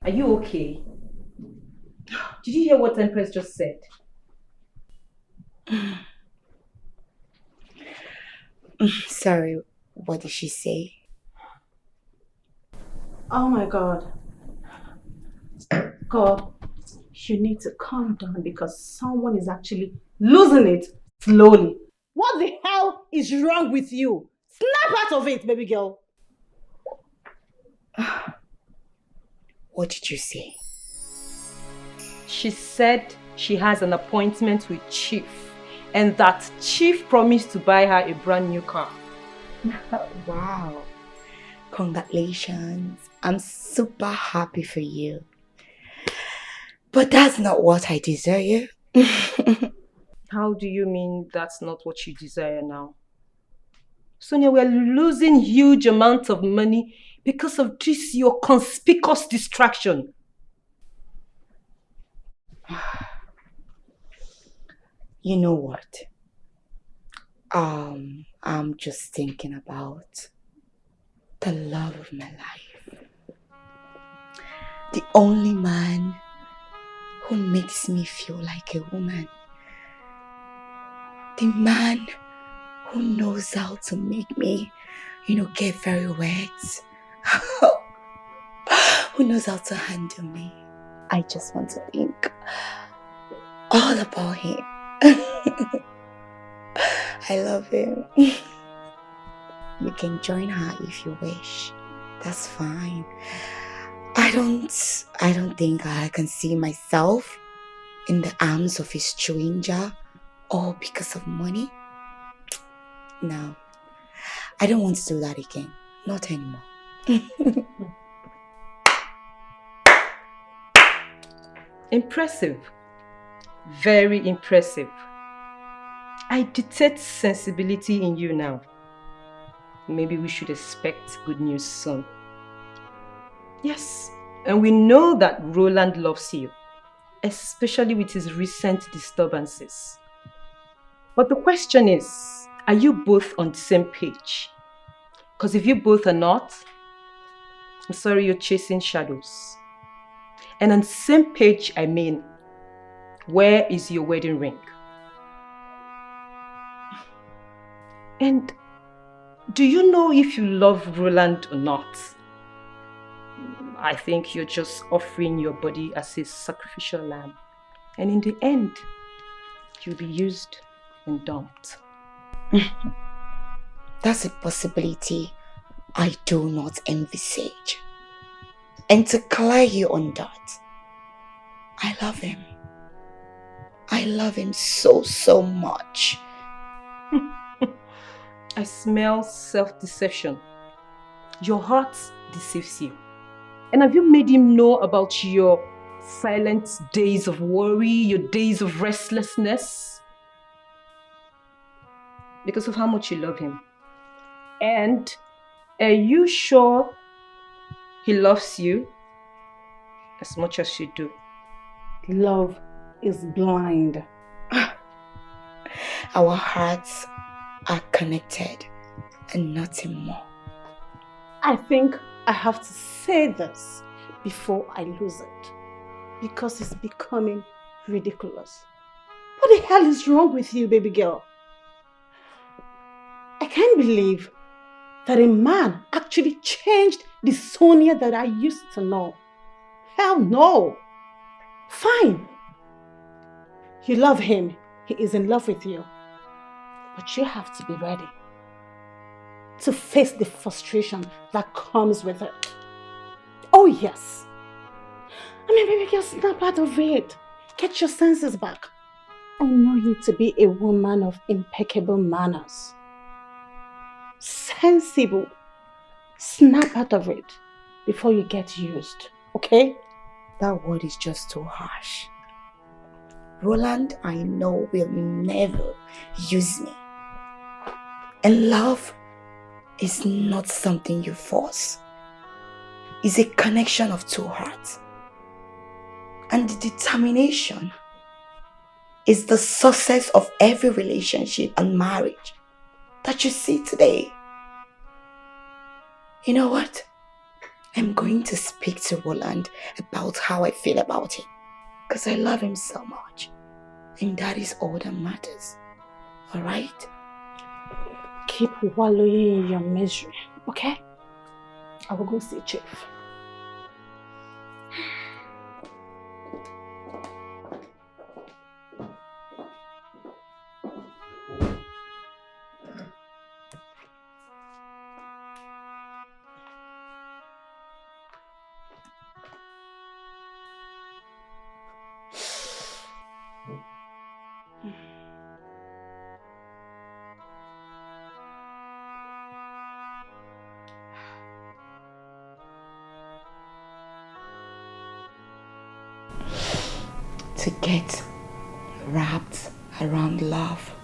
Are you okay? Did you hear what Empress just said? Sorry, what did she say? Oh my God. God, you need to calm down because someone is actually losing it slowly. What the hell is wrong with you? Snap out of it, baby girl. What did you say? She said she has an appointment with Chief and that Chief promised to buy her a brand new car. Wow. Congratulations. I'm super happy for you. But that's not what I desire. How do you mean that's not what you desire now? Sonia, we're losing huge amounts of money because of this, your conspicuous distraction. You know what? I'm just thinking about the love of my life. The only man who makes me feel like a woman. The man who knows how to make me, get very wet. Who knows how to handle me. I just want to think all about him. I love him. You can join her if you wish. That's fine. I don't think I can see myself in the arms of a stranger all because of money. No. I don't want to do that again. Not anymore. Impressive. Very impressive. I detect sensibility in you now. Maybe we should expect good news soon. Yes, and we know that Roland loves you, especially with his recent disturbances. But the question is, are you both on the same page? Because if you both are not, I'm sorry, you're chasing shadows. And on the same page, I mean, where is your wedding ring? And do you know if you love Roland or not? I think you're just offering your body as a sacrificial lamb. And in the end, you'll be used and dumped. That's a possibility I do not envisage. And to clear you on that, I love him. I love him so, so much. I smell self-deception. Your heart deceives you. And have you made him know about your silent days of worry, your days of restlessness? Because of how much you love him. And are you sure he loves you as much as you do? Love is blind. Our hearts are connected and nothing more. I think I have to say this before I lose it, because it's becoming ridiculous. What the hell is wrong with you, baby girl? I can't believe that a man actually changed the Sonia that I used to know. Hell no. Fine. You love him. He is in love with you. But you have to be ready to face the frustration that comes with it. Oh yes. I mean, baby girl, snap out of it. Get your senses back. I know you to be a woman of impeccable manners. Sensible. Snap out of it before you get used, okay? That word is just too harsh. Roland, I know, will never use me. And love is not something you force. It's a connection of two hearts. And the determination is the success of every relationship and marriage that you see today. You know what? I'm going to speak to Roland about how I feel about him. Because I love him so much. And that is all that matters. Alright? Keep wallowing in your misery, okay? I will go see Chief. to get wrapped around love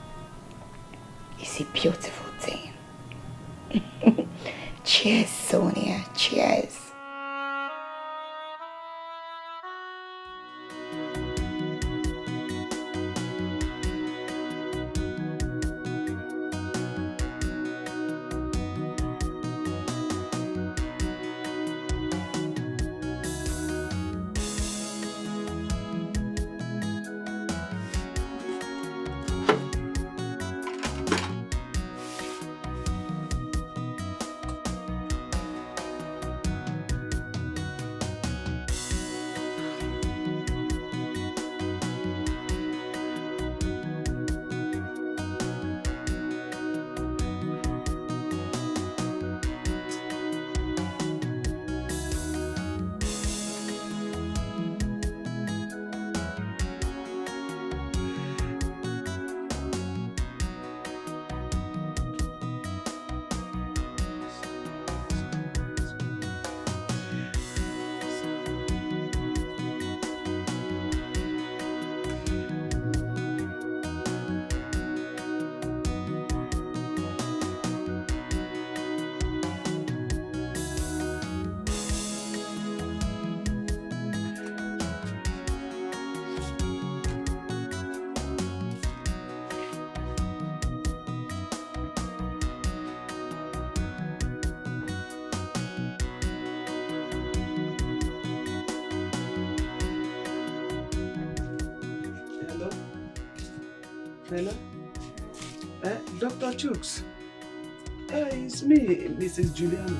is a beautiful thing. Cheers, Sonia. Cheers. Hello? Dr. Chooks. It's me, Mrs. Juliana.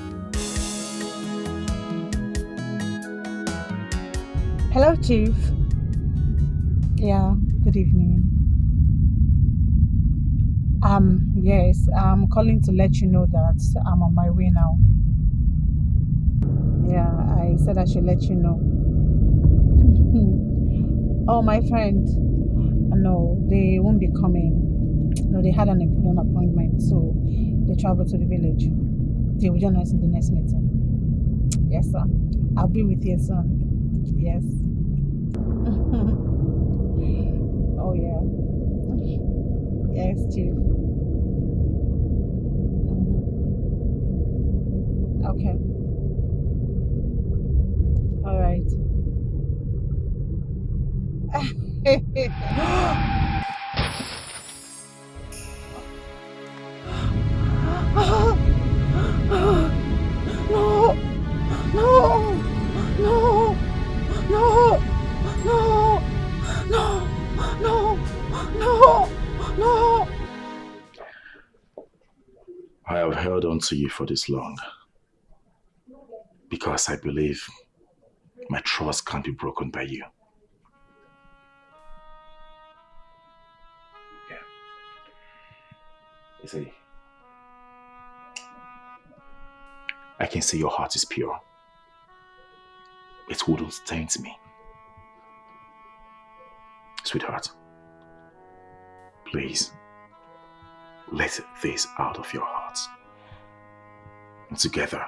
Hello, Chief. Yeah, good evening. Yes, I'm calling to let you know that I'm on my way now. Yeah, I said I should let you know. Oh, my friend. No, they won't be coming. No, they had an important appointment, so they traveled to the village. They will join us in the next meeting. Yes, sir. I'll be with you soon. Yes. Oh, yeah. Yes, Chief. Okay. All right. No! No! No! No! No! No! No! No! No! I have held on to you for this long because I believe my trust can't be broken by you. Yeah. You see, I can see your heart is pure. It wouldn't taint me. Sweetheart, please, let this out of your heart. And together,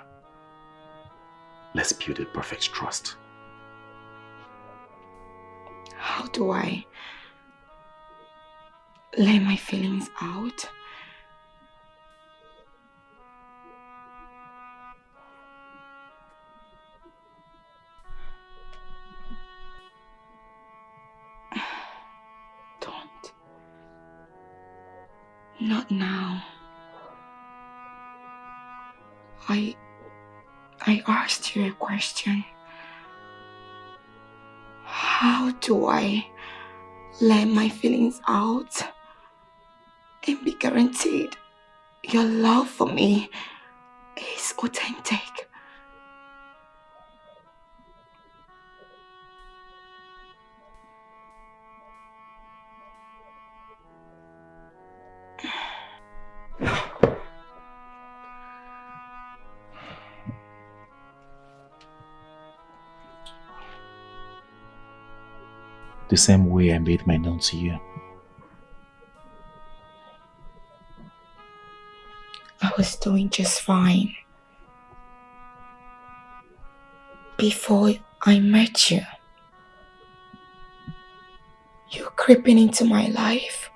let's build a perfect trust. How do I let my feelings out? Don't. Not now. I asked you a question. How do I let my feelings out and be guaranteed your love for me is authentic? The same way I made my known to you. I was doing just fine before I met you. creeping into my life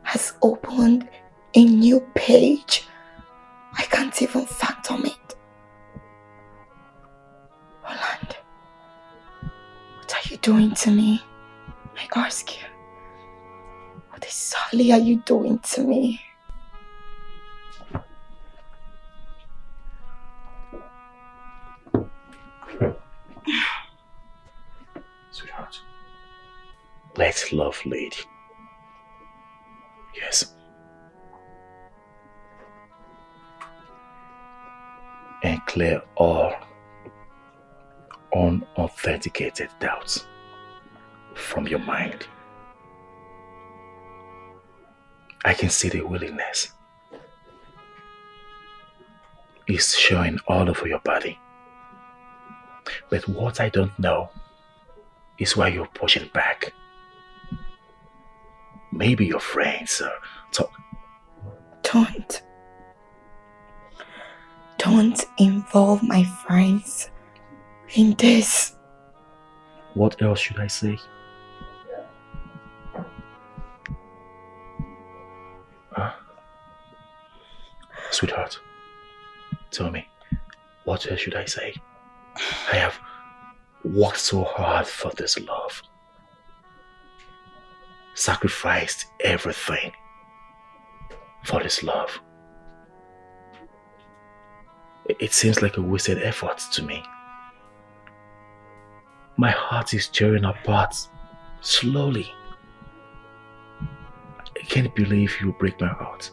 has opened a new page. I can't even fathom it. Roland, what are you doing to me? I ask you. What exactly are you doing to me? Sweetheart, let's love lady. Yes. And clear all unauthenticated doubts from your mind. I can see the willingness. It's showing all over your body. But what I don't know is why you're pushing back. Maybe your friends are Don't involve my friends in this. What else should I say? Huh? Sweetheart, tell me, what else should I say? I have worked so hard for this love. Sacrificed everything for this love. It seems like a wasted effort to me. My heart is tearing apart slowly. I can't believe you break my heart.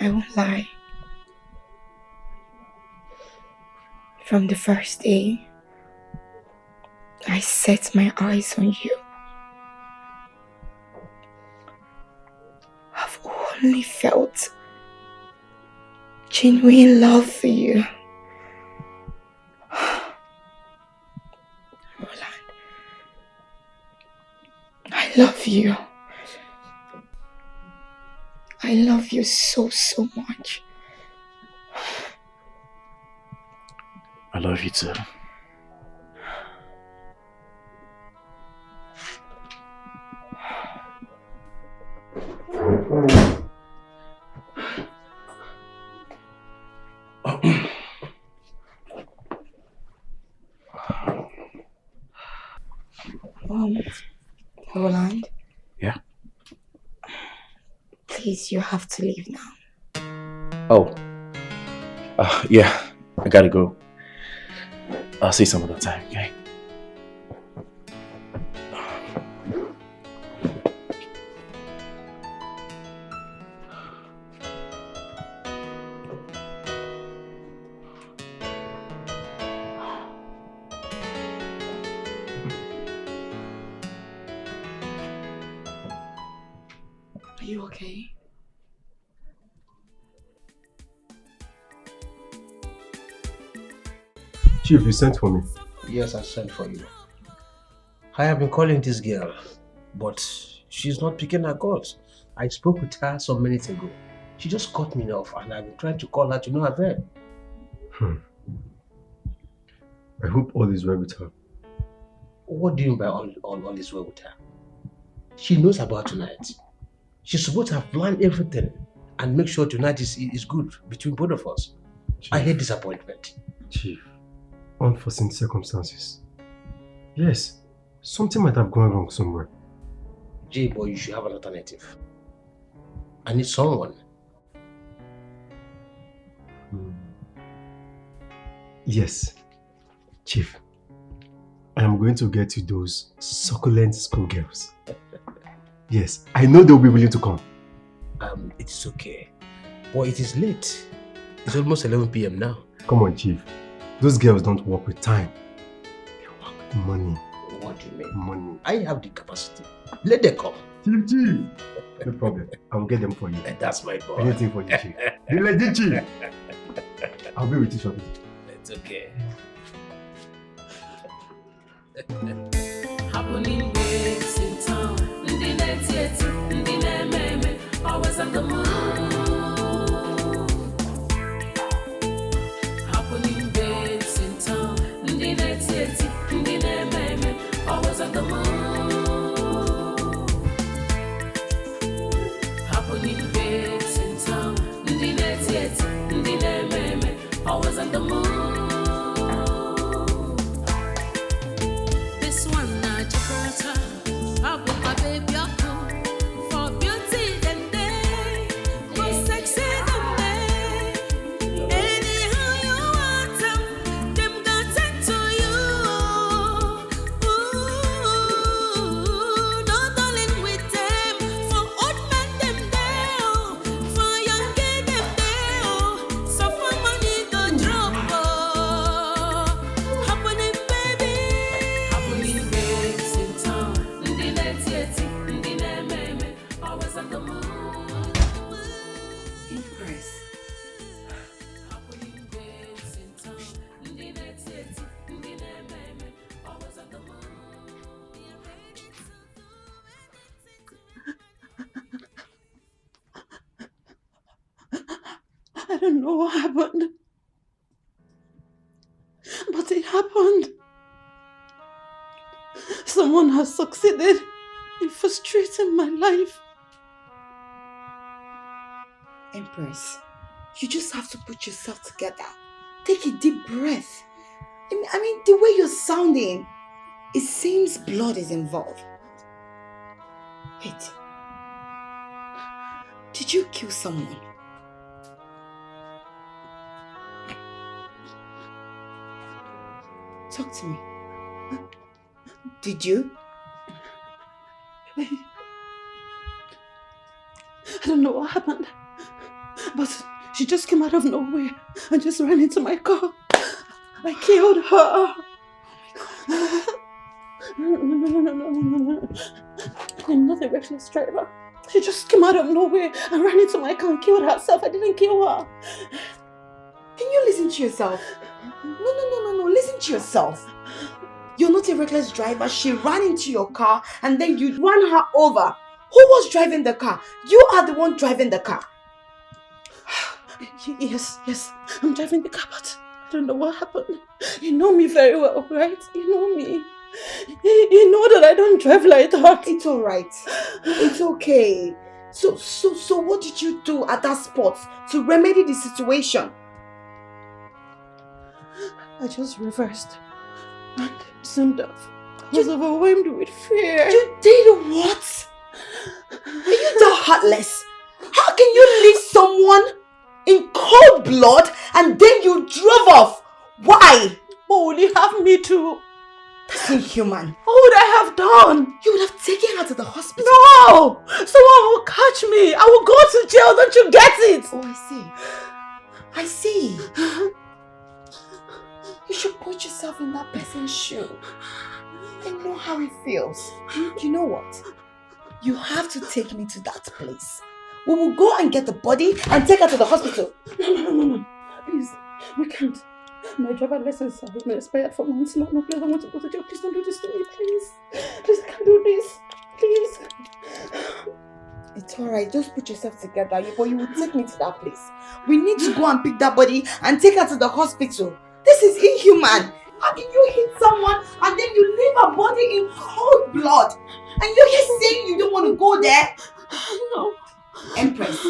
I won't lie. From the first day I set my eyes on you, I've only felt genuine love for you. Roland, I love you. I love you so much. I love you too. Roland? Yeah? Please, you have to leave now. Oh. Yeah, I gotta go. I'll see you some other time, okay? Are you okay? Chief, you sent for me. Yes, I sent for you. I have been calling this girl, but she's not picking her calls. I spoke with her some minutes ago. She just cut me off and I've been trying to call her to no avail. I hope all is well with her. What do you mean by all is well with her? She knows about tonight. She's supposed to have planned everything and make sure tonight is good between both of us. Chief. I hate disappointment. Chief, unforeseen circumstances. Yes, something might have gone wrong somewhere. Jay boy, you should have an alternative. I need someone. Yes, Chief. I am going to get you those succulent schoolgirls. Yes, I know they'll be willing to come. It is okay. Boy, it is late. It's almost 11 p.m. now. Come on, Chief. Those girls don't work with time. They work with money. What do you mean? Money. I have the capacity. Let them come. Chief. No problem. I will get them for you. That's my boy. Anything for you, Chief. The legit Chief. I'll be with you shortly. It's okay. Happening waves in town. Always on the move. don't know what happened. But it happened. Someone has succeeded in frustrating my life. Empress, you just have to put yourself together. Take a deep breath. I mean, the way you're sounding, it seems blood is involved. Wait. Did you kill someone? Talk to me. Did you? I don't know what happened, but she just came out of nowhere and just ran into my car. I killed her. No. I'm not a reckless driver. She just came out of nowhere and ran into my car and killed herself. I didn't kill her. Can you listen to yourself? No. Listen to yourself. You're not a reckless driver. She ran into your car and then you ran her over. Who was driving the car? You are the one driving the car. Yes. I'm driving the car, but I don't know what happened. You know me very well, right? You know me. You know that I don't drive like that. It's alright. It's okay. So what did you do at that spot to remedy the situation? I just reversed and zoomed off. I was overwhelmed with fear. You did what? Are you that heartless? How can you leave someone in cold blood and then you drove off? Why? What would you have me to? That's inhuman. What would I have done? You would have taken her to the hospital. No! Someone will catch me. I will go to jail. Don't you get it? Oh, I see. You should put yourself in that person's shoe and know how it feels. You know what? You have to take me to that place. We will go and get the body and take her to the hospital. No. Please, we can't. My driver license has been expired for months now. No, please, I want to go to jail. Please don't do this to me, please. Please, I can't do this. Please. It's alright, just put yourself together. But you will take me to that place. We need to go and pick that body and take her to the hospital. This is inhuman. How can you hit someone and then you leave her body in cold blood? And you're here saying you don't want to go there? No. Empress,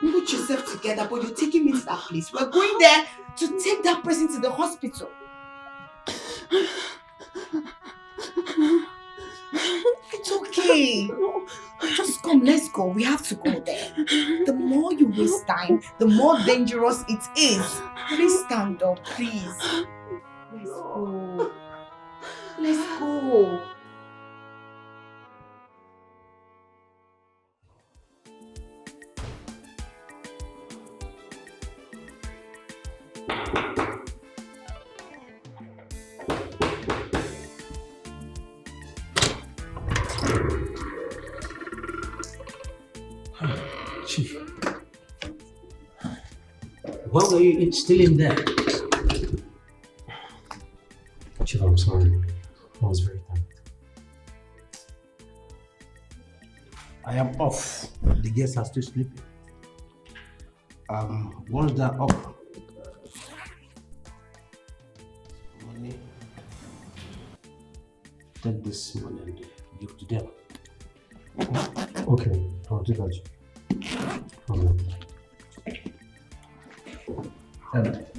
put yourself together, but you're taking me to that place. We're going there to take that person to the hospital. It's okay. No. Just come, let's go. We have to go there. The more you waste time, the more dangerous it is. Please stand up, please. Let's go. Let's go. Chief, why were you still in there? Chief, I'm sorry. I was very tired. I am off. The guests are still sleeping. Once they're up, money, take this money and give to them. Okay, I'll do that.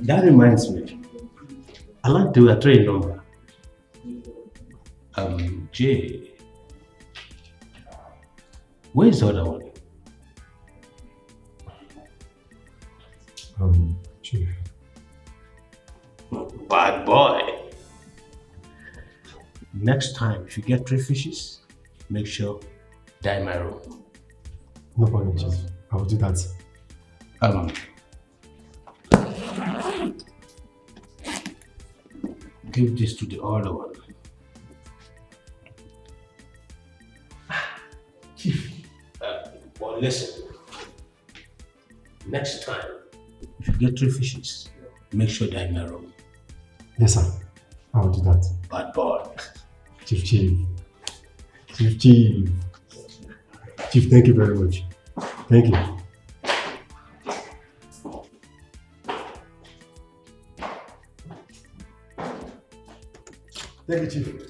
That reminds me, I like to a train number. Jay. Where's the other one? Chief. Bad boy. Next time, if you get 3 fishes, make sure dye my room. No problem, Chief. I will do that. Give this to the other one. Chief. Well, listen. Next time, if you get 3 fishes, make sure dye my room. Yes, sir. I will do that. Bad boy. Chief. Chief, thank you very much. Thank you. Thank you, Chief.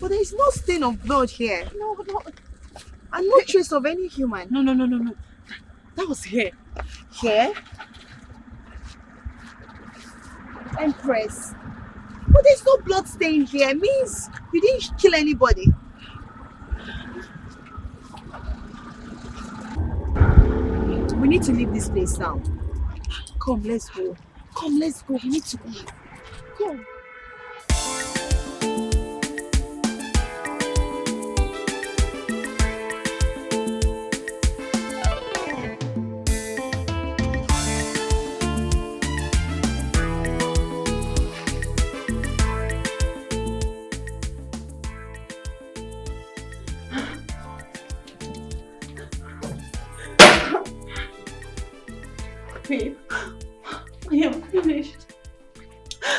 But there is no stain of blood here. No. And no trace of any human. No. That was hair. Hair? Empress. But there's no blood stain here. It means you didn't kill anybody. We need to leave this place now. Come, let's go. Come, let's go. We need to leave. Come. Babe, I am finished.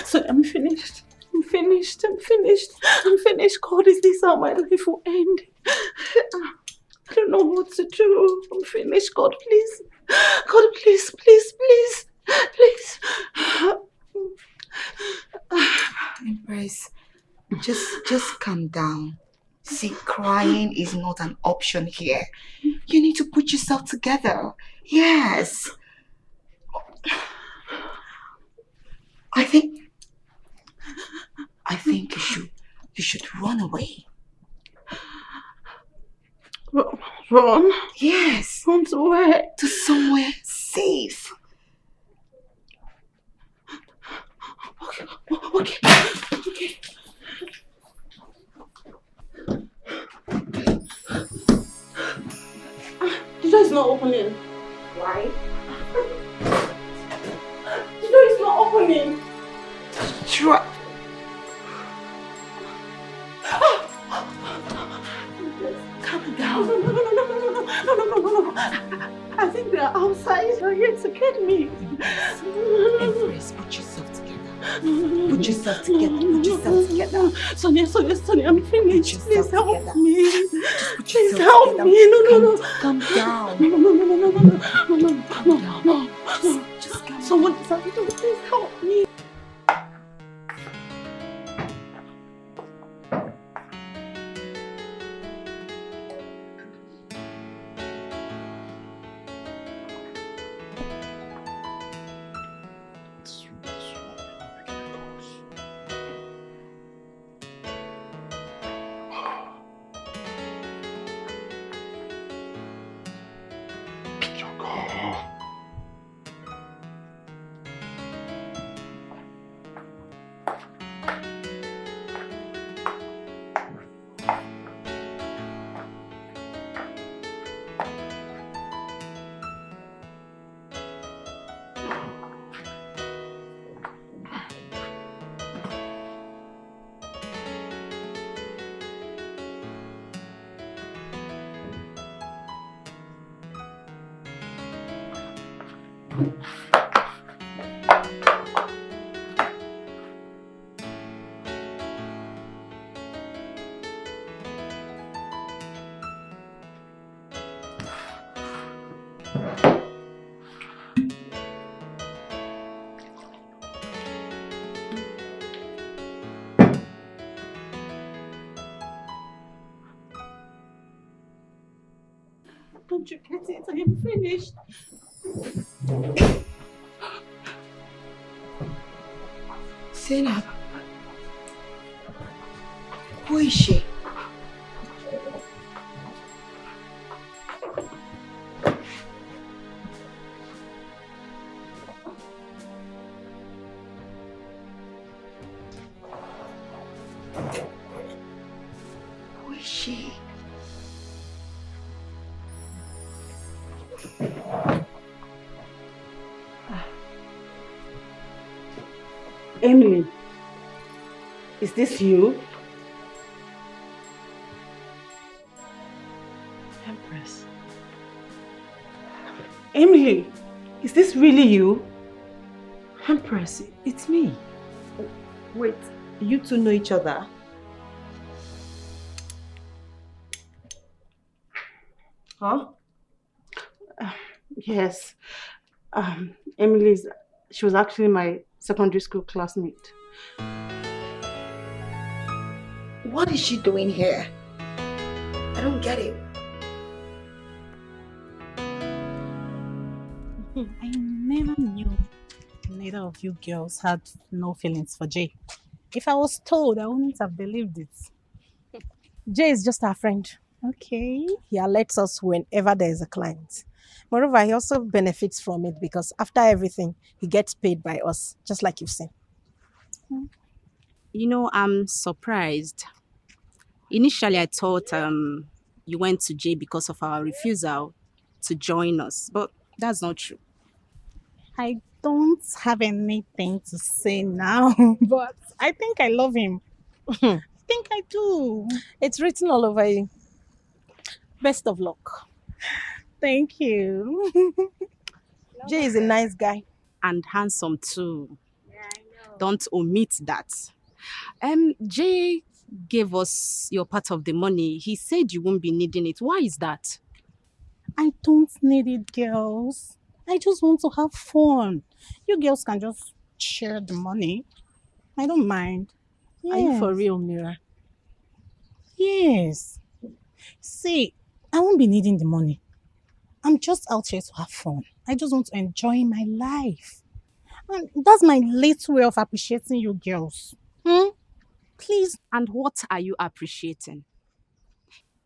So I'm finished. I'm finished. God, is this how my life will end? I don't know what to do. I'm finished. God, please. God, please. Empress, just calm down. See, crying is not an option here. You need to put yourself together. Yes. I think you should run away. Run? Yes. Run to where? To somewhere safe. Okay. The door is not opening. Why? The door is not opening. Try. Calm down. No. I think they are outside. They're here to get me. Empress, put yourself together. Put yourself together. Sonia, I'm finished. Please help me. Just put Please yourself help together. me. No. Calm down. No. Just calm down. Someone is out there. Please help me. Don't you get it? I am finished. Zainab, who is she? is she? Emily, is this you? Empress. Emily, is this really you? Empress, it's me. Wait, you two know each other? Huh? Yes. Emily's, she was actually my secondary school classmate. What is she doing here? I don't get it. I never knew neither of you girls had no feelings for Jay. If I was told, I wouldn't have believed it. Jay is just our friend. Okay. He alerts us whenever there is a client. Moreover, he also benefits from it because after everything, he gets paid by us, just like you've seen. You know, I'm surprised. Initially, I thought you went to Jay because of our refusal to join us, but that's not true. I don't have anything to say now, but I think I love him. I think I do. It's written all over you. Best of luck. Thank you. Jay is a nice guy. And handsome too. Yeah, I know. Don't omit that. Jay gave us your part of the money. He said you won't be needing it. Why is that? I don't need it, girls. I just want to have fun. You girls can just share the money. I don't mind. Are you for real, Mira? Yes. See, I won't be needing the money. I'm just out here to have fun. I just want to enjoy my life. And that's my little way of appreciating you girls. Please. And what are you appreciating?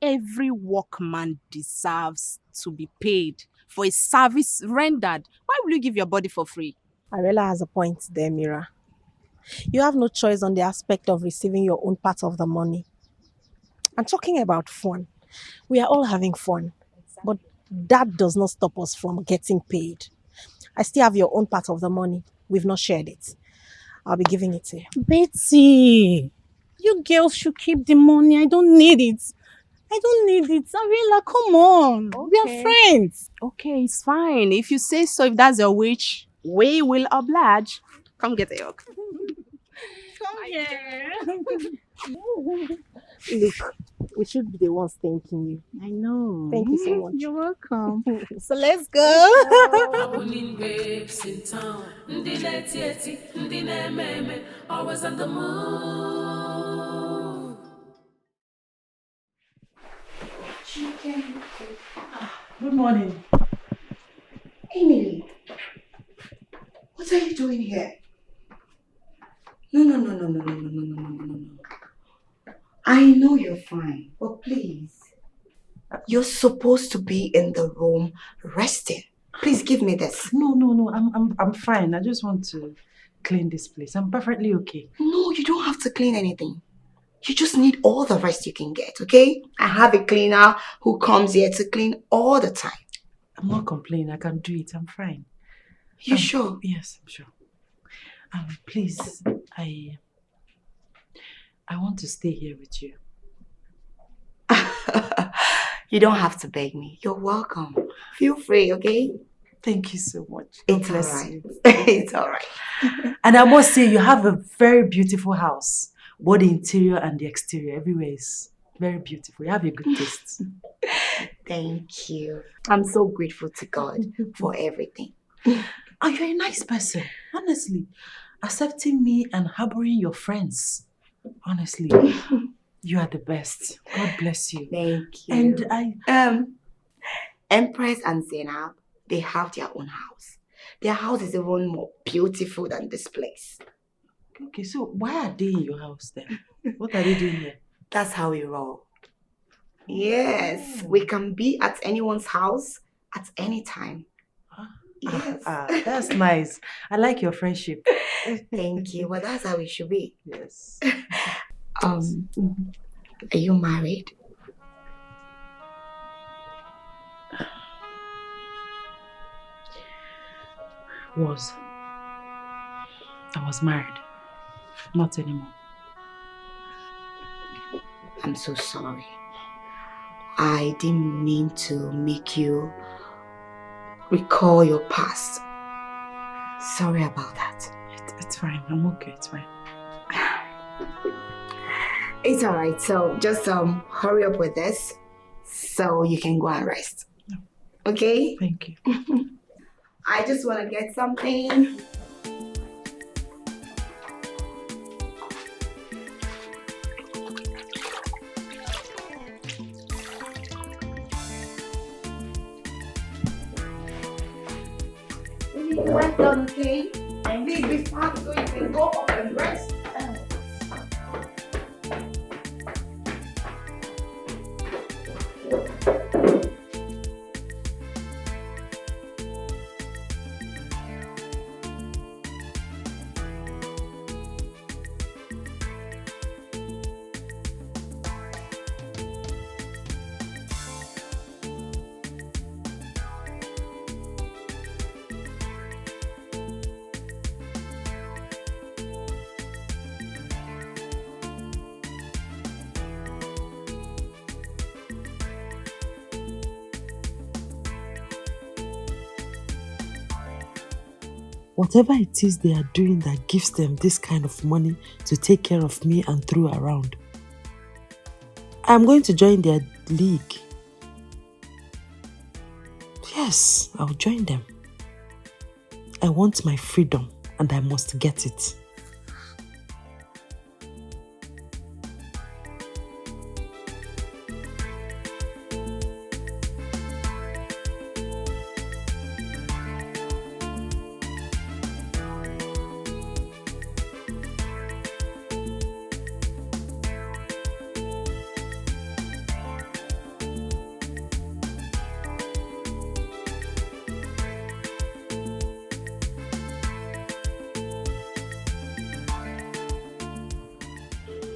Every workman deserves to be paid for a service rendered. Why will you give your body for free? Arella has a point there, Mira. You have no choice on the aspect of receiving your own part of the money. And talking about fun, we are all having fun, but that does not stop us from getting paid. I still have your own part of the money. We've not shared it. I'll be giving it to you. Betty, you girls should keep the money. I don't need it. I don't need it. Ariela, come on. Okay. We are friends. Okay, it's fine. If you say so, if that's your wish, we will oblige. Come get a hug. Come here. Look, we should be the ones thanking you. I know. Thank you so much. You're welcome. So let's go. Babes in town, always on the move. Chicken. Good morning. Emily, what are you doing here? No. I know you're fine, but please. You're supposed to be in the room resting. Please give me this. No. I'm fine. I just want to clean this place. I'm perfectly okay. No, you don't have to clean anything. You just need all the rest you can get, okay? I have a cleaner who comes here to clean all the time. I'm not complaining. I can do it. I'm fine. You sure? Yes, I'm sure. Please, I want to stay here with you. You don't have to beg me. You're welcome. Feel free, okay? Thank you so much. It's alright. It's alright. And I must say, you have a very beautiful house. Both the interior and the exterior. Everywhere is very beautiful. You have a good taste. Thank you. I'm so grateful to God for everything. Oh, you're a nice person. Honestly. Accepting me and harboring your friends. Honestly. You are the best. God bless you. Thank you. And Empress and Zainab, they have their own house. Their house is even more beautiful than this place. Okay, so why are they in your house then? What are they doing here? That's how we roll. Yes, we can be at anyone's house at any time. Yes. That's nice. I like your friendship. Thank you. Well, that's how it should be. Yes. Are you married? was I was married. Not anymore. I'm so sorry. I didn't mean to make you recall your past. Sorry about that. It's fine. I'm okay. It's fine. It's alright. So just hurry up with this so you can go and rest. No. Okay? Thank you. I just want to get something. Well done, okay? And please be fast so you can go up and rest. Whatever it is they are doing that gives them this kind of money to take care of me and throw around, I'm going to join their league. Yes, I'll join them. I want my freedom and I must get it.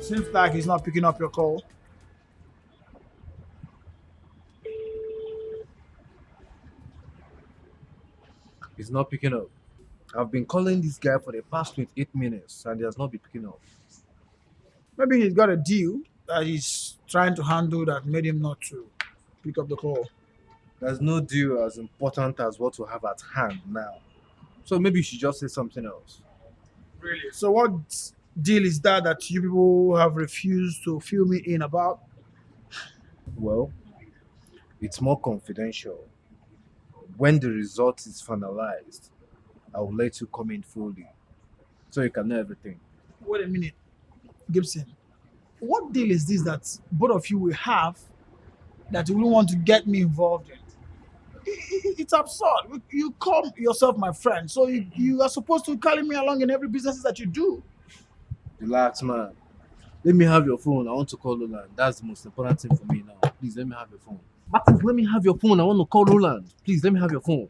Seems like he's not picking up your call. He's not picking up. I've been calling this guy for the past 28 minutes and he has not been picking up. Maybe he's got a deal that he's trying to handle that made him not to pick up the call. There's no deal as important as what we have at hand now. So maybe you should just say something else. Really? So what deal is that you people have refused to fill me in about? Well, it's more confidential. When the result is finalized, I will let you come in fully so you can know everything. Wait a minute, Gibson. What deal is this that both of you will have that you will want to get me involved in? It's absurd. You call yourself my friend, so you are supposed to carry me along in every business that you do. Relax, man. Let me have your phone. I want to call Roland. That's the most important thing for me now. Please, let me have your phone. Martins, let me have your phone. I want to call Roland. Please, let me have your phone.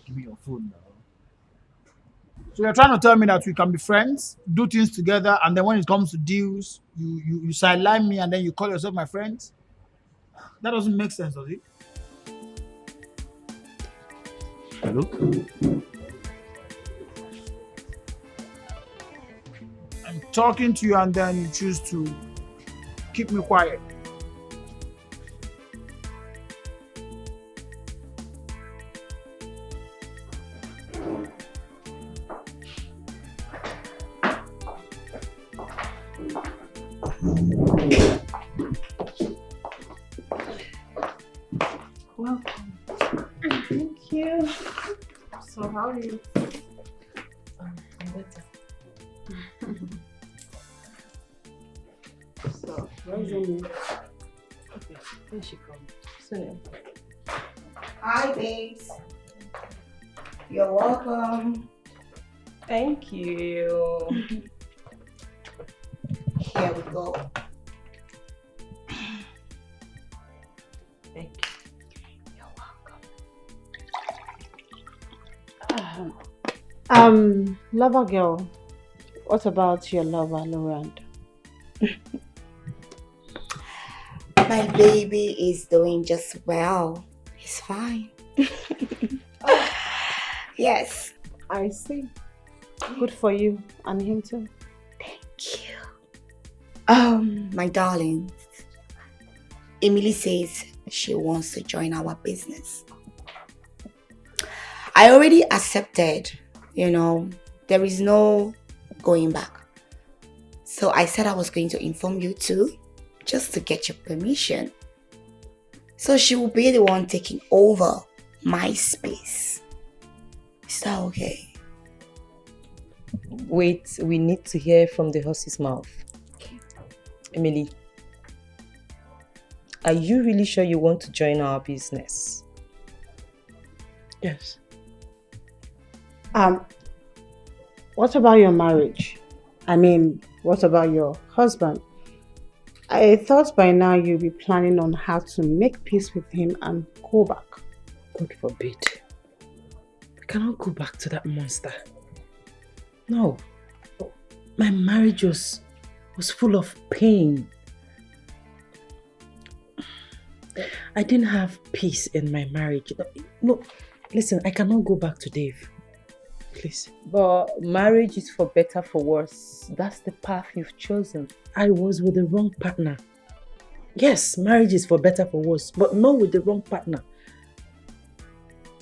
Give me your phone now. So you're trying to tell me that we can be friends, do things together, and then when it comes to deals, you sideline me and then you call yourself my friend? That doesn't make sense, does it? Hello? I'm talking to you and then you choose to keep me quiet. Welcome. Thank you. So how are you? I'm better. So, where's Ini? Okay, here she comes. So, Hi, babes. You're welcome. Thank you. Here we go. Thank you. Lover girl, what about your lover, Laurent? My baby is doing just well. He's fine. Yes. I see. Good for you and him too. Thank you. My darling, Emily says she wants to join our business. I already accepted, there is no going back. So I said I was going to inform you too, just to get your permission. So she will be the one taking over my space. Is that okay? Wait, we need to hear from the horse's mouth. Okay. Emily, are you really sure you want to join our business? Yes. What about your marriage? I mean, what about your husband? I thought by now you'd be planning on how to make peace with him and go back. God forbid. I cannot go back to that monster. No. My marriage was full of pain. I didn't have peace in my marriage. No, listen, I cannot go back to Dave. Please. But marriage is for better, for worse. That's the path you've chosen. I was with the wrong partner. Yes, marriage is for better, for worse, but not with the wrong partner.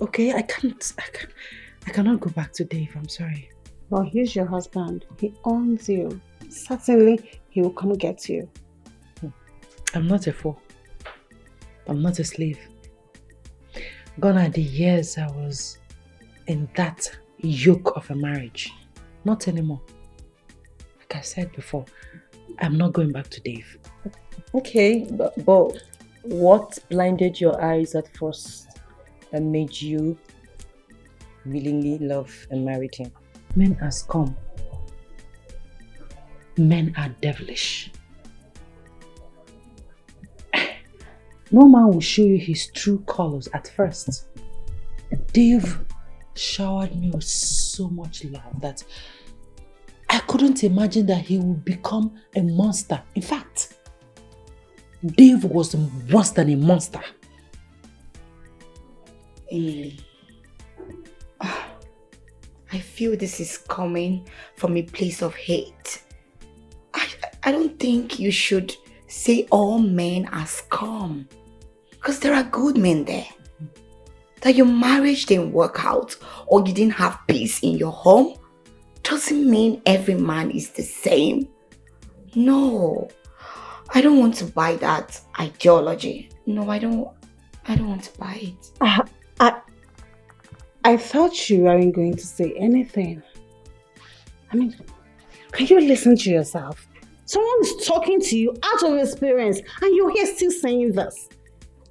Okay, I cannot go back to Dave. I'm sorry. Well, he's your husband. He owns you. Certainly, he will come get you. I'm not a fool. I'm not a slave. Gone are the years I was in that yoke of a marriage. Not anymore. Like I said before, I'm not going back to Dave. Okay, but what blinded your eyes at first and made you willingly love and marry him? Men are scum. Men are devilish. No man will show you his true colors at first. Dave showered me with so much love that I couldn't imagine that he would become a monster. In fact, Dave was worse than a monster. Emily, I feel this is coming from a place of hate. I don't think you should say all men are scum. Because there are good men there. That your marriage didn't work out or you didn't have peace in your home doesn't mean every man is the same. No, I don't want to buy that ideology. No, I don't want to buy it. I thought you weren't going to say anything. I mean, can you listen to yourself? Someone is talking to you out of experience and you're here still saying this.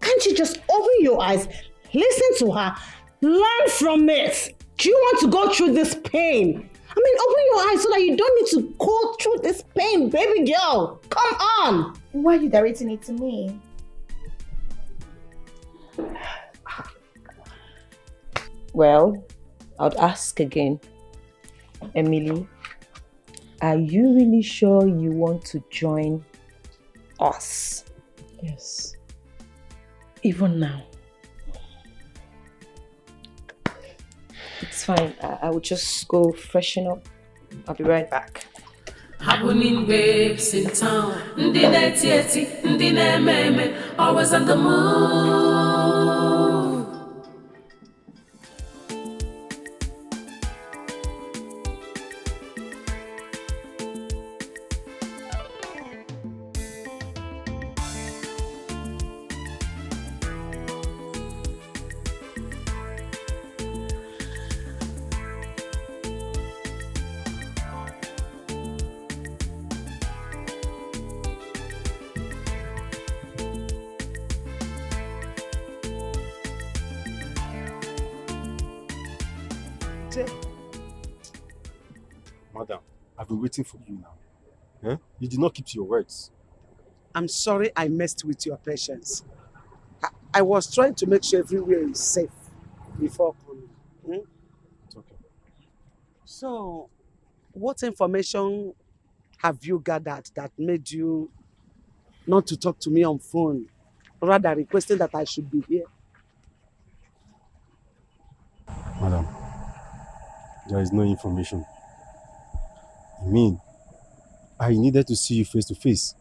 Can't you just open your eyes, listen to her, learn from it? Do you want to go through this pain? I mean, open your eyes so that you don't need to go through this pain, baby girl. Come on. Why are you directing it to me? Well, I'd ask again. Emily, are you really sure you want to join us? Yes. Even now. It's fine. I will just go freshen up. I'll be right back. Happening babes in town. Ndine tieti, ndine meme, always on the move. Madam, I've been waiting for you now. Eh? You did not keep to your words. I'm sorry I messed with your patience. I was trying to make sure everywhere is safe before coming. It's okay. So, what information have you gathered that made you not to talk to me on phone, rather requesting that I should be here? There is no information. I mean, I needed to see you face to face.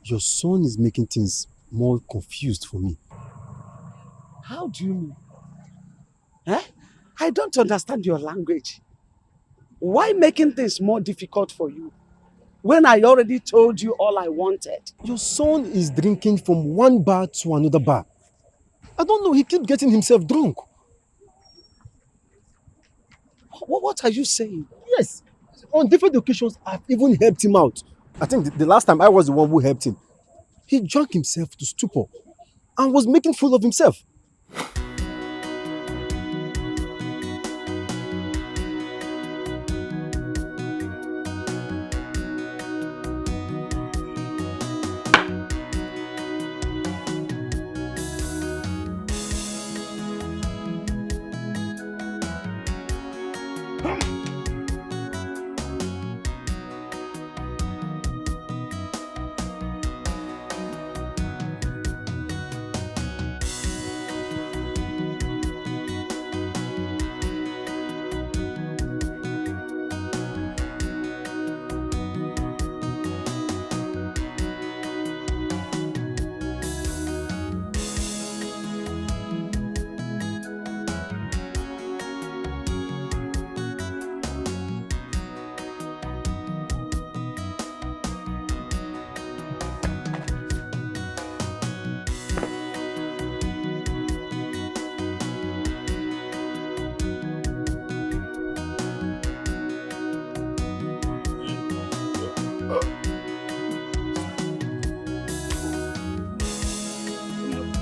Your son is making things more confused for me. How do you mean? Eh? I don't understand your language. Why making things more difficult for you when I already told you all I wanted? Your son is drinking from one bar to another bar. I don't know, he keeps getting himself drunk. What are you saying? Yes, on different occasions, I've even helped him out. I think the last time I was the one who helped him. He drank himself to stupor and was making fool of himself.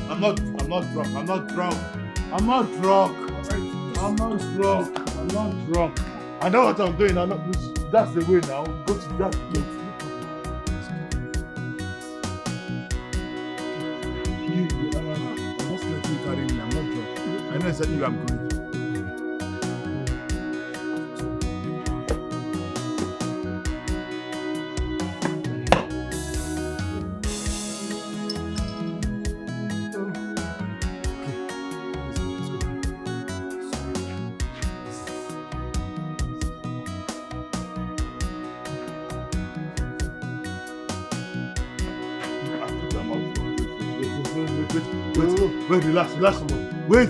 I'm not drunk. I'm not drunk. I'm not drunk. I'm not drunk. I'm not drunk. I know what I'm doing. That's the way now. Go to that gate. I'm just letting you carry me. I'm not drunk. I know exactly where I'm going. Wait, relax a moment. Wait.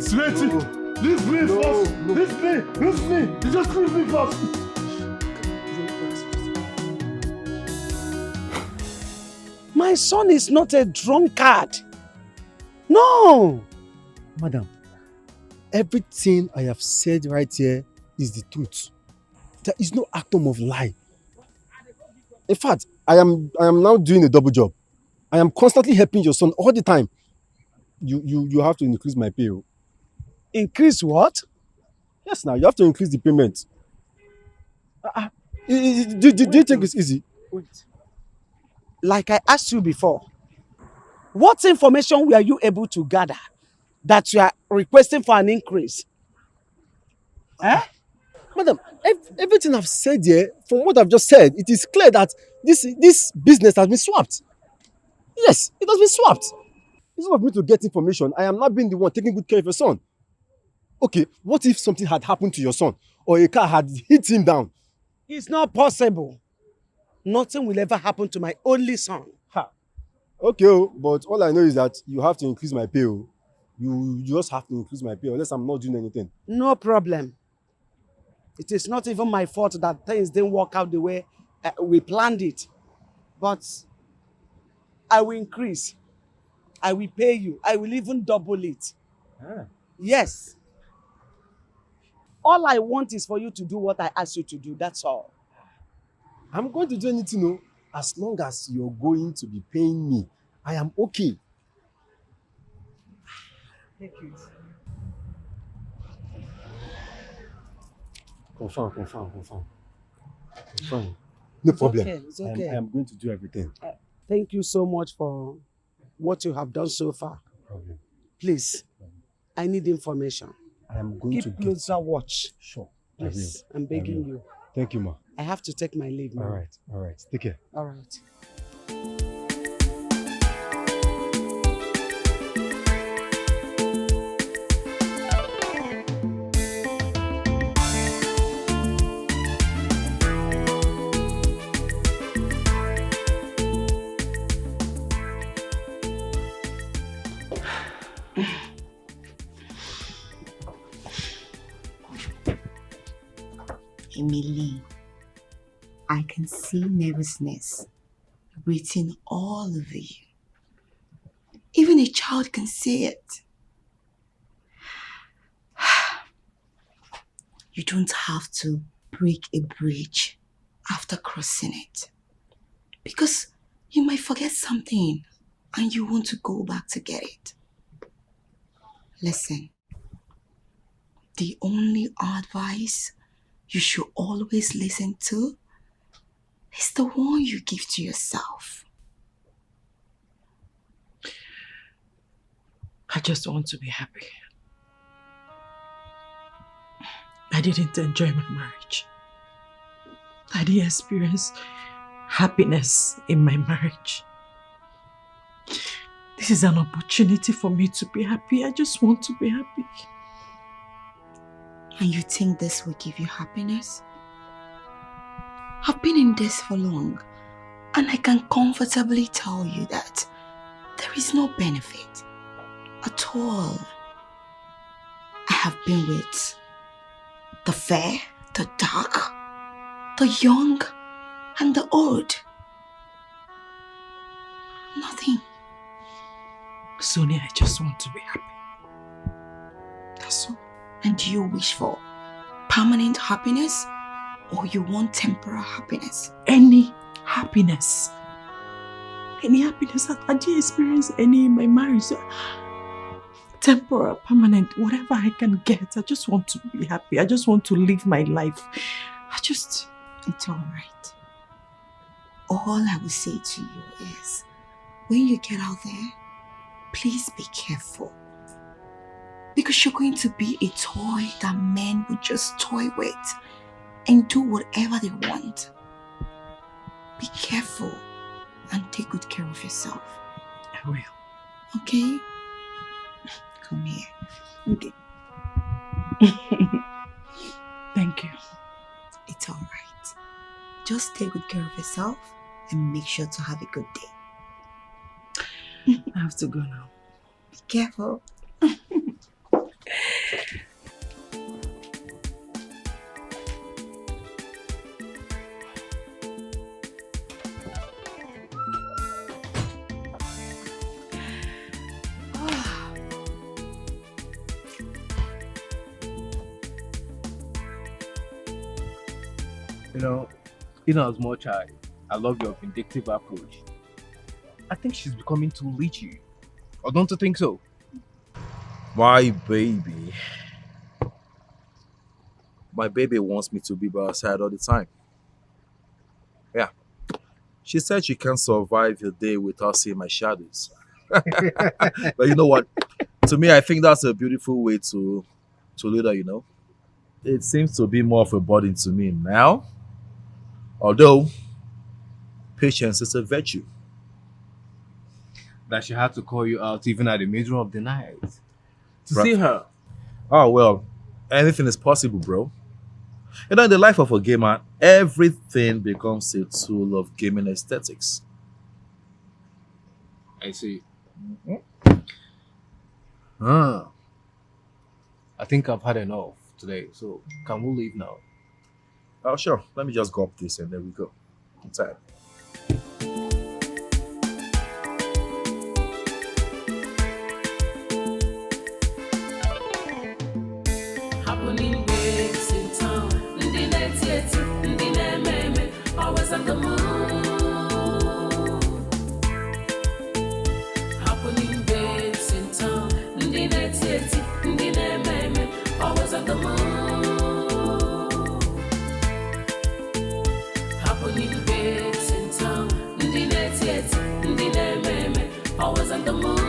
Leave me first. Leave me. You just leave me first. My son is not a drunkard. No. Madam, everything I have said right here is the truth. There is no atom of lie. In fact, I am now doing a double job. I am constantly helping your son all the time. You have to increase my pay. Increase what? Yes, now you have to increase the payment. Do you think it's easy? Wait. Like I asked you before, what information were you able to gather that you are requesting for an increase? Madam, everything I've said here, from what I've just said, it is clear that this business has been swapped. Yes, it has been swapped. Instead of me to get information, I am not being the one taking good care of your son. Okay, what if something had happened to your son or a car had hit him down? It's not possible. Nothing will ever happen to my only son. Okay, but all I know is that you have to increase my pay. You just have to increase my pay unless I'm not doing anything. No problem. It is not even my fault that things didn't work out the way we planned it. But I will increase. I will pay you. I will even double it. Yes. All I want is for you to do what I asked you to do. That's all. I'm going to do anything, as long as you're going to be paying me. I am okay. Take it. Confirm. No problem. It's okay. I am going to do everything. Thank you so much for what you have done so far. Okay. Please, I need information. I am going to keep closer watch. Sure. Please, I'm begging you. Thank you, ma. I have to take my leave now. All right. Take care. All right. Emily, I can see nervousness written all over you. Even a child can see it. You don't have to break a bridge after crossing it. Because you might forget something and you want to go back to get it. Listen, the only advice you should always listen to is the one you give to yourself. I just want to be happy. I didn't enjoy my marriage. I didn't experience happiness in my marriage. This is an opportunity for me to be happy. I just want to be happy. And you think this will give you happiness? I've been in this for long, and I can comfortably tell you that there is no benefit at all. I have been with the fair, the dark, the young, and the old. Nothing. Sonia, I just want to be happy. That's all. And do you wish for permanent happiness or you want temporary happiness? Any happiness. Any happiness. I didn't experience any in my marriage. Temporary, permanent, whatever I can get. I just want to be happy. I just want to live my life. It's all right. All I will say to you is, when you get out there, please be careful. Because you're going to be a toy that men would just toy with and do whatever they want. Be careful and take good care of yourself. I will. Okay? Come here. Okay. Thank you. It's all right. Just take good care of yourself and make sure to have a good day. I have to go now. Be careful. You know, as much I love your vindictive approach, I think she's becoming too leechy. Or don't you think so? My baby. My baby wants me to be by her side all the time. Yeah. She said she can't survive a day without seeing my shadows. But you know what? To me, I think that's a beautiful way to lead her, you know. It seems to be more of a burden to me now. Although, patience is a virtue. That she had to call you out even at the middle of the night to see her. Oh, well, anything is possible, bro. You know, in the life of a gamer, everything becomes a tool of gaming aesthetics. I see. Ah. I think I've had enough today, so can we leave now? Oh, sure. Let me just go up this and there we go. I'm tired. Happening waves in town, ndị na-eti eti, ndị na-eme eme, always on the move. Happening waves in town, ndị na-eti eti, ndị na-eme eme, always on the move. Happening waves in town, ndị na-eti eti, ndị na-eme eme, always on the move.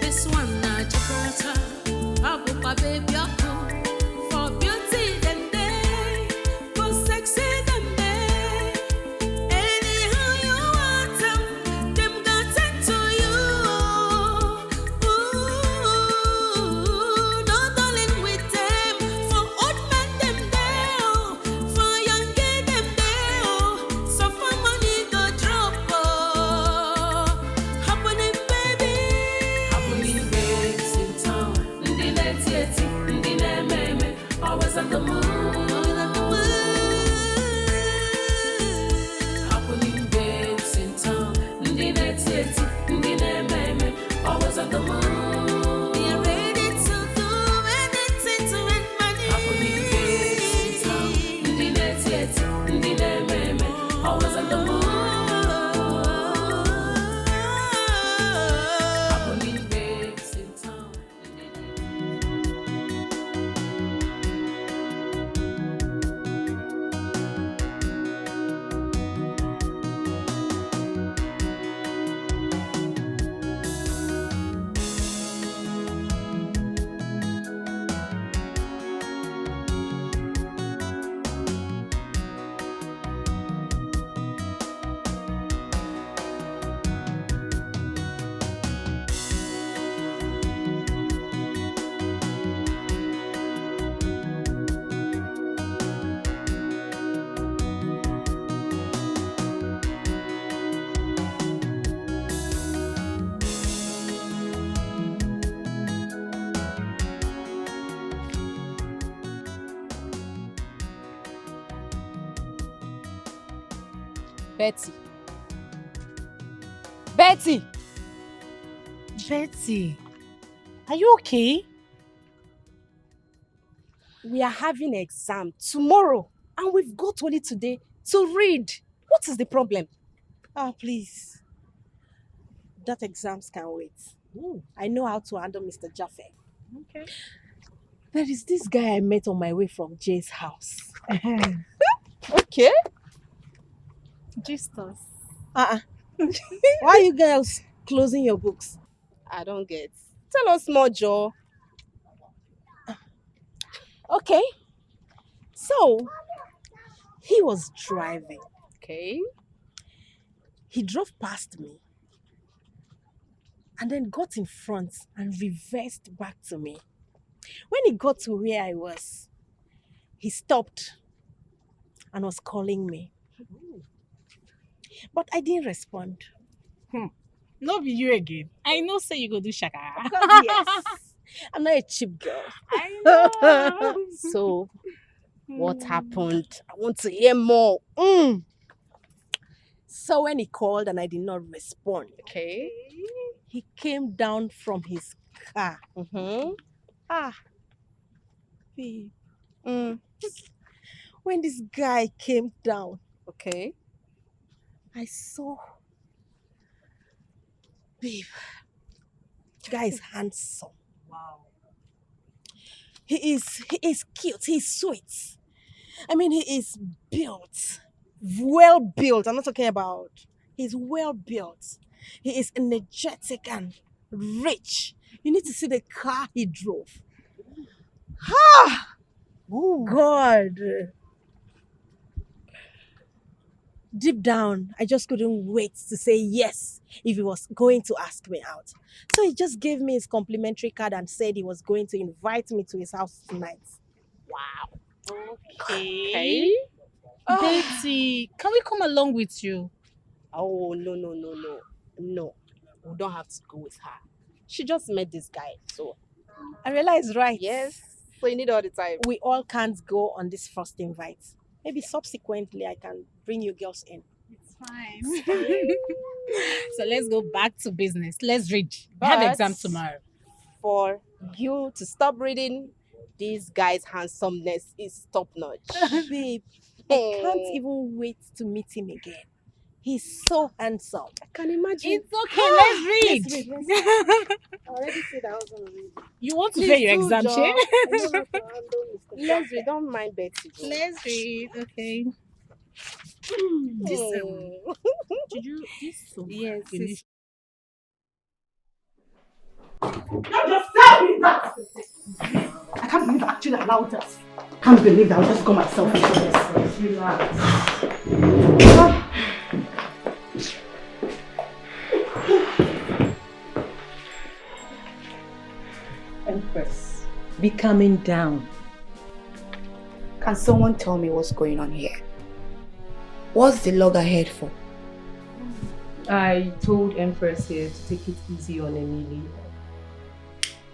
This one na Jakarta, Abupa baby Aku, for beauty them day, for sexy them day. Anyhow you want them got tend to you. Ooh, no darling with them, for old men them day, for young girl them day, so for money go drop. Betty. Betty! Betty, are you okay? We are having an exam tomorrow and we've got only today to read. What is the problem? Ah, please. That exams can wait. I know how to handle Mr. Jaffe. Okay. There is this guy I met on my way from Jay's house. Okay. Just us. Why are you girls closing your books? I don't get. Tell us more, Joe. Okay. So, he was driving. Okay. He drove past me and then got in front and reversed back to me. When he got to where I was, he stopped and was calling me. But I didn't respond. No be you again. I know say you go do shaka. Yes. I'm not a cheap girl. I know. So, what happened? I want to hear more. So when he called and I did not respond, okay, he came down from his car. Babe. When this guy came down, okay, I saw, babe, the guy is handsome. Wow. He is cute. He's sweet. I mean, he is built, well built. I'm not talking about. He's well built. He is energetic and rich. You need to see the car he drove. God. Deep down, I just couldn't wait to say yes if he was going to ask me out. So he just gave me his complimentary card and said he was going to invite me to his house tonight. Wow. Okay. Betty, can we come along with you? Oh, no. No, we don't have to go with her. She just met this guy, so I realized, right? Yes. So you need all the time. We all can't go on this first invite. Maybe subsequently I can bring you girls in. It's fine. So let's go back to business. Let's read. We have exam tomorrow. For you to stop reading, this guy's handsomeness is top notch. Babe, I can't even wait to meet him again. He's so handsome. I can imagine. It's okay, let's read. I already said I was going to read. You want to fail your exam, Che? Let's read. Don't mind Betty. Let's read. Okay. This did you yes, finish? Don't just tell me that! I can't believe I actually allowed that. I can't believe that I'll just go myself into this. Relax. Empress, be calming down. Can someone tell me what's going on here? What's the loggerhead for? I told Empress here to take it easy on Emily.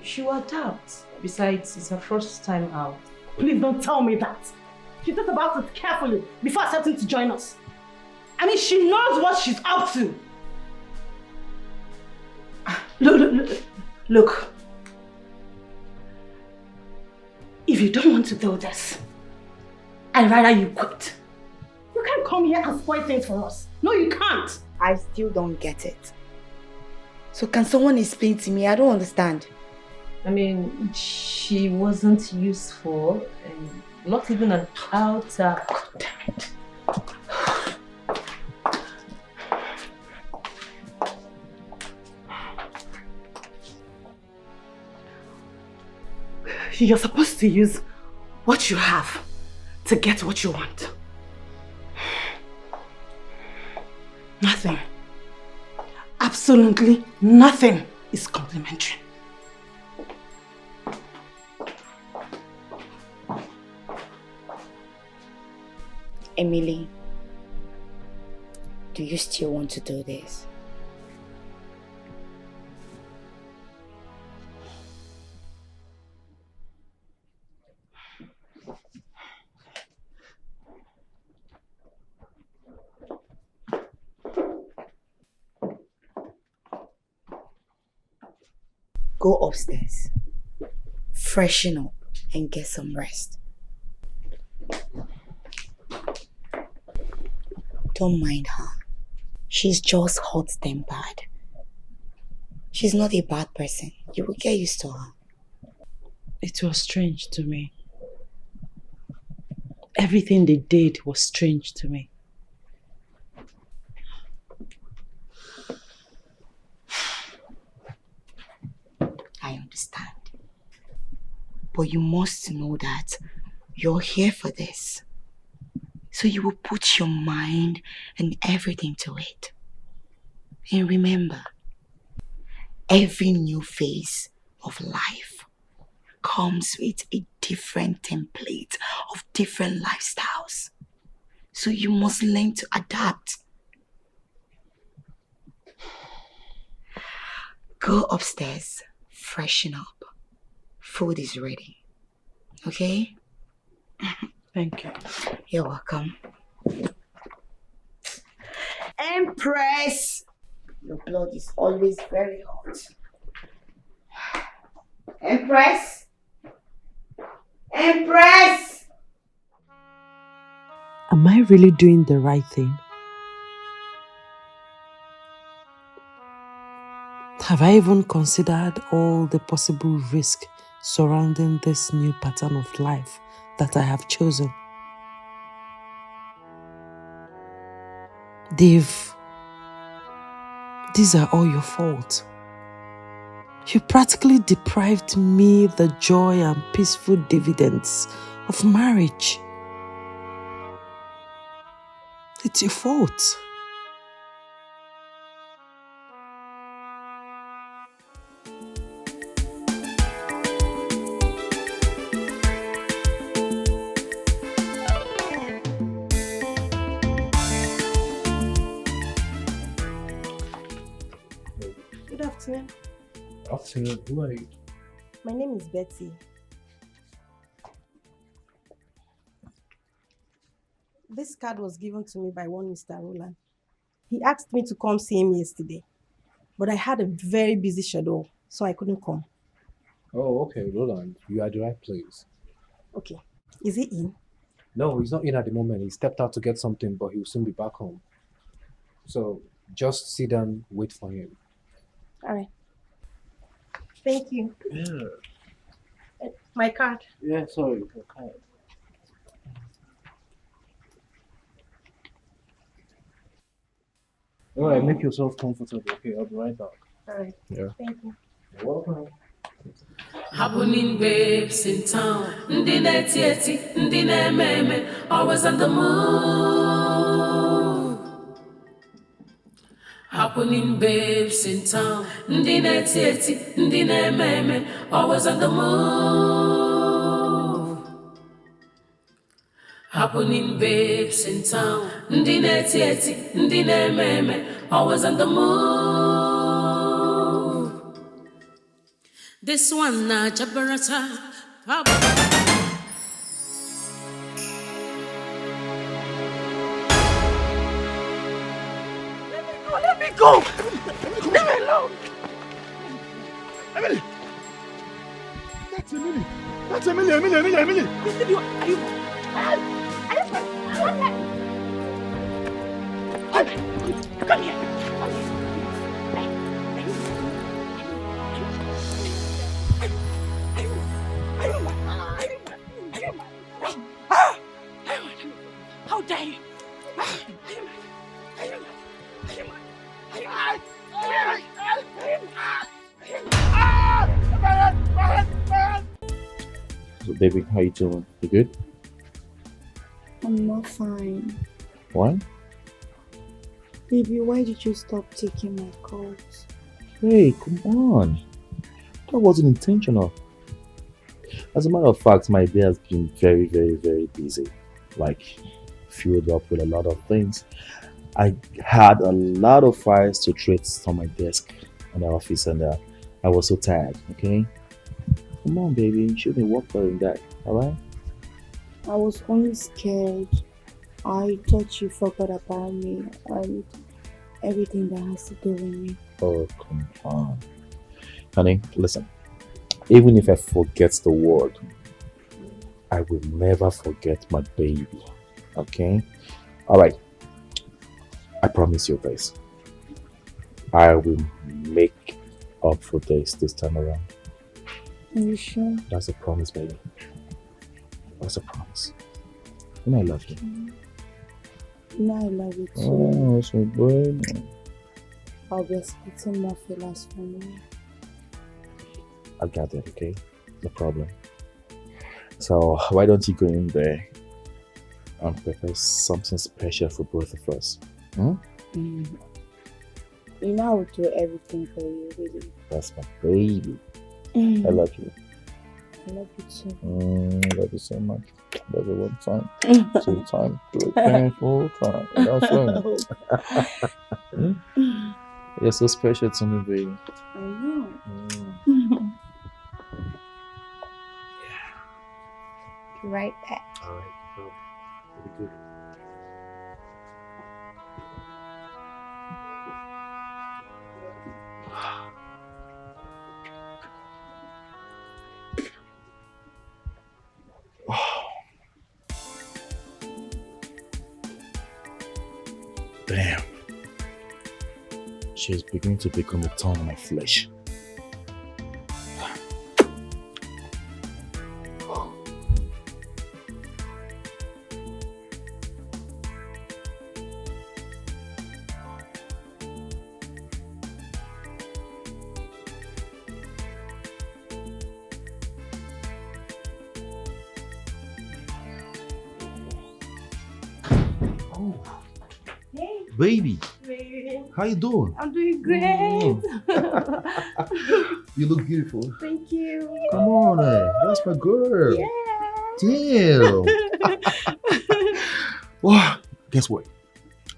She will adapt. Besides, it's her first time out. Please don't tell me that. She thought about it carefully before accepting to join us. I mean, she knows what she's up to. Look. If you don't want to do this, I'd rather you quit. You can't come here and spoil things for us. No, you can't. I still don't get it. So can someone explain to me? I don't understand. I mean, she wasn't useful and not even an outer. God damn it. You're supposed to use what you have to get what you want. Nothing. Absolutely nothing is complimentary. Emily, do you still want to do this? Go upstairs, freshen up, and get some rest. Don't mind her. She's just hot-tempered. She's not a bad person. You will get used to her. It was strange to me. Everything they did was strange to me. I understand. But you must know that you're here for this. So you will put your mind and everything to it. And remember, every new phase of life comes with a different template of different lifestyles. So you must learn to adapt. Go upstairs, freshen up. Food is ready. Okay? Thank you. You're welcome. Empress! Your blood is always very hot. Empress! Empress! Am I really doing the right thing? Have I even considered all the possible risk surrounding this new pattern of life that I have chosen? Dave, these are all your fault. You practically deprived me the joy and peaceful dividends of marriage. It's your fault. Good afternoon. Afternoon, who are you? My name is Betty. This card was given to me by one Mr. Roland. He asked me to come see him yesterday, but I had a very busy schedule, so I couldn't come. Oh, okay, Roland, you are at the right place. Okay. Is he in? No, he's not in at the moment. He stepped out to get something, but he'll soon be back home. So just sit down, wait for him. All right. Thank you. Yeah. My card. Yeah, sorry. Okay. All right, make yourself comfortable. Okay, I'll be right back. All right. Yeah. Thank you. You're welcome. Happening babes in town, ndi neti eti, ndi meme, always on the move. Happening babes in town, ndi neti eti, ndi meme, always on the move. Happening babes in town, ndi neti eti, ndi meme, always on the move. This one na Jabarata. Let me go! Leave me alone! Emily! That's Emily! That's Emily! Emily! Are you... Come here! How dare you? So baby, how you doing? You good? I'm not fine. Why? Baby, why did you stop taking my calls? Hey, come on. That wasn't intentional. As a matter of fact, my day has been very, very, very busy. Like, filled up with a lot of things. I had a lot of files to treat on my desk in the office, and I was so tired, okay? Come on, baby. You shouldn't work on that, alright? I was only scared. I thought you forgot about me and everything that has to do with me. Oh, come on. Honey, listen. Even if I forget the word, I will never forget my baby. Okay? Alright. I promise you this. I will make up for this time around. Are you sure? That's a promise, baby. That's a promise. You know I love you. You know I love you too. Oh, so good. I'll be expecting more feelings from you. I got it, okay? No problem. So why don't you go in there and prepare something special for both of us? Hmm? You know I will do everything for you, really. That's my baby. I love you. I love you too. I love you so much. Love you one time, 2 times, 3 times, 4 times. That's right. You're so special to me, baby. I know. Be right back. Alright, be good. Damn. She's beginning to become a thorn in my flesh. Baby, how you doing? I'm doing great. You look beautiful. Thank you. Come on, that's my girl. Yeah. Damn. Wow. Guess what?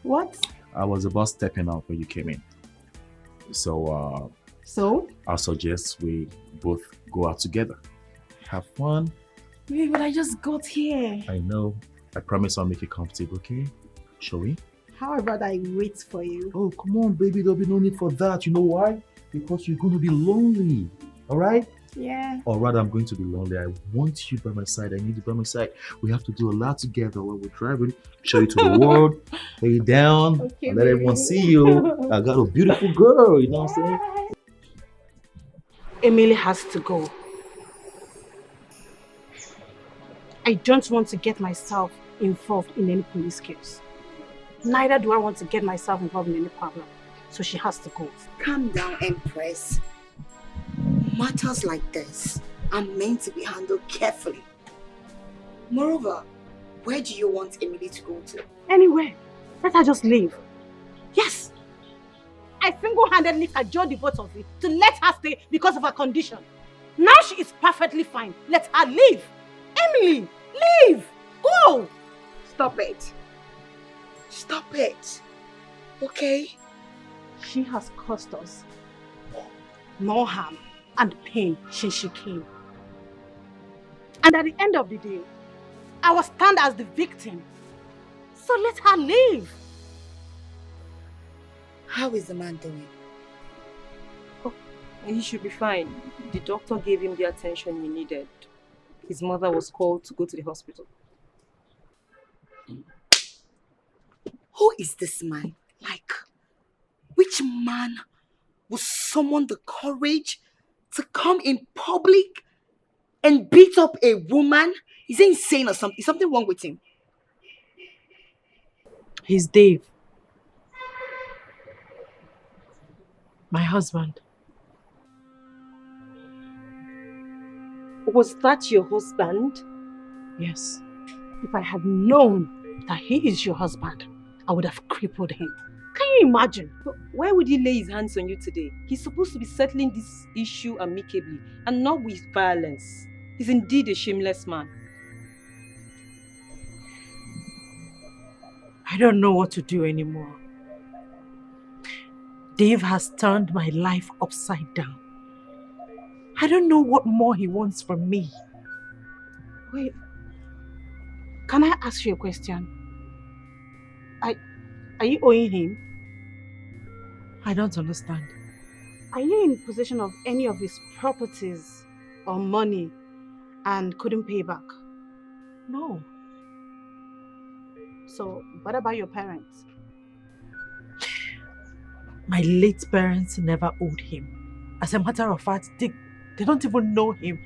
What? I was about stepping out when you came in. So, So? I suggest we both go out together. Have fun. Wait, but I just got here. I know. I promise I'll make you comfortable, okay? Shall we? How about I wait for you? Oh, come on, baby. There'll be no need for that. You know why? Because you're going to be lonely. All right? Yeah. Or rather, I'm going to be lonely. I want you by my side. I need you by my side. We have to do a lot together while we're driving. Show you to the world. Lay you down. Okay, and let everyone see you. I got a beautiful girl. You know what I'm saying? Emily has to go. I don't want to get myself involved in any police case. Neither do I want to get myself involved in any problem. So she has to go. Calm down, Empress. Matters like this are meant to be handled carefully. Moreover, where do you want Emily to go to? Anywhere. Let her just leave. Yes. I single-handedly cajoled the both of you to let her stay because of her condition. Now she is perfectly fine. Let her leave. Emily, leave. Go. Stop it. Stop it. Okay? She has caused us more harm and pain since she came. And at the end of the day, I will stand as the victim. So let her leave. How is the man doing? Oh, he should be fine. The doctor gave him the attention he needed. His mother was called to go to the hospital. Who is this man? Like, which man will summon the courage to come in public and beat up a woman? Is he insane or something? Is something wrong with him? He's Dave. My husband. Was that your husband? Yes. If I had known that he is your husband, I would have crippled him. Can you imagine? But why would he lay his hands on you today? He's supposed to be settling this issue amicably and not with violence. He's indeed a shameless man. I don't know what to do anymore. Dave has turned my life upside down. I don't know what more he wants from me. Wait, can I ask you a question? Are you owing him? I don't understand. Are you in possession of any of his properties or money and couldn't pay back? No. So, what about your parents? My late parents never owed him. As a matter of fact, they don't even know him.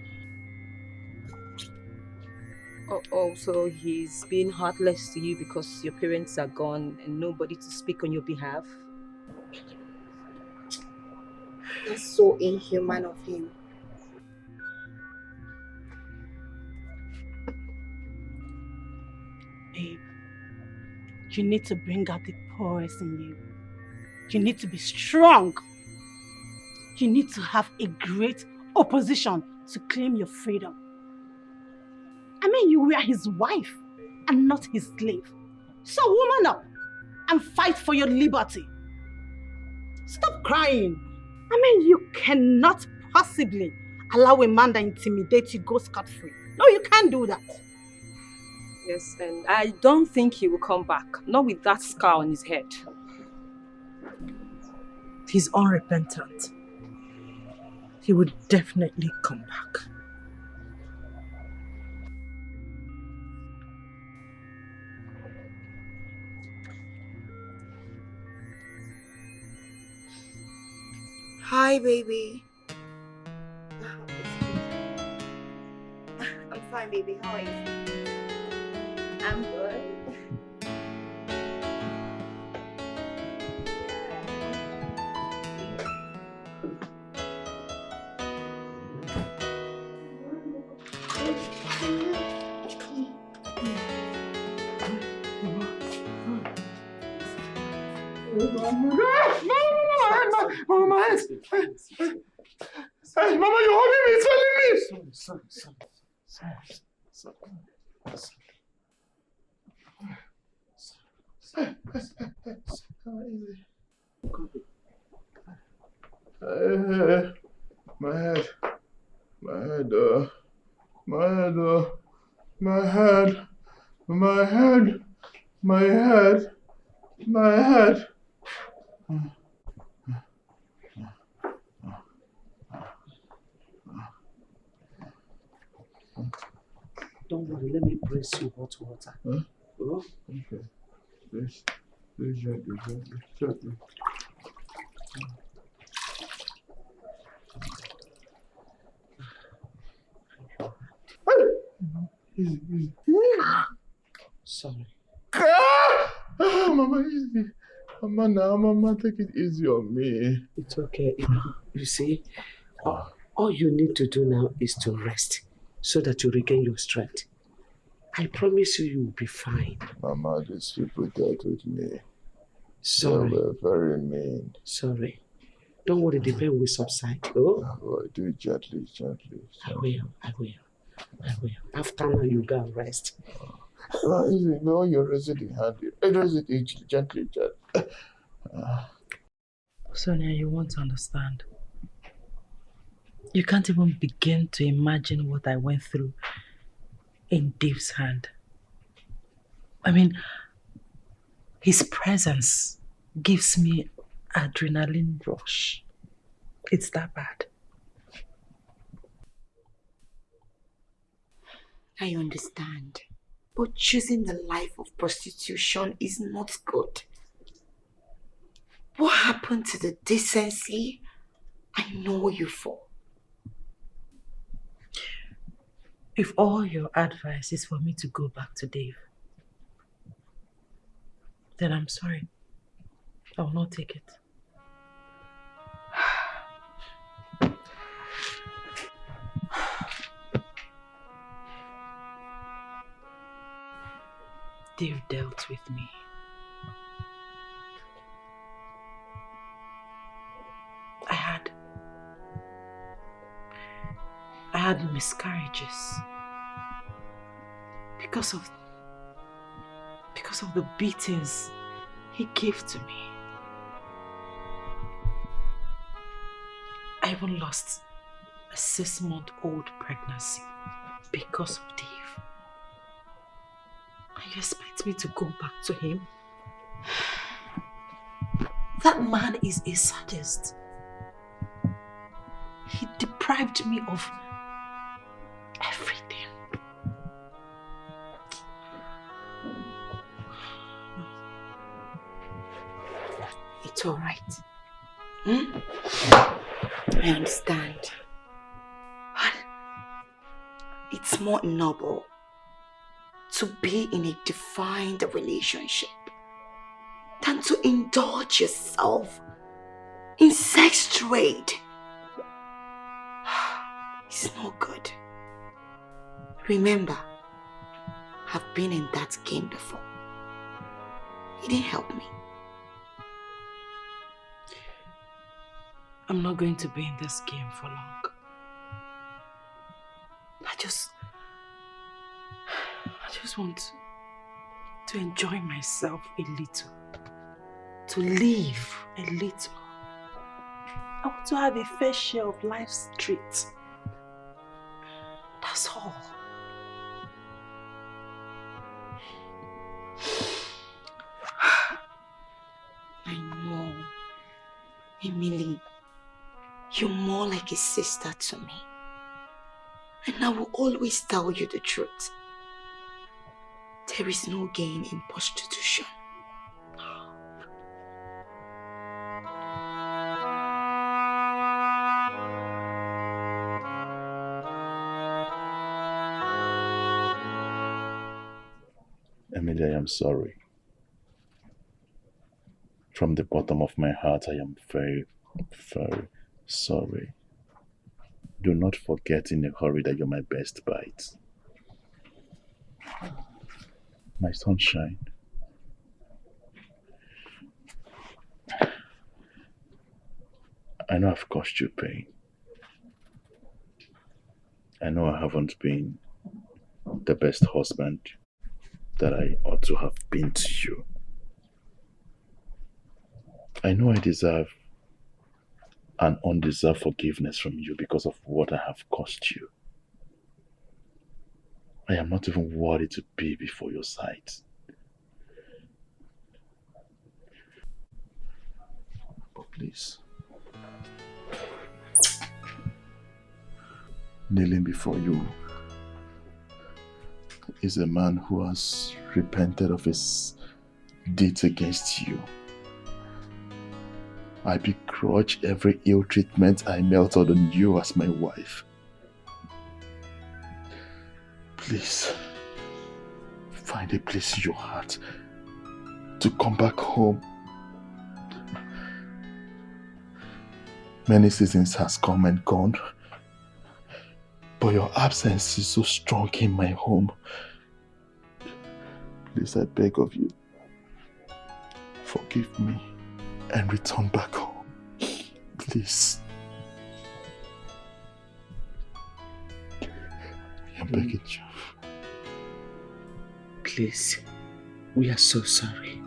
Oh, so he's being heartless to you because your parents are gone and nobody to speak on your behalf? That's so inhuman of him. Babe, you need to bring out the poorest in you. You need to be strong. You need to have a great opposition to claim your freedom. I mean, you were his wife and not his slave. So woman up and fight for your liberty. Stop crying. I mean, you cannot possibly allow a man that intimidates you go scot-free. No, you can't do that. Yes, and I don't think he will come back. Not with that scar on his head. He's unrepentant. He would definitely come back. Hi, baby. I'm fine, baby. How are you? I'm good. Mama, my head. Hey, Mama, you're holding me, it's telling me. My head, my head, my head, my head, my head, my head, my head. Don't worry, let me brace you hot water. Huh? Oh? Okay. This gently. Easy. Sorry. Mama, easy. Mama, take it easy on me. It's okay. You see, all you need to do now is to rest so that you regain your strength. I promise you, you'll be fine. Mama, these people dealt with me. Sorry. They were very mean. Sorry. Don't worry, the pain will subside. Oh? Do it gently. I will. After now, you go and rest. Easy. No, you're resting handy. Raise it gently. Sonia, you want to understand. You can't even begin to imagine what I went through in Dave's hand. I mean, his presence gives me adrenaline rush. It's that bad. I understand. But choosing the life of prostitution is not good. What happened to the decency I know you for? If all your advice is for me to go back to Dave, then I'm sorry. I will not take it. Dave dealt with me. I had miscarriages because of the beatings he gave to me. I even lost a 6-month-old pregnancy because of Dave. And you expect me to go back to him? That man is a sadist. He deprived me of It's all right. I understand. But it's more noble to be in a defined relationship than to indulge yourself in sex trade. It's not good. Remember, I've been in that game before. It didn't help me. I'm not going to be in this game for long. I just want to enjoy myself a little. To live a little. I want to have a fair share of life's treat. That's all. I know. Emily, you're more like a sister to me. And I will always tell you the truth. There is no gain in prostitution. Emily, I am sorry. From the bottom of my heart, I am very, very sorry. Do not forget in a hurry that you're my best bite. My sunshine. I know I've caused you pain. I know I haven't been the best husband that I ought to have been to you. I know I deserve an undeserved forgiveness from you because of what I have caused you. I am not even worthy to be before your sight. But please, kneeling before you is a man who has repented of his deeds against you. I begrudge every ill treatment I melted on you as my wife. Please, find a place in your heart to come back home. Many seasons has come and gone, but your absence is so strong in my home. Please, I beg of you, forgive me and return back home. Please. I'm begging you. Please, we are so sorry.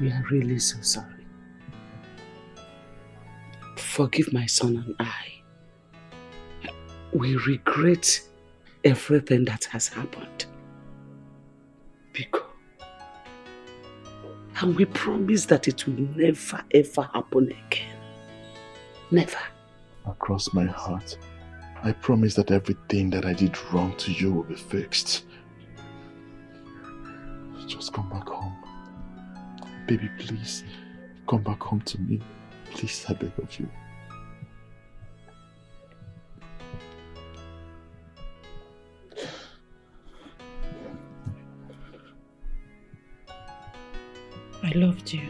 We are really so sorry. Forgive my son and I. We regret everything that has happened. And we promise that it will never ever happen again. Never. Across my heart, I promise that everything that I did wrong to you will be fixed. Just come back home. Baby, please, come back home to me. Please, I beg of you. I loved you.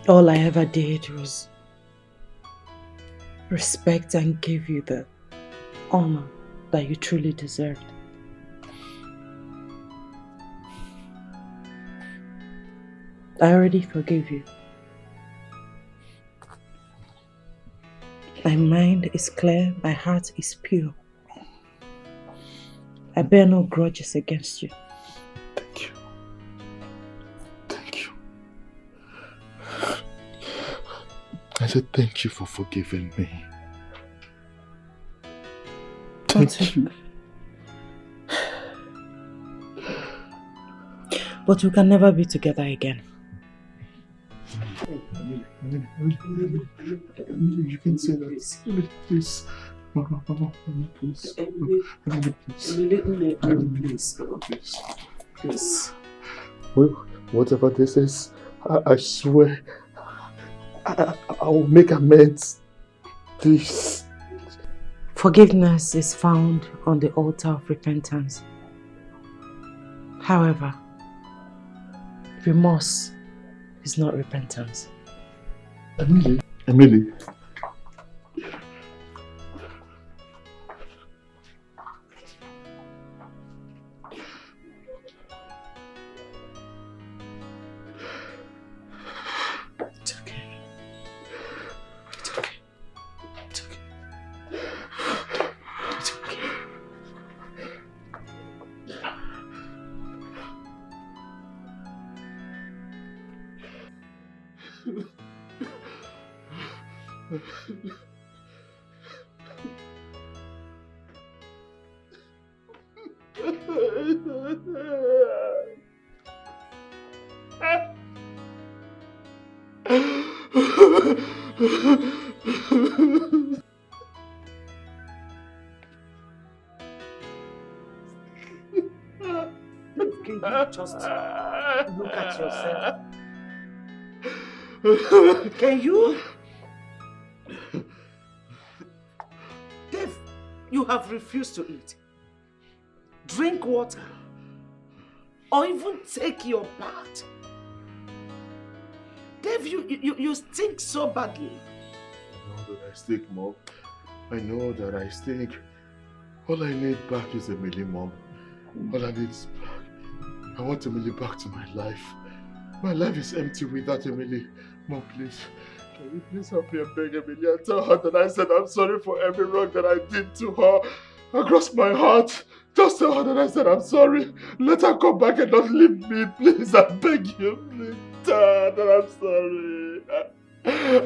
All I ever did was respect and give you the honor that you truly deserved. I already forgive you. My mind is clear, my heart is pure. I bear no grudges against you. Thank you. Thank you. said thank you for forgiving me. Thank you. But we can never be together again. You can say that. Please. Mama, please. Please. Please. Whatever this is, I swear, I will make amends. Please. Forgiveness is found on the altar of repentance. However, remorse is not repentance. Emily. Can you just look at yourself? Can you? Dave, you have refused to eat, drink water, or even take your bath. Dave, you stink so badly. I know that I stink, Mom. I know that I stink. All I need back is Emily, Mom. All I need is back. I want Emily back to my life. My life is empty without Emily. Mom, please. Can you please help me and beg Emily and tell her that I said I'm sorry for every wrong that I did to her across my heart. Just tell her that I said I'm sorry. Let her come back and not leave me. Please, I beg you. Please tell her that I'm sorry.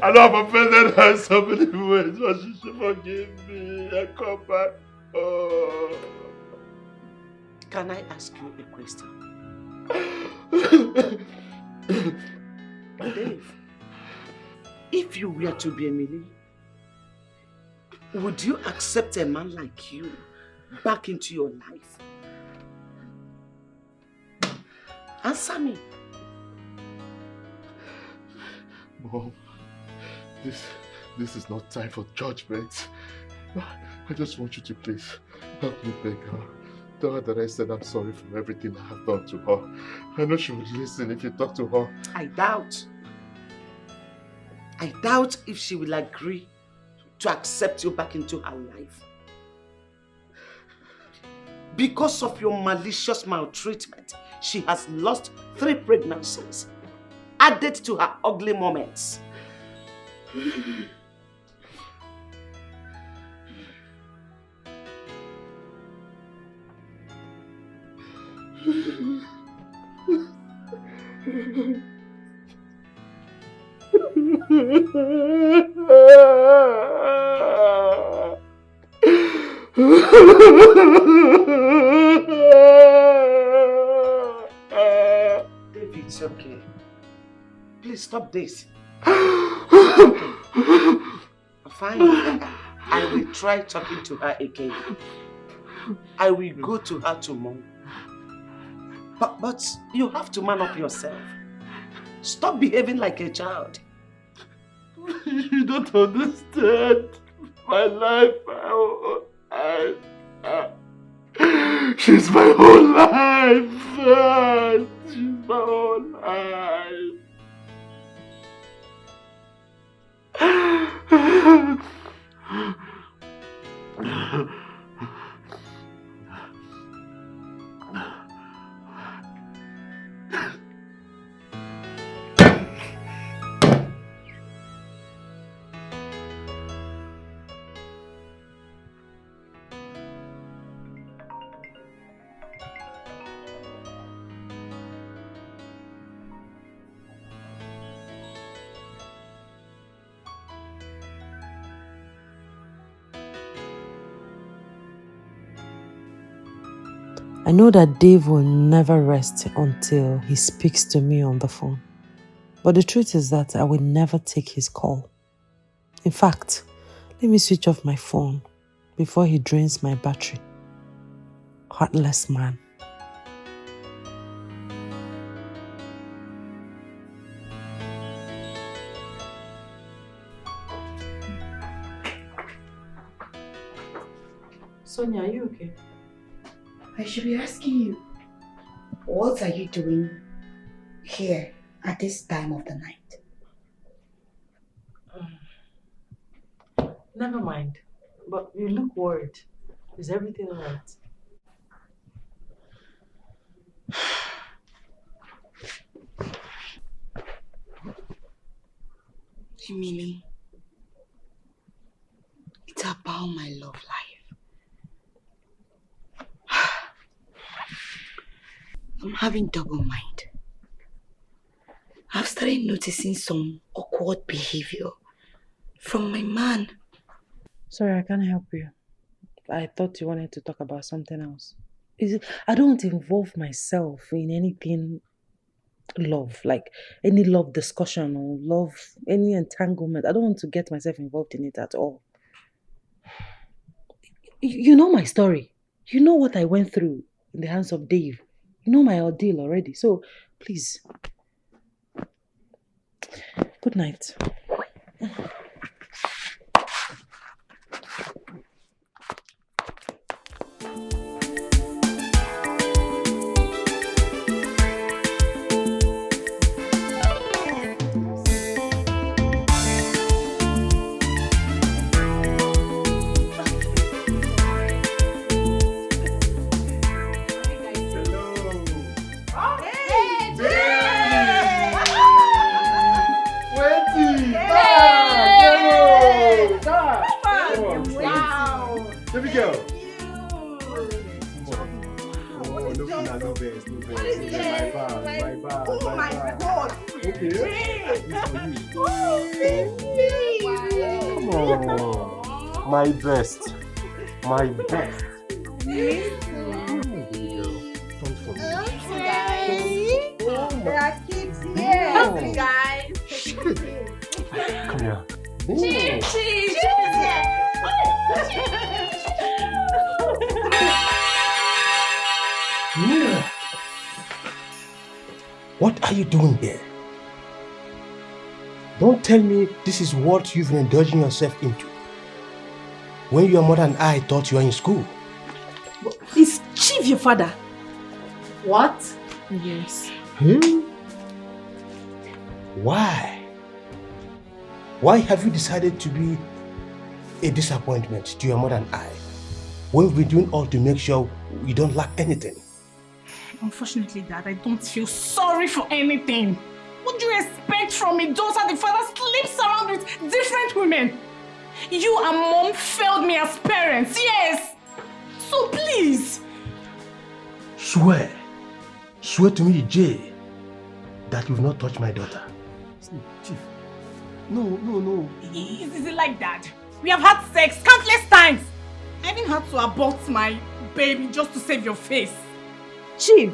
I know I've offended her in so many ways, but she should forgive me and come back. Oh. Can I ask you a question? Dave, if you were to be Emily, would you accept a man like you back into your life? Answer me. Mom, this is not time for judgment. I just want you to please help me beg her. Tell her that I said I'm sorry for everything I have done to her. I know she would listen if you talk to her. I doubt. I doubt if she will agree to accept you back into her life. Because of your malicious maltreatment, she has lost 3 pregnancies, added to her ugly moments. David, it's okay. Please stop this. Fine. I will try talking to her again. I will go to her tomorrow. But you have to man up yourself. Stop behaving like a child. You don't understand. My life, she's my whole life. She's my whole life. I know that Dave will never rest until he speaks to me on the phone. But the truth is that I will never take his call. In fact, let me switch off my phone before he drains my battery. Heartless man. Sonia, are you okay? I should be asking you, what are you doing here at this time of the night? Never mind. But you look worried. Is everything alright? Emily, it's about my love life. I'm having double mind. I've started noticing some awkward behavior from my man. Sorry, I can't help you. I thought you wanted to talk about something else. I don't involve myself in anything love, like any love discussion or love, any entanglement. I don't want to get myself involved in it at all. You know my story. You know what I went through in the hands of Dave. You know my ordeal already. So, please. Good night. My best. My best. There are kids here. Guys. Come here. Cheese. Mira, what are you doing here? Don't tell me this is what you've been indulging yourself into. When your mother and I thought you were in school. Is Chief your father? What? Yes. Why? Why have you decided to be a disappointment to your mother and I? When we've been doing all to make sure we don't lack anything. Unfortunately, Dad, I don't feel sorry for anything. What do you expect from a daughter the father sleeps around with different women? You and Mom failed me as parents, yes! So please! Swear to me, Jay, that you've not touched my daughter. Chief, no. Is it like that? We have had sex countless times! I even had to abort my baby just to save your face. Chief,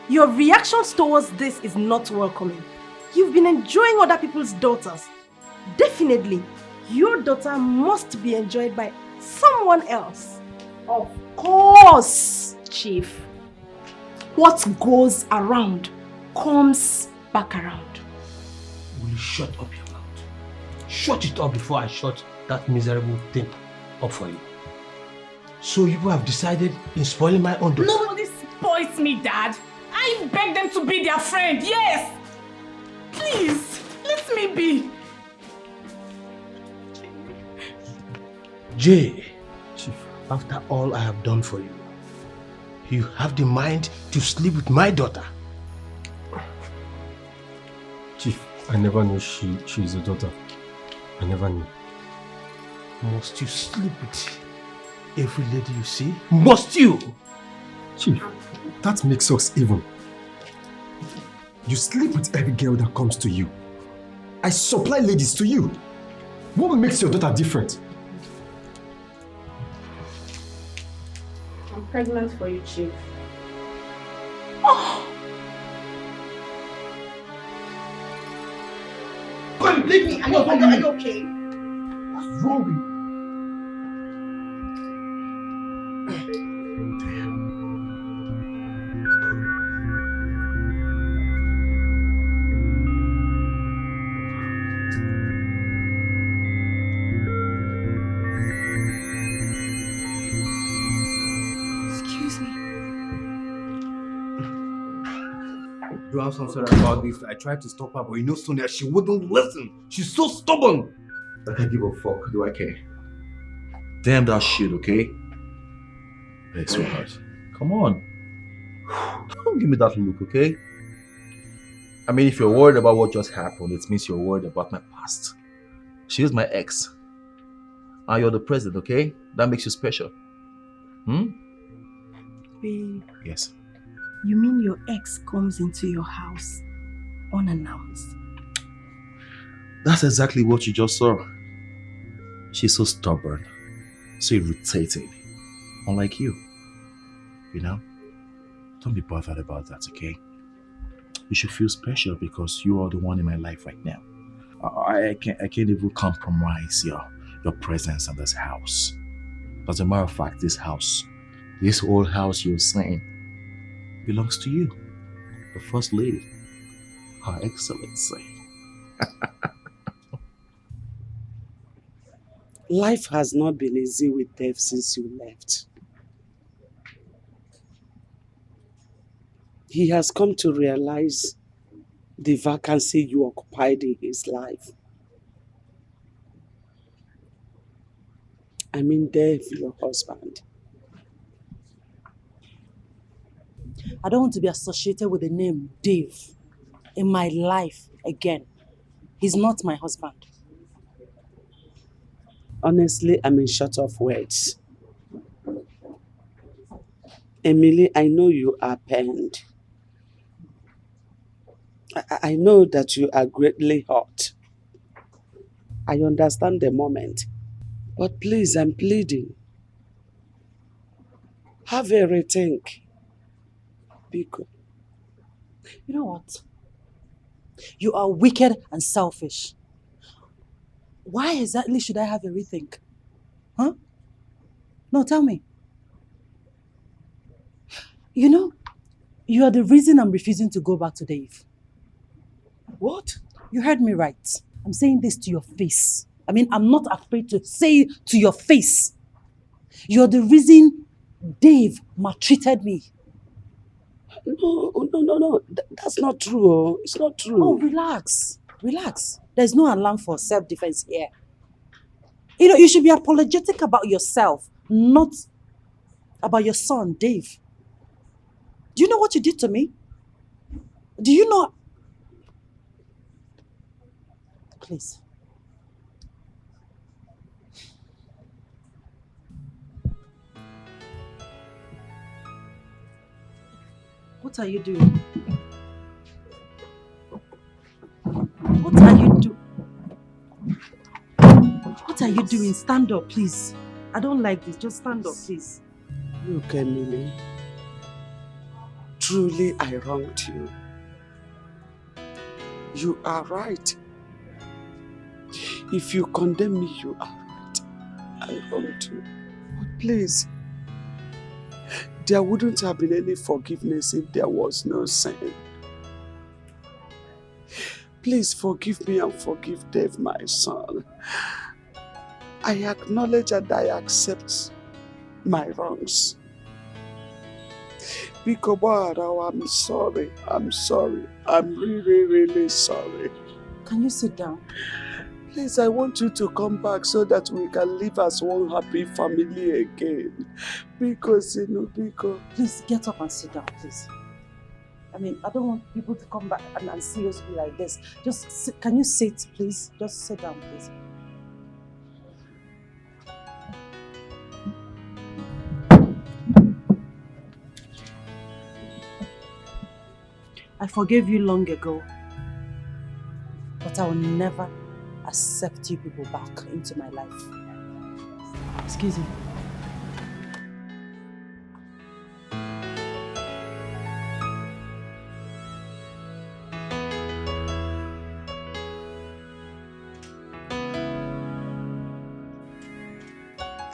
your reactions towards this is not welcoming. You've been enjoying other people's daughters. Definitely, your daughter must be enjoyed by someone else. Of course, Chief. What goes around comes back around. Will you shut up your mouth? Shut it up before I shut that miserable thing up for you. So you have decided in spoiling my own daughter? Nobody spoils me, Dad. I beg them to be their friend, yes! Please, let me be. Jay, Chief, after all I have done for you, you have the mind to sleep with my daughter. Chief, I never knew she is a daughter. I never knew. Must you sleep with every lady you see? Must you? Chief, that makes us even. You sleep with every girl that comes to you. I supply ladies to you. What makes your daughter different? I'm pregnant for you, Chief. Oh! Come, leave me. Are you okay? What's wrong with you? do have some sorry about this. I tried to stop her, but you know Sonia, she wouldn't listen. She's so stubborn. I can't give a fuck. Do I care? Damn that shit, okay? Hey, sweetheart. Come on. Don't give me that look, okay? I mean, if you're worried about what just happened, it means you're worried about my past. She is my ex. And you're the president, okay? That makes you special. Babe, Yes. you mean your ex comes into your house unannounced? That's exactly what you just saw. She's so stubborn, so irritating. Unlike you. You know? Don't be bothered about that, okay? You should feel special because you are the one in my life right now. I can't even compromise your presence in this house. As a matter of fact, this whole house you're saying, belongs to you. The First Lady. Her Excellency. Life has not been easy with Dave since you left. He has come to realize the vacancy you occupied in his life. I mean Dave, your husband. I don't want to be associated with the name Dave in my life again. He's not my husband. Honestly, I'm in short of words. Emily, I know you are pained. I know that you are greatly hurt. I understand the moment. But please, I'm pleading. Have a rethink. Be good. You know what? You are wicked and selfish. Why exactly should I have a rethink? Huh? No, tell me. You know, you are the reason I'm refusing to go back to Dave. What? You heard me right. I'm saying this to your face. I mean, I'm not afraid to say it to your face. You're the reason Dave maltreated me. No. That's not true. It's not true. Oh, relax. Relax. There's no alarm for self-defense here. You know, you should be apologetic about yourself, not about your son, Dave. Do you know what you did to me? Do you know? Please. What are you doing? What are you doing? What are you doing? Stand up, please. I don't like this. Just stand up, please. Look, Emily. Truly, I wronged you. You are right. If you condemn me, you are right. I wronged you. But please, there wouldn't have been any forgiveness if there was no sin. Please forgive me and forgive Dave, my son. I acknowledge and I accept my wrongs. Bikobara, I'm sorry. I'm sorry. I'm really, really sorry. Can you sit down? Please, I want you to come back so that we can live as one happy family again. Because, Please get up and sit down, please. I mean, I don't want people to come back and see us be like this. Just sit. Can you sit, please? Just sit down, please. I forgave you long ago, but I will never accept you people back into my life. Excuse me.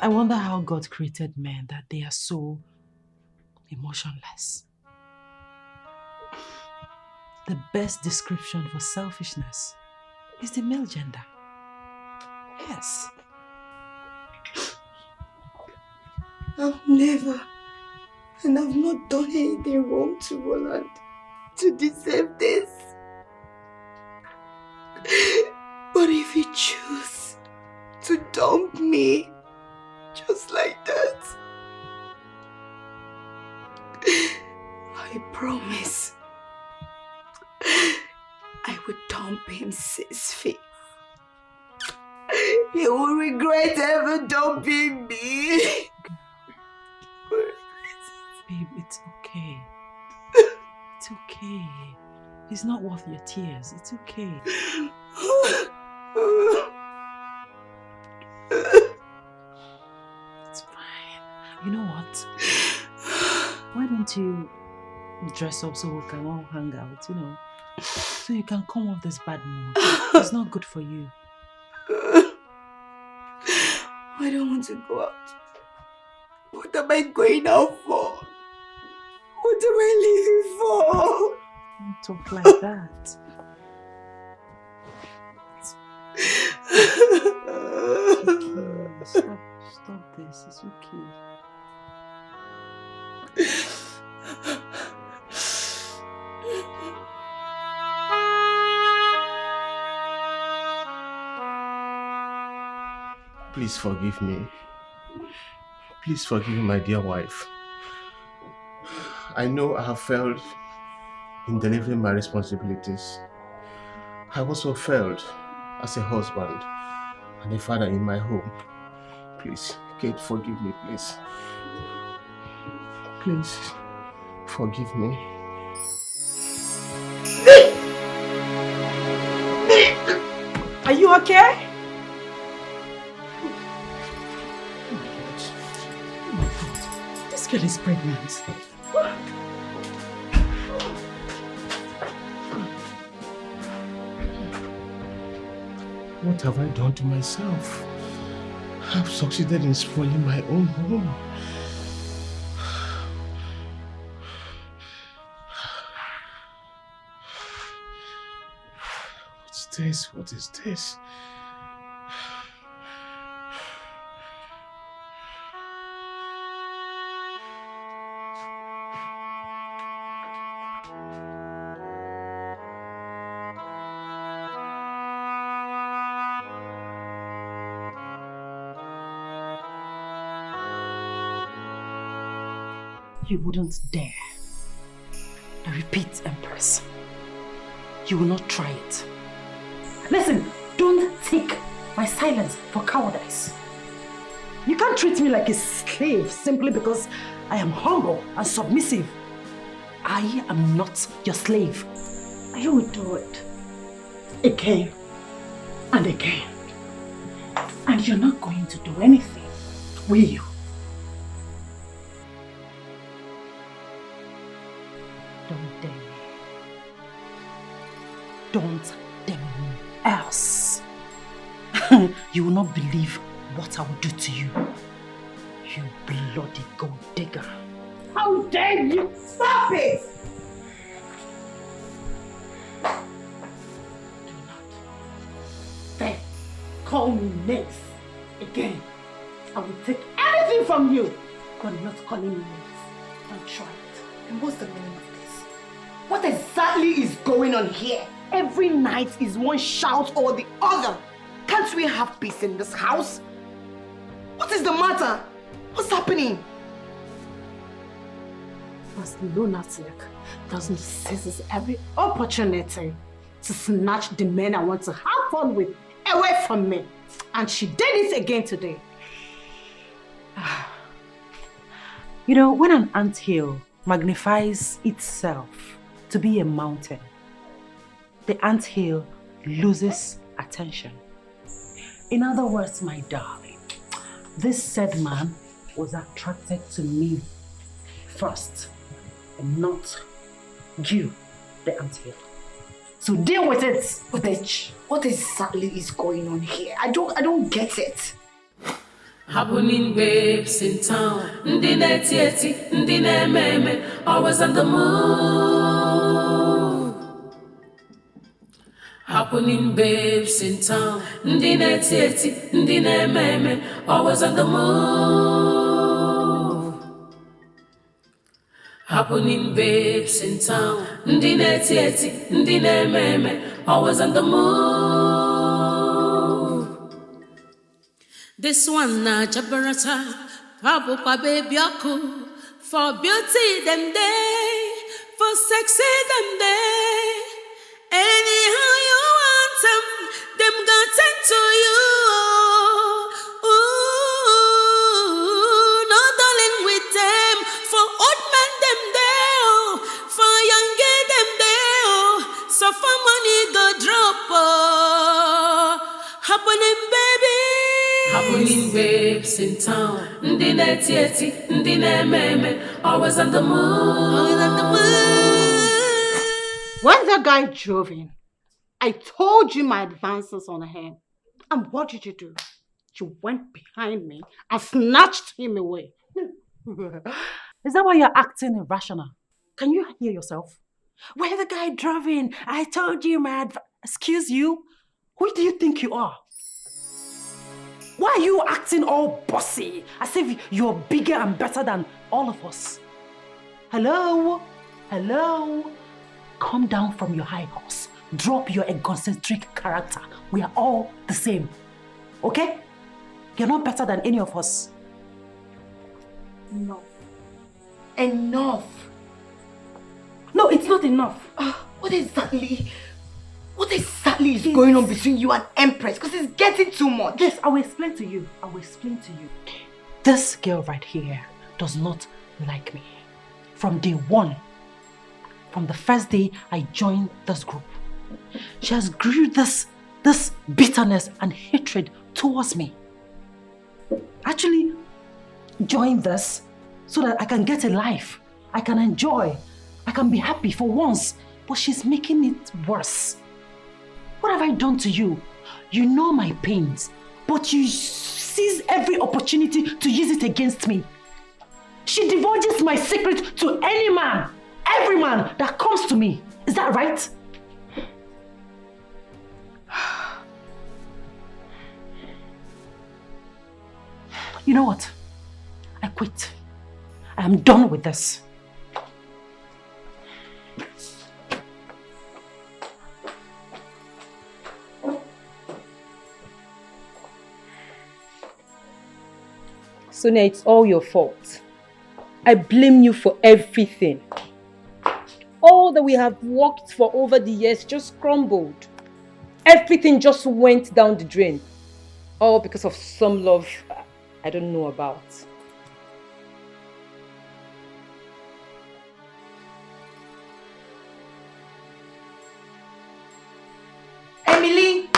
I wonder how God created men that they are so emotionless. The best description for selfishness is the male gender. Yes. I've never, and I've not done anything wrong to Roland. to deserve this. But if you choose to dump me just like that, I promise I would dump him 6 feet. He will regret ever dumping me. Babe, it's okay. It's okay. He's not worth your tears. It's okay. It's fine. You know what? Why don't you dress up so we can all hang out, you know? So you can come off this bad mood. It's not good for you. I don't want to go out. What am I going out for? What am I leaving for? Don't talk like that. It's okay. Stop this. It's okay. Please forgive me. Please forgive me, my dear wife. I know I have failed in delivering my responsibilities. I also failed as a husband and a father in my home. Please, Kate, forgive me, please. Please, forgive me. Are you okay? This girl is pregnant. What have I done to myself? I've succeeded in spoiling my own home. What's this? What is this? You wouldn't dare. I repeat, Empress. You will not try it. Listen, don't take my silence for cowardice. You can't treat me like a slave simply because I am humble and submissive. I am not your slave. You will do it again and again. And you're not going to do anything, will you? Don't dare me. Don't dare me else. You will not believe what I will do to you. You bloody gold digger. How dare you! Stop it! Do not dare call me names again. I will take anything from you, but not calling me names. Don't try it. And what's the meaning of this? What exactly is going on here? Every night is one shout or the other. Can't we have peace in this house? What is the matter? What's happening? This lunatic doesn't seize every opportunity to snatch the men I want to have fun with away from me. And she did it again today. You know, when an anthill magnifies itself to be a mountain, the anthill loses attention. In other words, my darling, this said man was attracted to me first and not you, the anthill. So deal with it, bitch. What exactly is going on here? I don't get it. Happening babes in town. Ndi neti, ndi meme, always on the move. Happening babes in town. Ndi neti, ndi meme, always on the move. Happening babes in town. Ndi neti eti, ndi meme, always on the move. This one na jabarata, pabu pa baby aku. For beauty them day, for sexy them day. Anyhow you want them got sent to you. Ooh, no darling with them. For old men them there, for young girl them there. So for money go drop. Happening baby. Happening babes in town. Ndi neti eti, ndi meme, always on the move. Always on the move. When the guy drove in, I told you my advances on him. And what did you do? You went behind me and snatched him away. Is that why you're acting irrational? Can you hear yourself? When the guy drove in, I told you my Excuse you? Who do you think you are? Why are you acting all bossy? As if you're bigger and better than all of us. Hello? Hello? Come down from your high horse. Drop your egocentric character. We are all the same. Okay? You're not better than any of us. Enough. Enough. No, it's not enough. What exactly is going on between you and Empress? Because it's getting too much. Yes, I will explain to you. This girl right here does not like me. From day one, from the first day I joined this group, she has grew this bitterness and hatred towards me. Actually, join this so that I can get a life. I can enjoy. I can be happy for once. But she's making it worse. What have I done to you? You know my pains, but you seize every opportunity to use it against me. She divulges my secret to any man, every man that comes to me. Is that right? You know what? I quit. I am done with this. Sonia, it's all your fault. I blame you for everything. All that we have worked for over the years just crumbled. Everything just went down the drain. All because of some love I don't know about. Emily!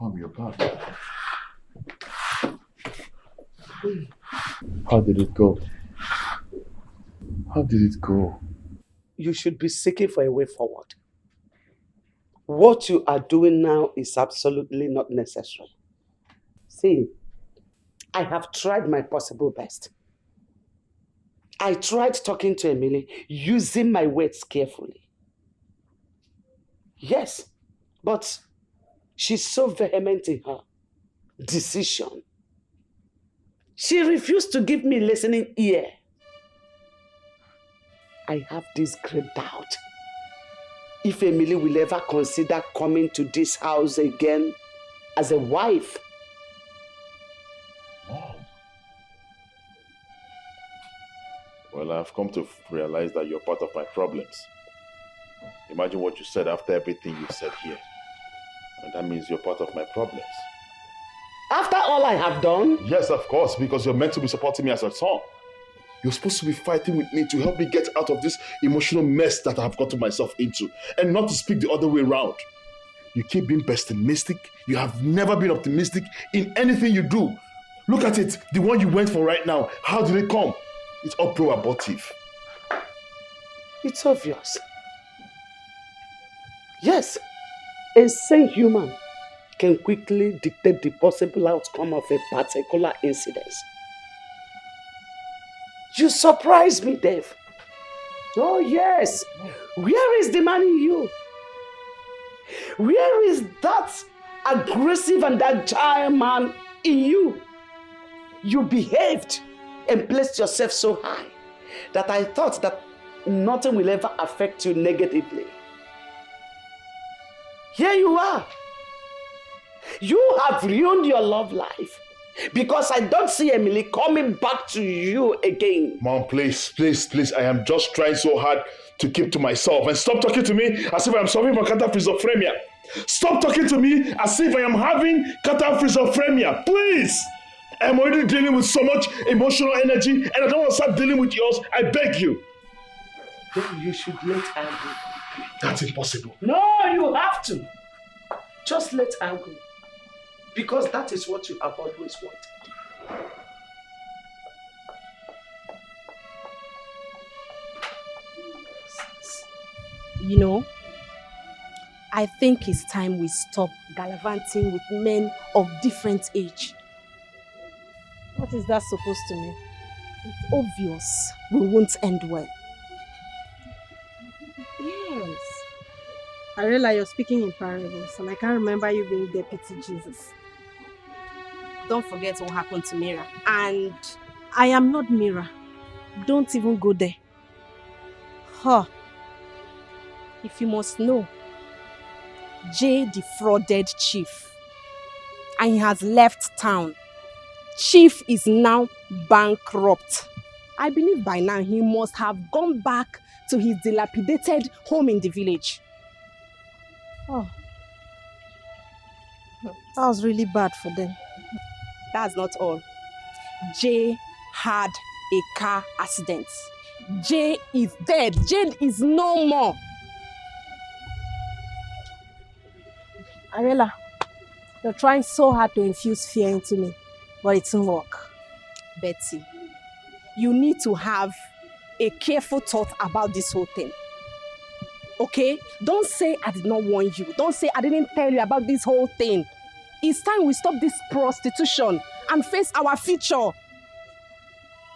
Mom, you're back. How did it go? How did it go? You should be seeking for a way forward. What you are doing now is absolutely not necessary. See, I have tried my possible best. I tried talking to Emily, using my words carefully. Yes, but she's so vehement in her decision. She refused to give me a listening ear. I have this great doubt if Emily will ever consider coming to this house again as a wife. Mom. Well, I've come to realize that you're part of my problems. Imagine what you said after everything you said here. And that means you're part of my problems. After all I have done? Yes, of course, because you're meant to be supporting me as a son. You're supposed to be fighting with me to help me get out of this emotional mess that I've gotten myself into, and not to speak the other way around. You keep being pessimistic. You have never been optimistic in anything you do. Look at it, the one you went for right now. How did it come? It's all pro-abortive. It's obvious. Yes, a sane human can quickly dictate the possible outcome of a particular incident. You surprised me, Dave. Oh yes. Where is the man in you? Where is that aggressive and agile man in you? You behaved and placed yourself so high that I thought that nothing will ever affect you negatively. Here you are. You have ruined your love life because I don't see Emily coming back to you again. Mom, please. I am just trying so hard to keep to myself. And stop talking to me as if I am suffering from schizophrenia. Stop talking to me as if I am having schizophrenia. Please. I am already dealing with so much emotional energy and I don't want to start dealing with yours. I beg you. Then you should let her go. That's impossible. No, you have to. Just let her go. Because that is what you have always wanted. You know, I think it's time we stop gallivanting with men of different age. What is that supposed to mean? It's obvious we won't end well. Yes. I realize you're speaking in parables and I can't remember you being Deputy Jesus. Don't forget what happened to Mira. And I am not Mira. Don't even go there. Huh. If you must know, Jay defrauded Chief and he has left town. Chief is now bankrupt. I believe by now he must have gone back to his dilapidated home in the village. Oh, that was really bad for them. That's not all. Jay had a car accident. Jay is dead. Jay is no more. Arela, you're trying so hard to infuse fear into me, but it won't work. Betty, you need to have a careful thought about this whole thing. Okay? Don't say I did not warn you. Don't say I didn't tell you about this whole thing. It's time we stop this prostitution and face our future.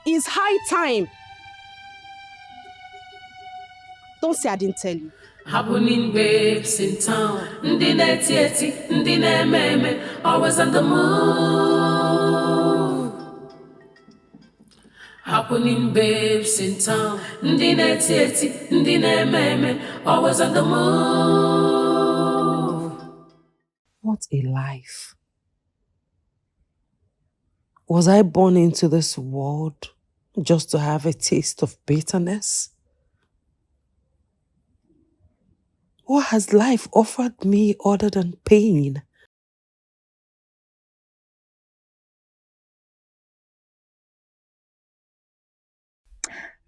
It's high time. Don't say I didn't tell you. Happening babes in town. Ndi netieti, ndi meme, always on the move. Happening babes in town. Ndi netieti, ndi meme, always on the move. What a life. Was I born into this world just to have a taste of bitterness? What has life offered me other than pain?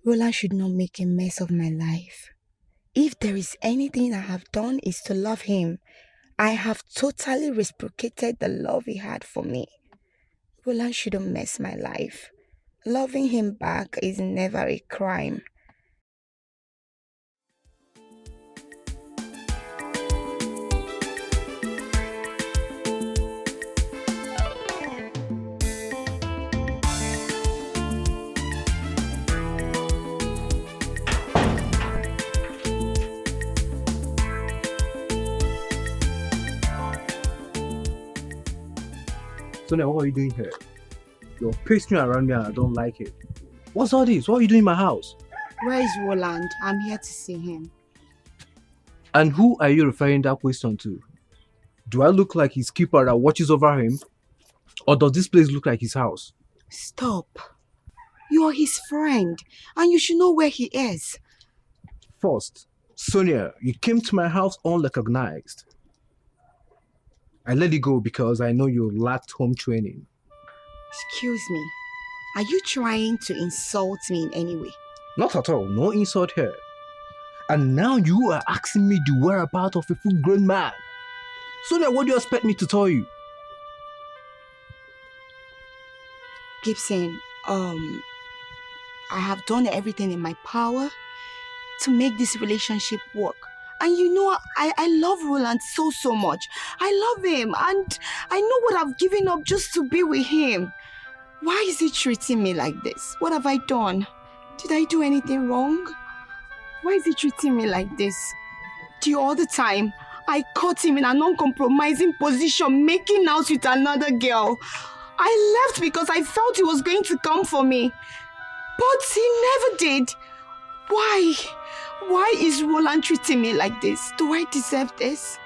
Roland should not make a mess of my life. If there is anything I have done is to love him. I have totally reciprocated the love he had for me. Roland shouldn't mess my life. Loving him back is never a crime. Sonia, what are you doing here? You're pasting around me and I don't like it. What's all this? What are you doing in my house? Where is Roland? I'm here to see him. And who are you referring that question to? Do I look like his keeper that watches over him? Or does this place look like his house? Stop. You're his friend and you should know where he is. First, Sonia, you came to my house unrecognized. I let you go because I know you lacked home training. Excuse me. Are you trying to insult me in any way? Not at all. No insult here. And now you are asking me the whereabouts of a full-grown man. Sonia, what do you expect me to tell you? Gibson, I have done everything in my power to make this relationship work. And you know, I love Roland so much. I love him and I know what I've given up just to be with him. Why is he treating me like this? What have I done? Did I do anything wrong? Why is he treating me like this? The other time, I caught him in an uncompromising position making out with another girl. I left because I felt he was going to come for me. But he never did. Why? Why is Roland treating me like this? Do I deserve this?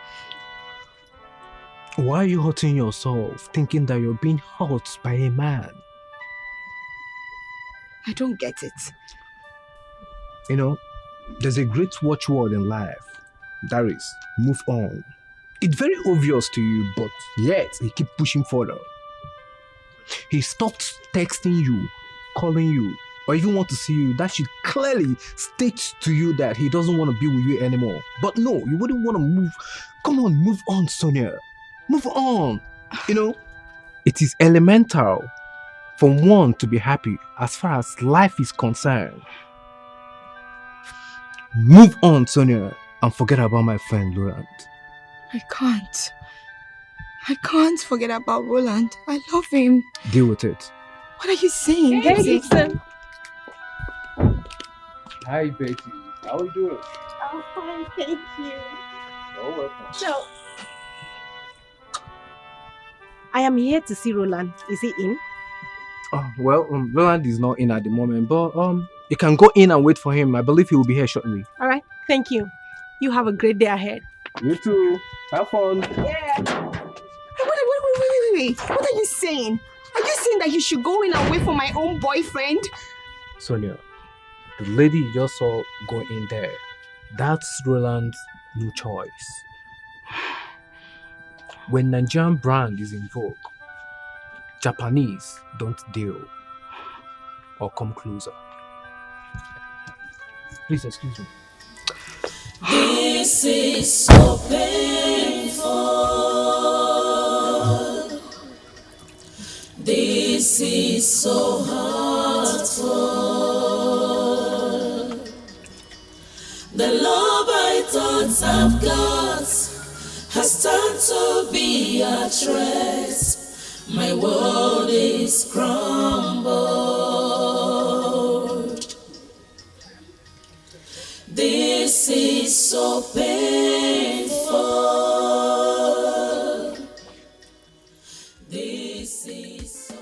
Why are you hurting yourself, thinking that you're being hurt by a man? I don't get it. You know, there's a great watchword in life. That is, move on. It's very obvious to you, but yet he keep pushing further. He stopped texting you, calling you, or even want to see you. That should clearly state to you that he doesn't want to be with you anymore. But no, you wouldn't want to move. Come on, move on, Sonia. Move on. You know, it is elemental for one to be happy as far as life is concerned. Move on, Sonia, and forget about my friend Laurent. I can't forget about Roland. I love him. Deal with it. What are you saying? Hey, Gibson. Hi, Betty. How are you doing? I'm fine, thank you. You're welcome. So, I am here to see Roland. Is he in? Well, Roland is not in at the moment, but you can go in and wait for him. I believe he will be here shortly. All right, thank you. You have a great day ahead. You too. Have fun. Yeah. Wait. What are you saying? Are you saying that you should go in and wait for my own boyfriend? Sonia, the lady you just saw go in there, that's Roland's new choice. When Nigerian brand is in vogue, Japanese don't deal or come closer. Please excuse me. This is so painful. This is so hurtful. The love I thought I've got has turned to be a threat. My world is crumbled. This is so painful. This is so...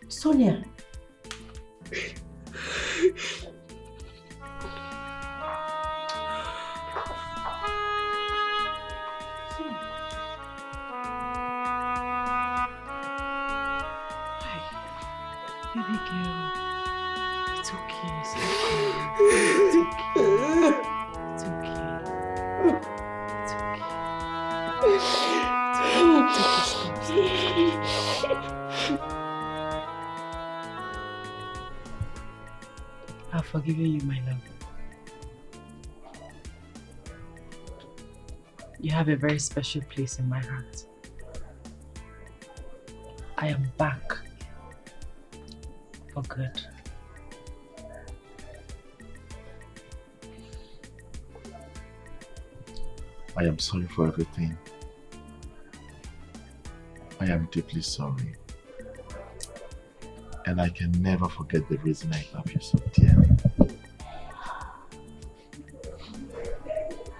Sonia. Baby girl, it's okay. It's okay. It's okay. It's okay. I've forgiven you, my love. You have a very special place in my heart. I am back for good. I am sorry for everything. I am deeply sorry. And I can never forget the reason I love you so dearly.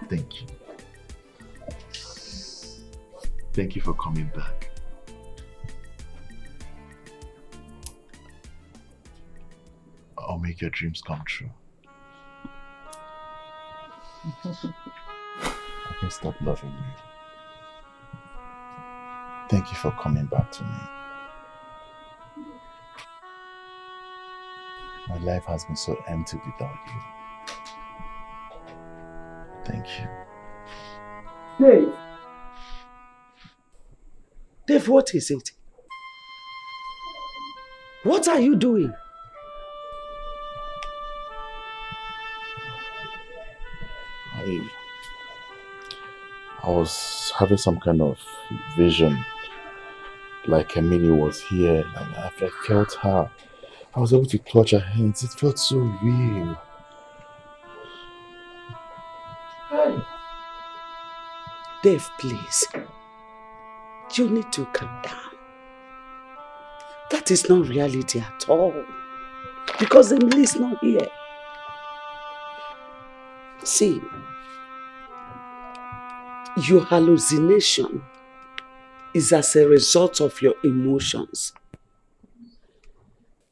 Thank you. Thank you for coming back. I'll make your dreams come true. I can stop loving you. Thank you for coming back to me. My life has been so empty without you. Thank you. Dave! Dave, what is it? What are you doing? I was having some kind of vision, like Emily was here, like I felt her I was able to touch her hands. It felt so real. Hey. Dave, please. You need to calm down. That is not reality at all. Because Emily is not here. See, your hallucination is as a result of your emotions.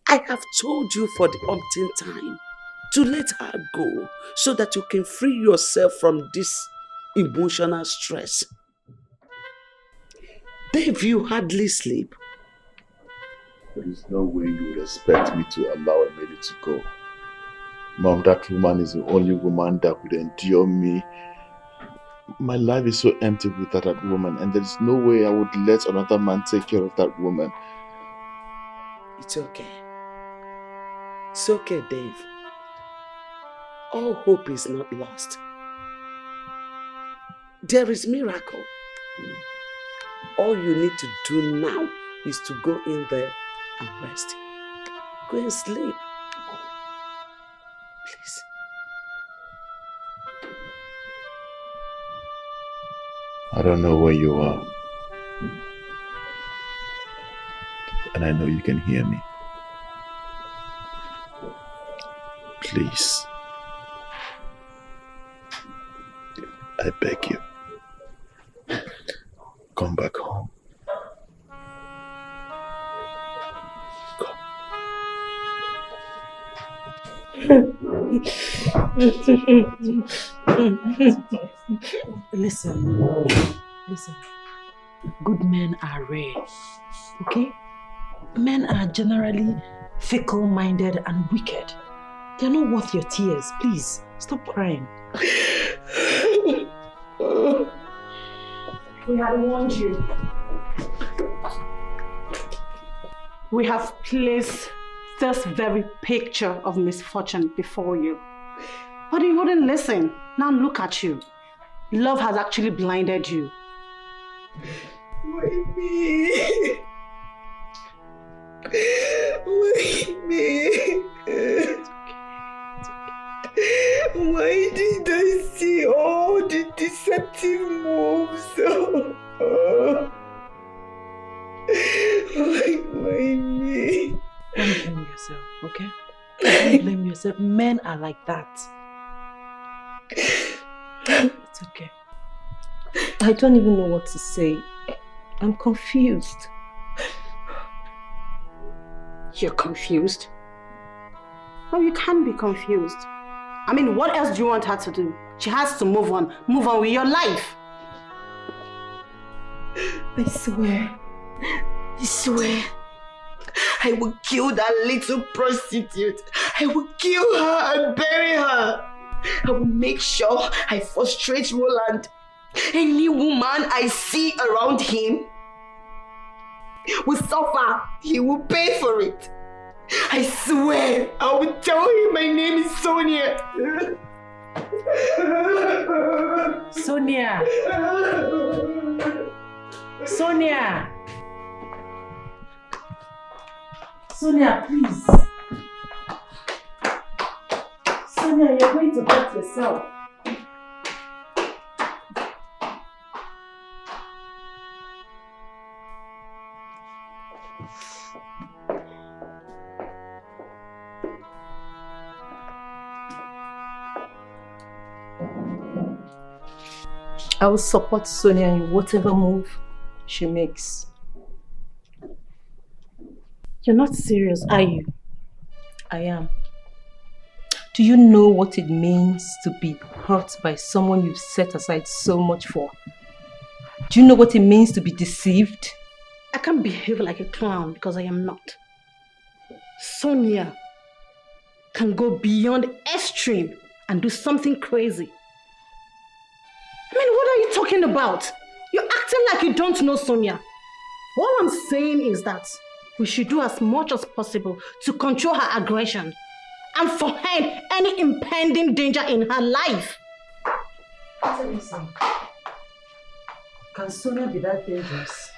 I have told you for the umpteenth time to let her go so that you can free yourself from this emotional stress. Dave, you hardly sleep. There is no way you would expect me to allow Emily to go. Mom, that woman is the only woman that could endure me. My life is so empty without that woman, and there is no way I would let another man take care of that woman. It's okay. It's okay, Dave. All hope is not lost. There is miracle. All you need to do now is to go in there and rest. Go and sleep. Please. I don't know where you are. And I know you can hear me. Please. I beg you. Come back home. Listen. Good men are rare, okay? Men are generally fickle-minded and wicked. They're not worth your tears. Please, stop crying. We had warned you. We have placed this very picture of misfortune before you. But you wouldn't listen. Now look at you. Love has actually blinded you. Why me? Why me? Why did I see all the deceptive moves? Why me? Don't blame yourself, okay? Don't blame yourself. Men are like that. It's okay. I don't even know what to say. I'm confused. You're confused? No, you can't be confused. I mean, what else do you want her to do? She has to move on. Move on with your life. I swear, I will kill that little prostitute. I will kill her and bury her. I will make sure I frustrate Roland. Any woman I see around him will suffer. He will pay for it. I swear, I will tell him my name is Sonia. Sonia! Sonia! Sonia, please. Sonia, you're going to hurt yourself. I will support Sonia in whatever move she makes. You're not serious, are you? I am. Do you know what it means to be hurt by someone you've set aside so much for? Do you know what it means to be deceived? I can't behave like a clown because I am not. Sonia can go beyond extreme and do something crazy. I mean, what are you talking about? You're acting like you don't know Sonia. All I'm saying is that we should do as much as possible to control her aggression and forehead any impending danger in her life. Tell me something. Can Sonia be that dangerous?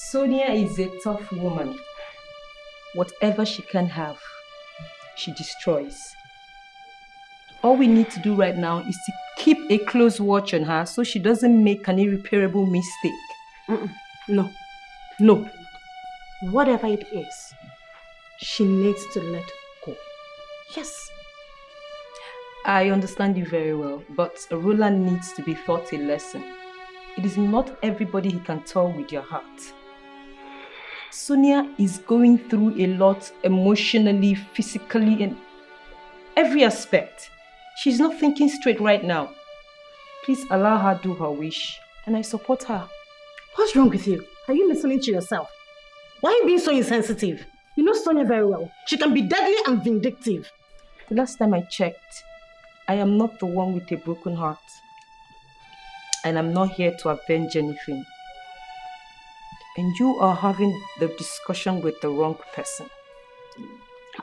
Sonia is a tough woman. Whatever she can have, she destroys. All we need to do right now is to keep a close watch on her so she doesn't make an irreparable mistake. No. No. Whatever it is, she needs to let go. Yes. I understand you very well, but Roland needs to be taught a lesson. It is not everybody he can tell with your heart. Sonia is going through a lot emotionally, physically, in every aspect. She's not thinking straight right now. Please allow her do her wish, and I support her. What's wrong with you? Are you listening to yourself? Why are you being so insensitive? You know Sonia very well. She can be deadly and vindictive. The last time I checked, I am not the one with a broken heart. And I'm not here to avenge anything. And you are having the discussion with the wrong person.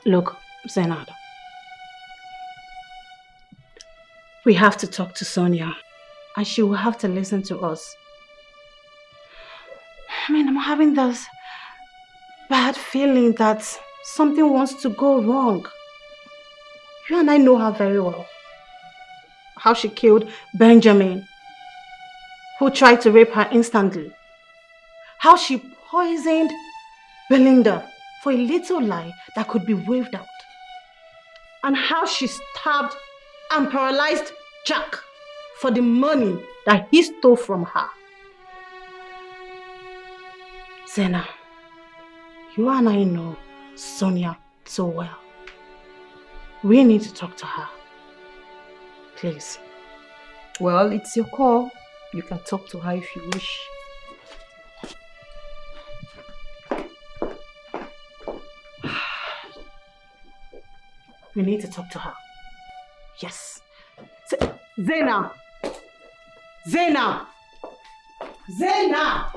Look, Zainab. We have to talk to Sonia. And she will have to listen to us. I mean, I'm having this bad feeling that something wants to go wrong. You and I know her very well. How she killed Benjamin, who tried to rape her instantly. How she poisoned Belinda for a little lie that could be waved out. And how she stabbed and paralyzed Jack for the money that he stole from her. Zena, you and I know Sonia so well. We need to talk to her. Please. Well, it's your call. You can talk to her if you wish. We need to talk to her. Yes. Zena! Zena! Zena!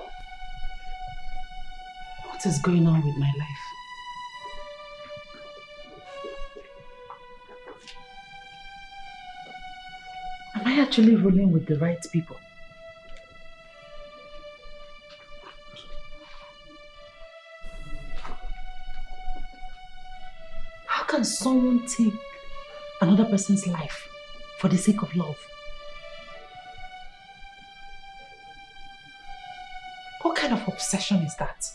What is going on with my life? Am I actually rolling with the right people? How can someone take another person's life for the sake of love? What kind of obsession is that?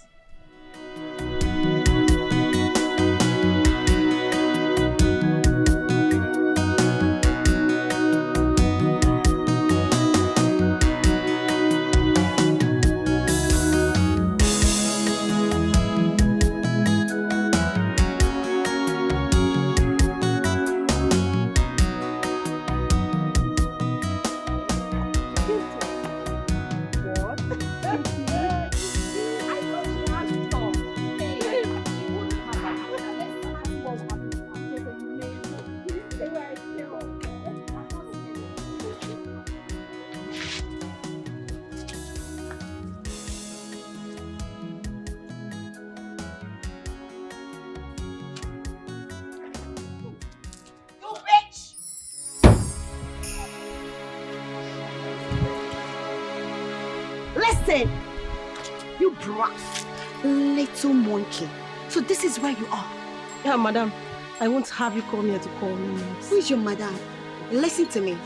Listen, you brat, little monkey. So this is where you are. Yeah, madam. I won't have you come here to call me names. Who is your madam? Listen to me.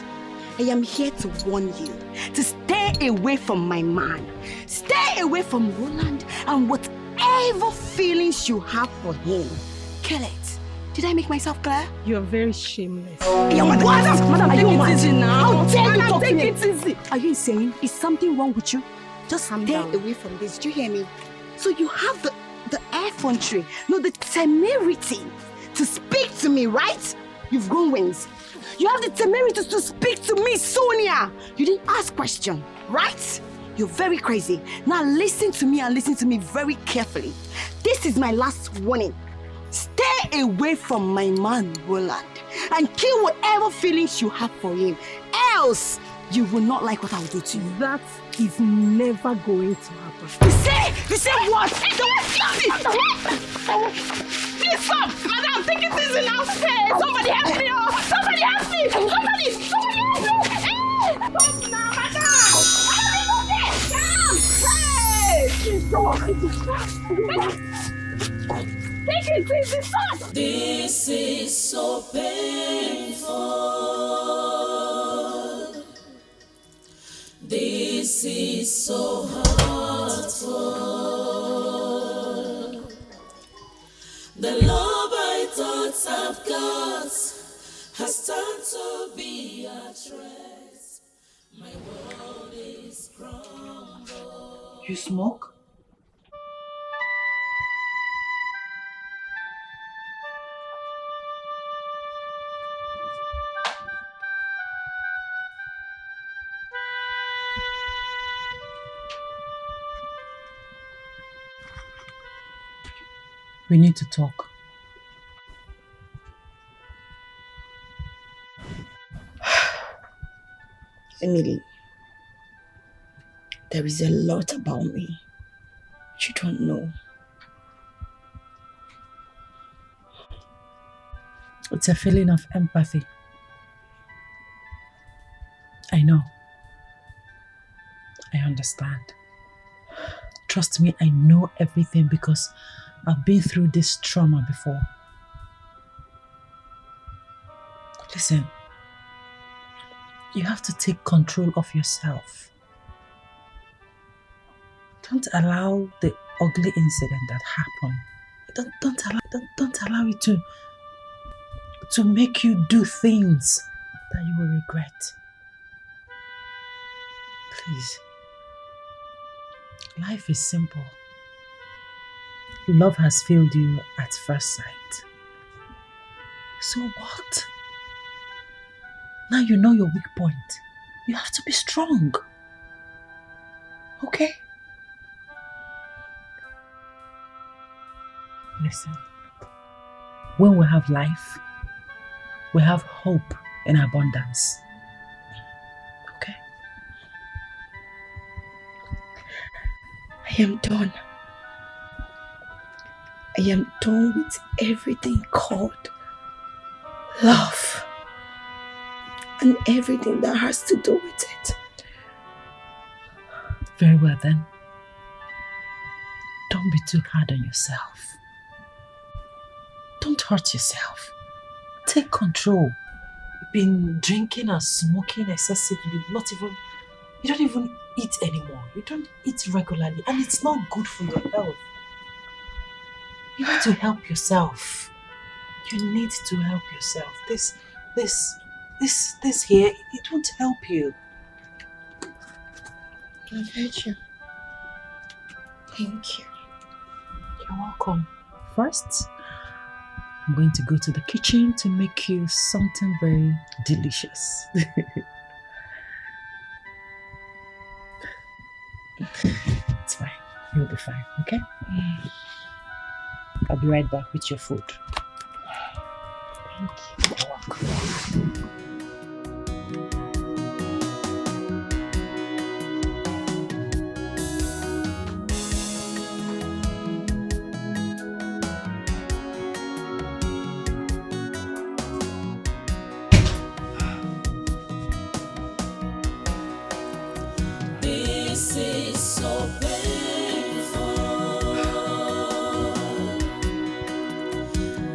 I am here to warn you to stay away from my man. Stay away from Roland and whatever feelings you have for him. Kill it. Did I make myself clear? You are very shameless. Madam, take it easy now. How dare you Madam, talk to take me? it easy. Are you insane? Is something wrong with you? Just Calm stay down. away from this. Do you hear me? So you have the effrontery, no, the temerity to speak to me, right? You've grown wings. You have the temerity to speak to me, Sonia. You didn't ask question, right? You're very crazy. Now listen to me and listen to me very carefully. This is my last warning. Stay away from my man, Roland, and kill whatever feelings you have for him. Else, you will not like what I will do to you. That is never going to happen. You say what? Please stop! Madam, take it easy now! Hey, somebody help me! Oh! Somebody help me! Somebody help me! Hey! Stop now, madam! Hey! Please stop! Take it easy, son! This is so painful. This is so hurtful. The love I thought I've got has turned to be a threat. My world is crumbled. You smoke? We need to talk. Emily, there is a lot about me you don't know. It's a feeling of empathy. I know. I understand. Trust me, I know everything because I've been through this trauma before. Listen, you have to take control of yourself. Don't allow the ugly incident that happened. Don't allow it to make you do things that you will regret. Please. Life is simple. Love has failed you at first sight. So what? Now you know your weak point. You have to be strong. Okay? Listen. When we have life, we have hope in abundance. Okay? I am done. I am done with everything called love and everything that has to do with it. Very well then. Don't be too hard on yourself. Don't hurt yourself. Take control. You've been drinking and smoking excessively. You don't even eat anymore. You don't eat regularly and it's not good for your health. You need to help yourself. You need to help yourself. This here, it won't help you. I've heard you. Thank you. You're welcome. First, I'm going to go to the kitchen to make you something very delicious. It's fine. You'll be fine, okay? I'll be right back with your food. Thank you. You're welcome. This is so painful.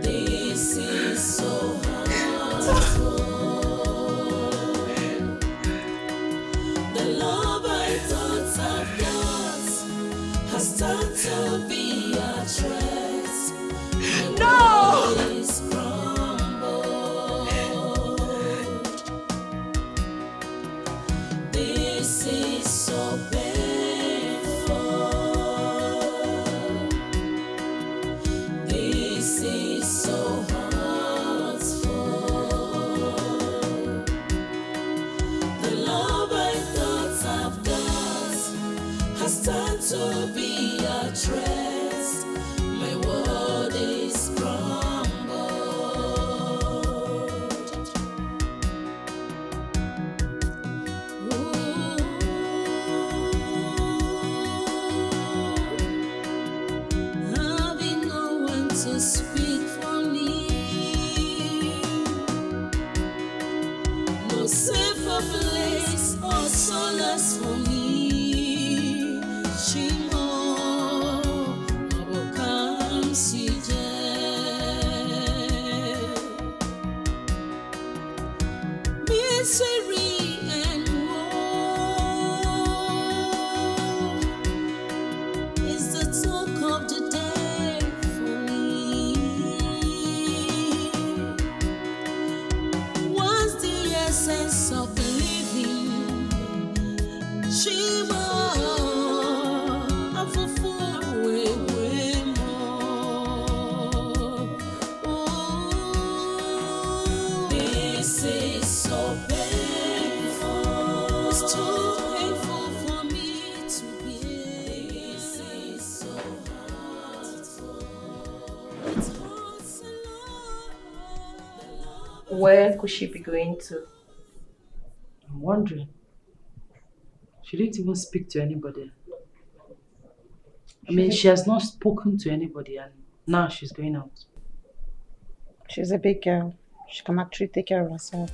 This is so hurtful. The love I thought I've got has turned to be a threat. No! Is crumbled. This is so painful. This is so hurtful. The love I thought I've got has turned to be a threat. My world is crumbled. Having no one to speak for me, no safer place or solace for me. Shimo, misery and woe is the talk of the day for me. What's the essence of living? Shima, afufu wewe mo. This is so painful. It's too painful for me to bear. This is so hurtful. It hurts a lot. Where could she be going to? I'm wondering. She didn't even speak to anybody. I mean, she has not spoken to anybody and now she's going out. She's a big girl. She can actually take care of herself.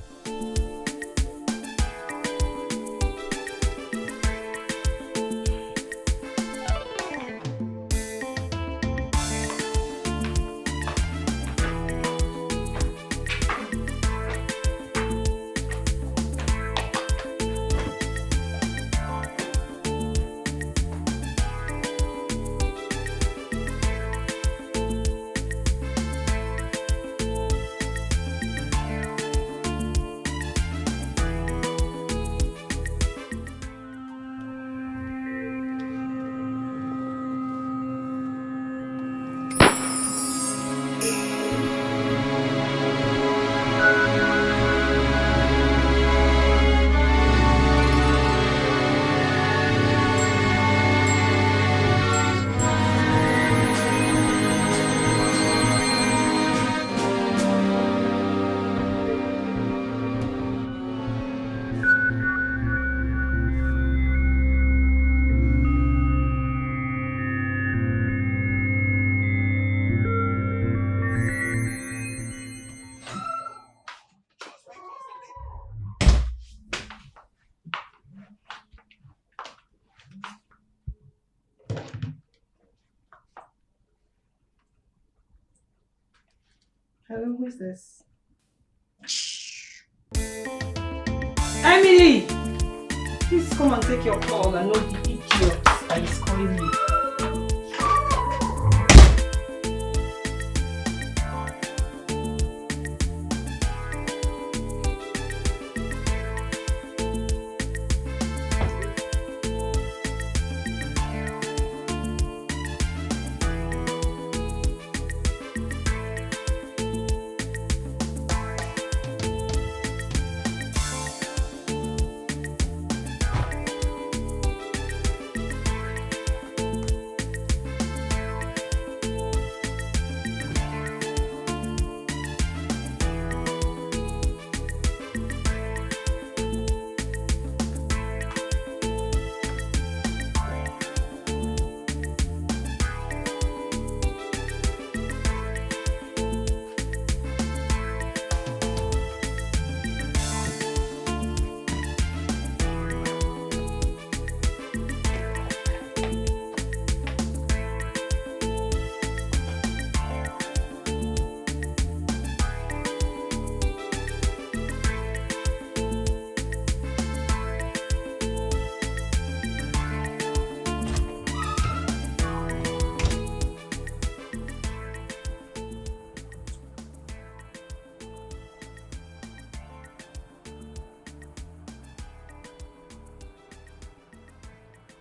Hello, who is this? Emily! Please come and take your call and not the idiot that is calling me.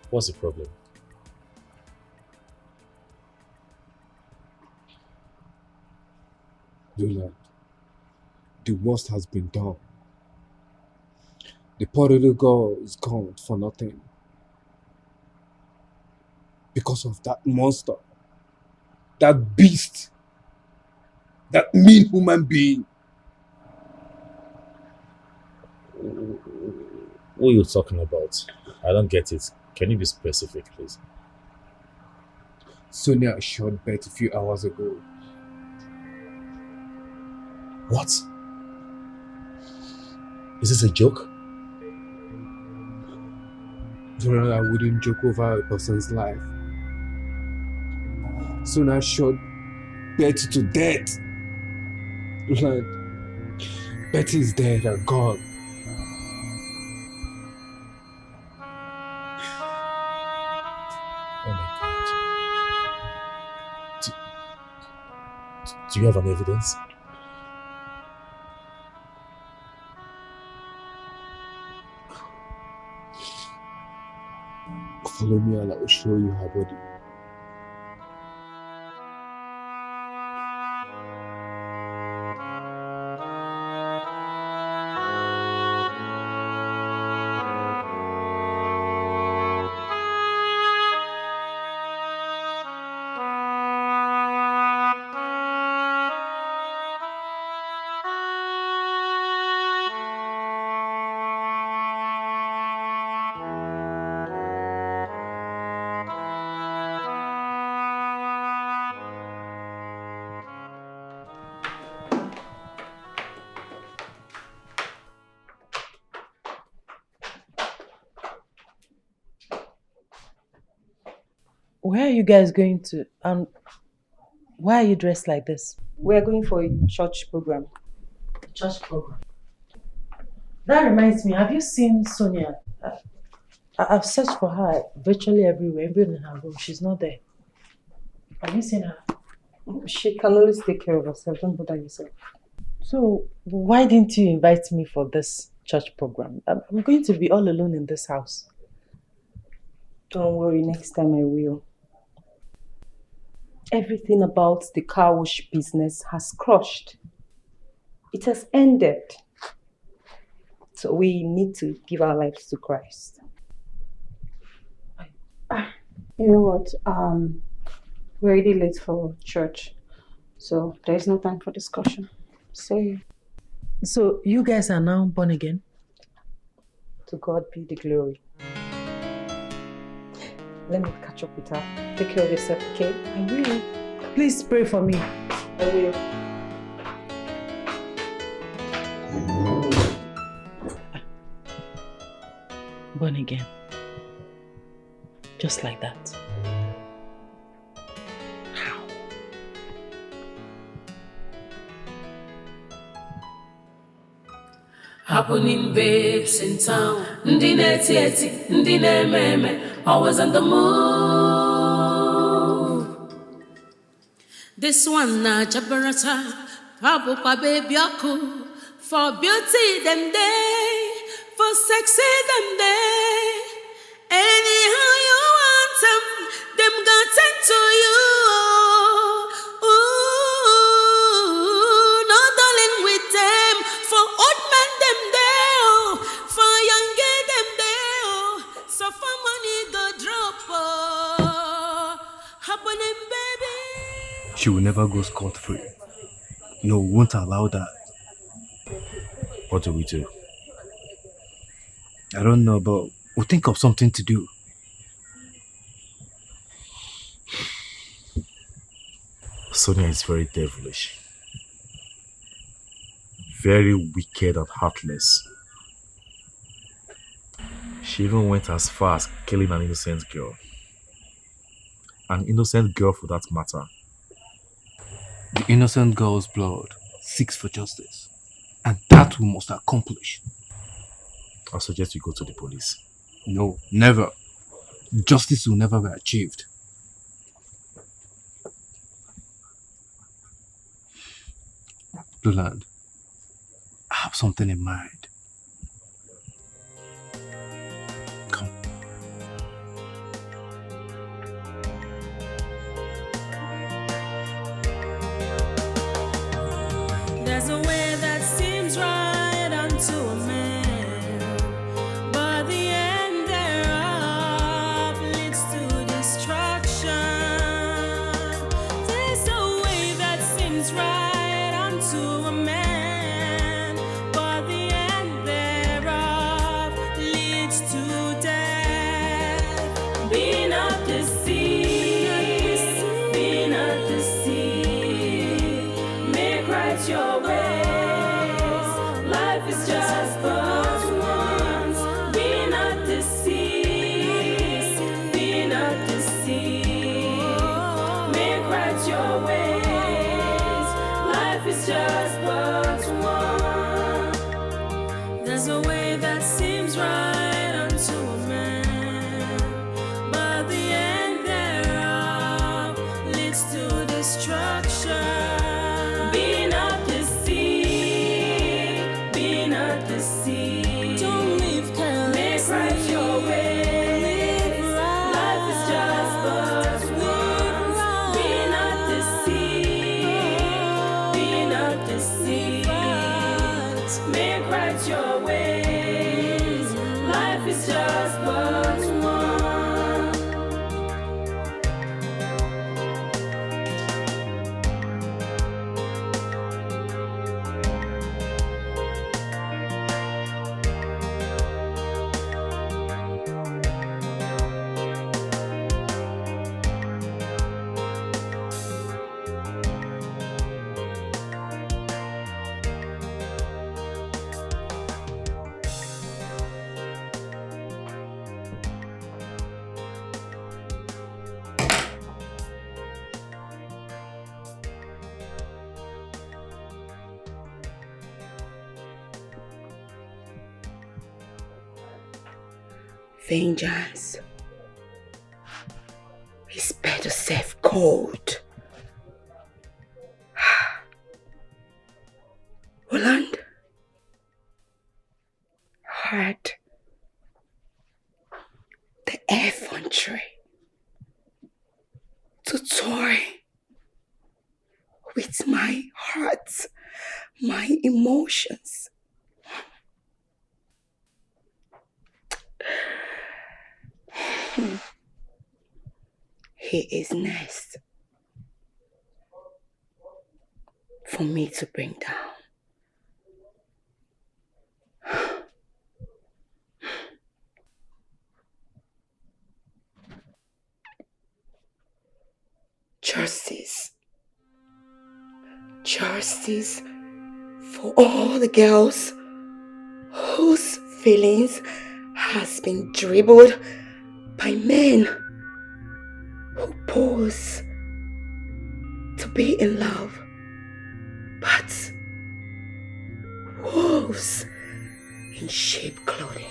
What's the problem? Lola, the worst has been done. The poor little girl is gone for nothing. Because of that monster. That beast. That mean human being. What are you talking about? I don't get it. Can you be specific, please? Sonia shot Beth a few hours ago. What? Is this a joke? Jordan, I wouldn't joke over a person's life. Sonia shot Betty to death. Like, Betty is dead and gone. Do you have an evidence? Follow me and I will show you her body. Where are you guys going to? And why are you dressed like this? We're going for a church program. Church program? That reminds me, have you seen Sonia? I've searched for her virtually everywhere, even in her room. She's not there. Have you seen her? She can always take care of herself. Don't bother yourself. So, why didn't you invite me for this church program? I'm going to be all alone in this house. Don't worry, next time I will. Everything about the car wash business has crushed. It has ended. So we need to give our lives to Christ. You know what? We're already late for church, so there is no time for discussion. See. So you guys are now born again? To God be the glory. Let me catch up with her. Take care of yourself, okay? I will. Please pray for me. I will. Born again. Just like that. How? Happening babes in town. Ndi neti, ndi meme. Always on the move. This one na jabarata. Pabu pa baby aku. For beauty them day. For sexy them day. Anyhow you want them. Them got sent to you. Ooh, no darling with them. For old men them there. For young girl them there. So for money go drop. Happening baby. She will never go scot-free. No, we won't allow that. What do we do? I don't know, but we'll think of something to do. Sonia is very devilish. Very wicked and heartless. She even went as far as killing an innocent girl. An innocent girl for that matter. The innocent girl's blood seeks for justice. And that we must accomplish. I suggest we go to the police. No, never. Justice will never be achieved. Blueland, I have something in mind. Come. There's a way that seems right unto a man, but the end thereof leads to destruction. There's a way that seems right unto a man, but the end thereof leads to death. Be not deceived, be not deceived. Make right your ways. Life is just but once. Be not deceived, be not deceived. Make right your ways. Life is just but one. There's a way that seems right unto a man, but the end thereof leads to destruction. deceive. Don't live carelessly. Make right your ways. Life is just but one. Be not deceived. Be not deceived. Make right your ways. Life is just but one. Vengeance is better served cold. Roland, heard the effrontery to toy with my heart, my emotions. He is next for me to bring down. Justice. Justice for all the girls whose feelings has been dribbled by men who pose to be in love, but wolves in sheep clothing.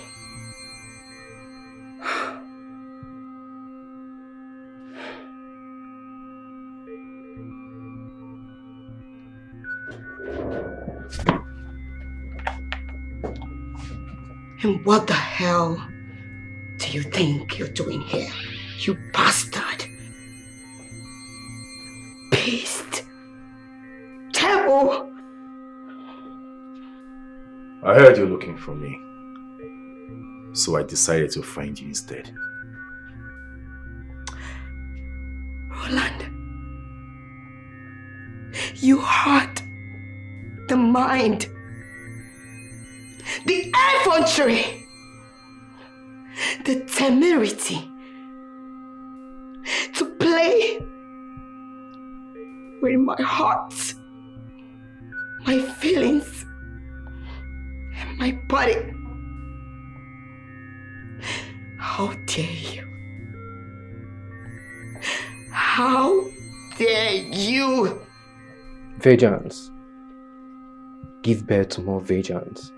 And what the hell do you think you're doing here, you bastard? Beast. Devil. I heard you looking for me, so I decided to find you instead. Roland, you hurt the mind, the effrontery, the temerity to play with my heart, my feelings, and my body. How dare you? How dare you? Vengeance. Give birth to more vengeance.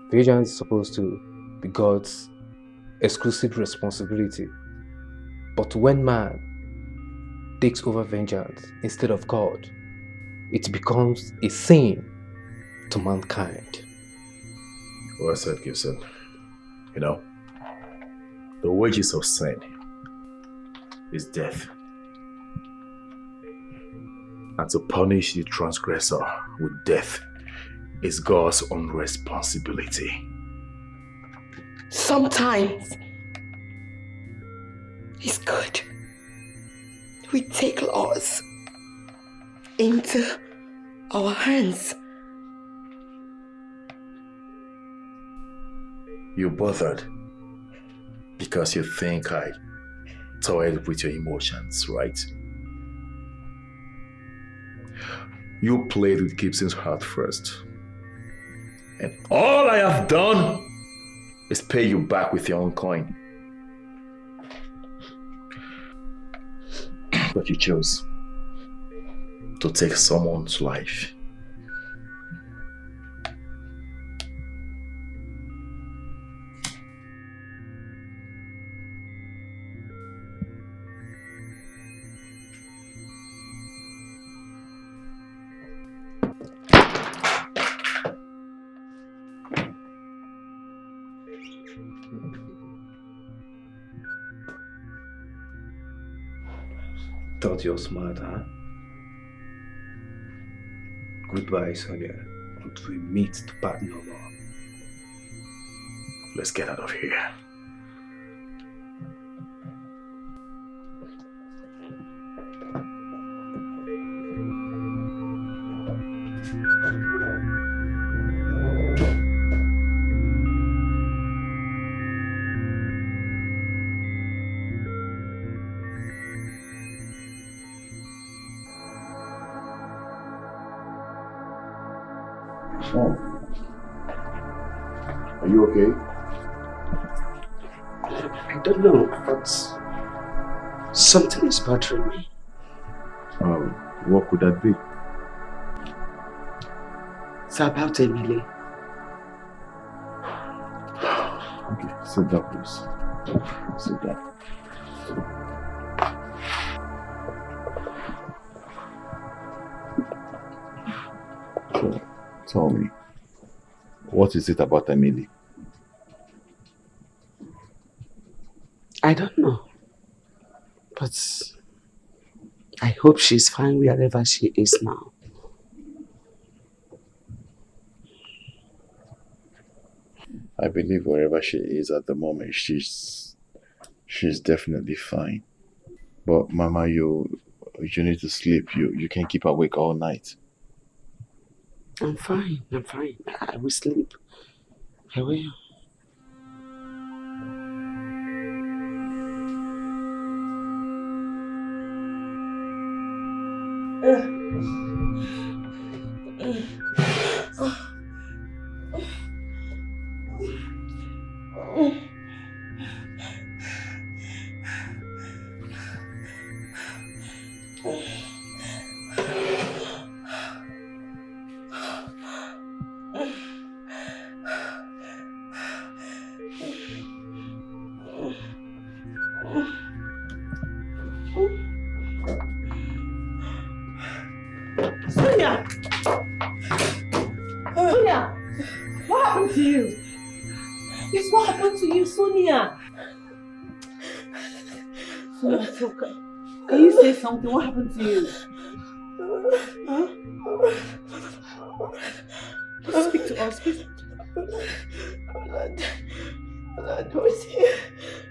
Vengeance is supposed to be God's exclusive responsibility. But when man takes over vengeance instead of God, it becomes a sin to mankind. Well said, Gibson. You know, the wages of sin is death. And to punish the transgressor with death is God's own responsibility. Sometimes it's good we take laws into our hands. You bothered because you think I toyed with your emotions, right? You played with Gibson's heart first. And all I have done is pay you back with your own coin. But you chose to take someone's life. Thought you're smart, huh? Goodbye, Sonia. Until we meet to part no more. Let's get out of here. Sean, are you okay? I don't know, but something is bothering me. What could that be? It's about Emily. Okay, sit down, please. Sit down. So, tell me, what is it about Emily? I don't know, but I hope she's fine wherever she is now. I believe wherever she is at the moment, she's definitely fine. But Mama, you need to sleep. You can't keep awake all night. I'm fine. I will sleep. I will. Sonia! Sonia! What happened to you? Yes, what happened to you, Sonia? Sonia, talk. Can you say something? What happened to you? Huh? Speak to us, please. Roland was here.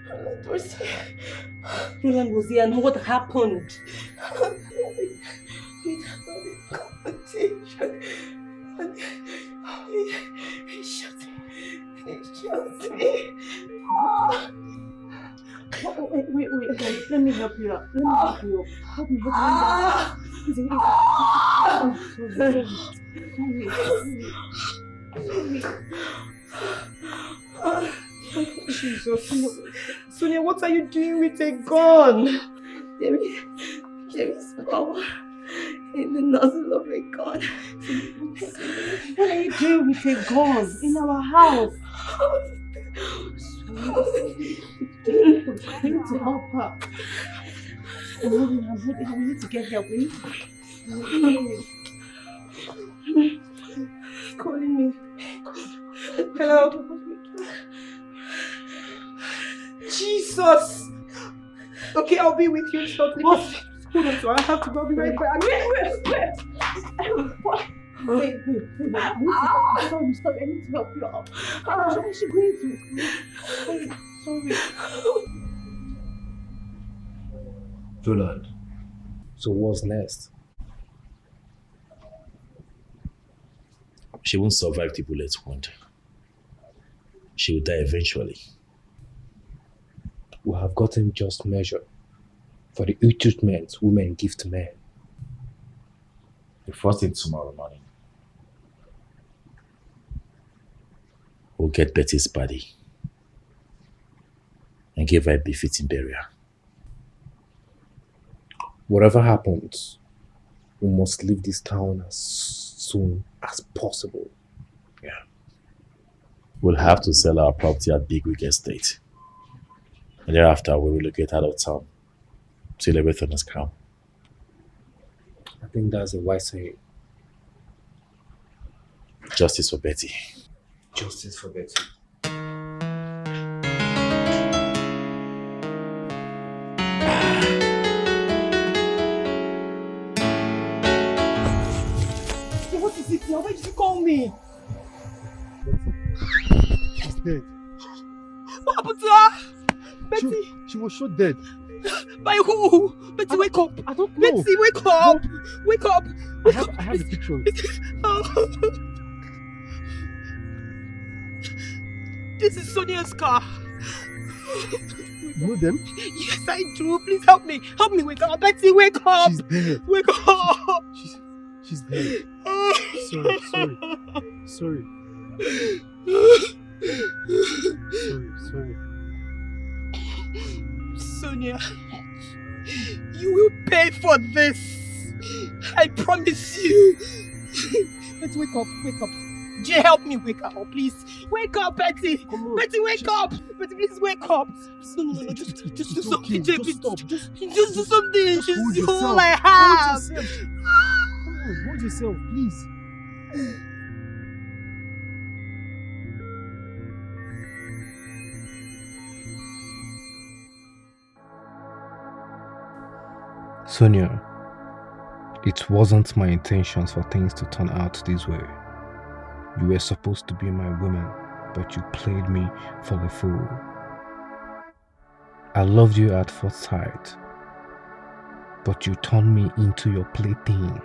Roland was here. Roland was here, and what happened? Confrontation. And he shot me. He shot me. Wait. Let me help you out. Help me help you out. Jesus. Sonia, what are you doing with a gun? There is power in the nozzle of a gun. What are you doing with a gun in our house? We need to help her. I'm holding her. We need to get help. Calling me. Hello? Jesus! Okay, I'll be with you shortly. Hold on, so I have to go. I'll be right back. Wait. Sorry, I need to help you out. What is she going through? Sorry. Roland, so what's next? She won't survive the bullet wound. She will die eventually. We have gotten just measure for the ill treatment women give to men. The first thing tomorrow morning, we'll get Betty's body and give her a befitting burial. Whatever happens, we must leave this town as soon as possible. Yeah. We'll have to sell our property at Bigwig Estate. And thereafter, we'll relocate out of town till everything is calm. I think that's a wise saying. Justice for Betty. Justice for Betty. me. She's dead. What happened to her? Betty. She was shot dead. By who? Betty, wake up. I don't know. Betty, wake up. Wake up. I have the picture. Oh. This is Sonia's car. You know them? Yes, I do. Please help me. Help me wake up. Betty, wake up. She's dead. Wake up. She's dead. Sorry. Sorry. Sonia, you will pay for this. I promise you. Let's wake up. Jay, help me wake up, please. Wake up, Betty. Betty, wake up. Betty, please wake up. No. Just do something, Jay. Please. Just do something. She's all I have. Hold yourself, please. Sonia, it wasn't my intentions for things to turn out this way. You were supposed to be my woman, but you played me for a fool. I loved you at first sight, but you turned me into your plaything.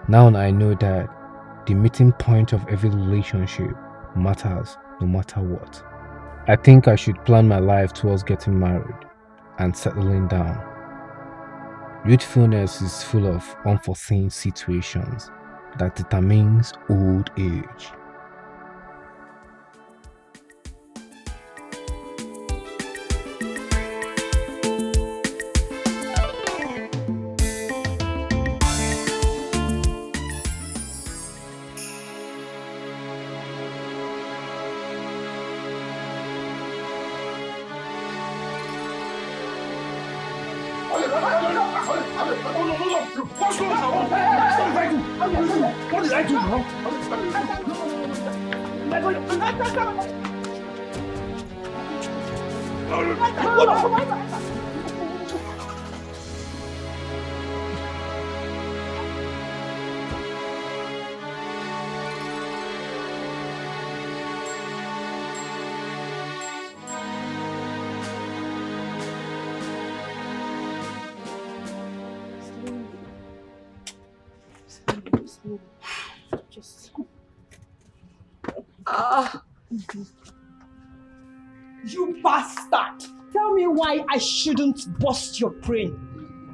Now I know that the meeting point of every relationship matters no matter what. I think I should plan my life towards getting married and settling down. Youthfulness is full of unforeseen situations that determines old age. What's wrong? What did I do now? You bastard! Tell me why I shouldn't bust your brain.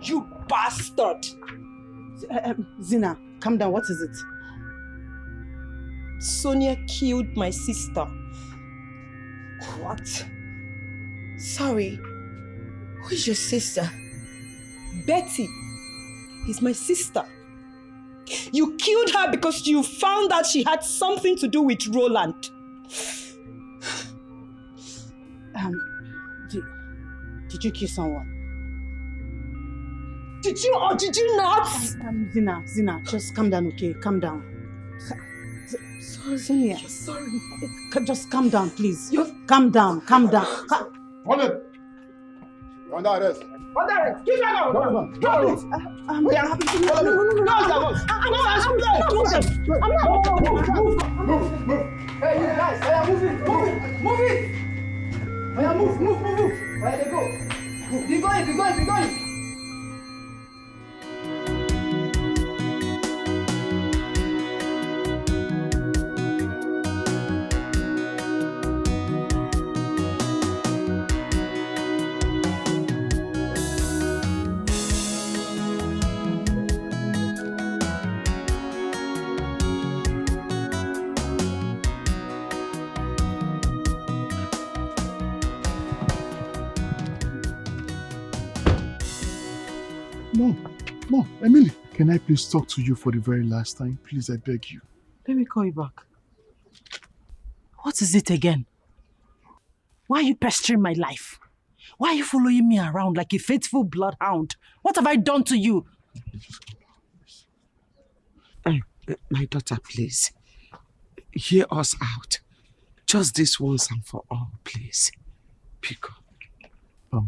You bastard! Zina, calm down. What is it? Sonia killed my sister. What? Sorry. Who is your sister? Betty is my sister. You killed her because you found out she had something to do with Roland. Did you kill someone? Did you or did you not? Zina, just calm down, okay? Calm down. Sonia, sorry. Just calm down, please. Calm down. Hold it. You're under arrest. Under arrest. Keep that out. No. We are happy to know. No. Move. Hey, you guys. I am moving. Move it. I am move. Where they go? Be going. Mom, Emily, can I please talk to you for the very last time? Please, I beg you. Let me call you back. What is it again? Why are you pestering my life? Why are you following me around like a faithful bloodhound? What have I done to you? My daughter, please. Hear us out. Just this once and for all, please. Pick up.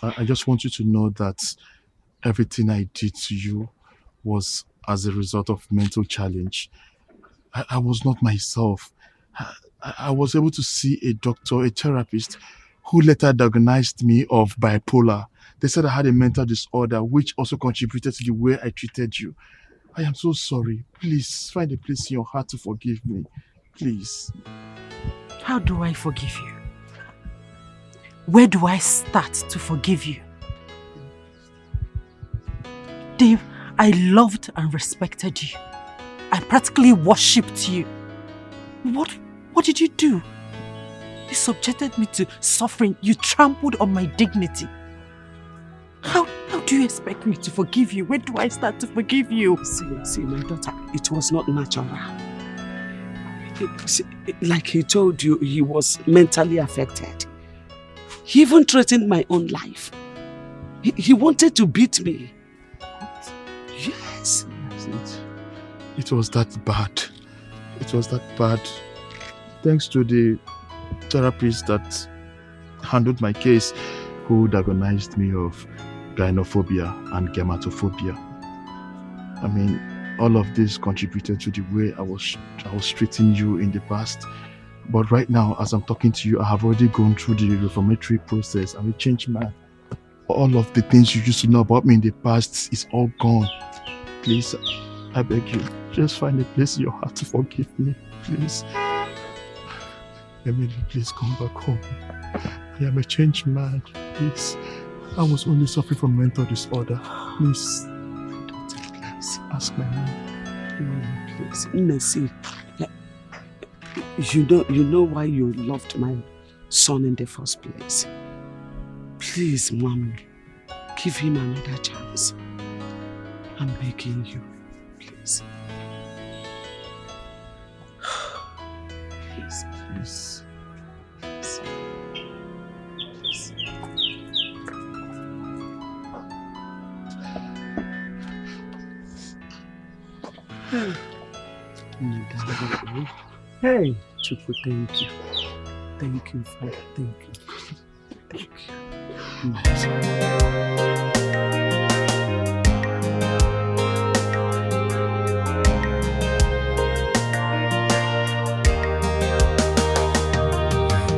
I just want you to know that everything I did to you was as a result of mental challenge. I was not myself. I was able to see a doctor, a therapist, who later diagnosed me of bipolar. They said I had a mental disorder, which also contributed to the way I treated you. I am so sorry. Please find a place in your heart to forgive me. Please. How do I forgive you? Where do I start to forgive you? Dave, I loved and respected you. I practically worshipped you. What did you do? You subjected me to suffering. You trampled on my dignity. How do you expect me to forgive you? Where do I start to forgive you? See, my daughter, it was not natural. Like he told you, he was mentally affected. He even threatened my own life. He wanted to beat me. What? Yes. It was that bad. It was that bad. Thanks to the therapist that handled my case, who diagnosed me of gynophobia and gamatophobia. I mean, all of this contributed to the way I was treating you in the past. But right now, as I'm talking to you, I have already gone through the reformatory process and we changed my... All of the things you used to know about me in the past is all gone. Please, I beg you, just find a place in your heart to forgive me, please. Emily, please come back home. I am a changed man, please. I was only suffering from mental disorder. Please, ask my name. Please, Nessie. You know why you loved my son in the first place. Please, Mom, give him another chance. I'm begging you, please. Please, please. Hey, Chuku, thank you. Thank you, Father. Thank you. Thank you.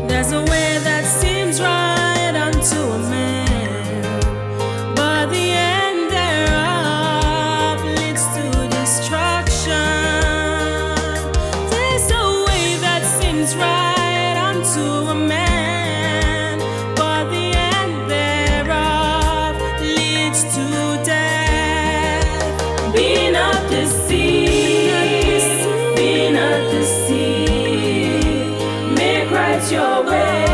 There's a way that seems right unto a man, but the end thereof leads to destruction. There's a way that seems right unto a man, but the end thereof leads to death. Be not deceived, be not deceived. Make right your way.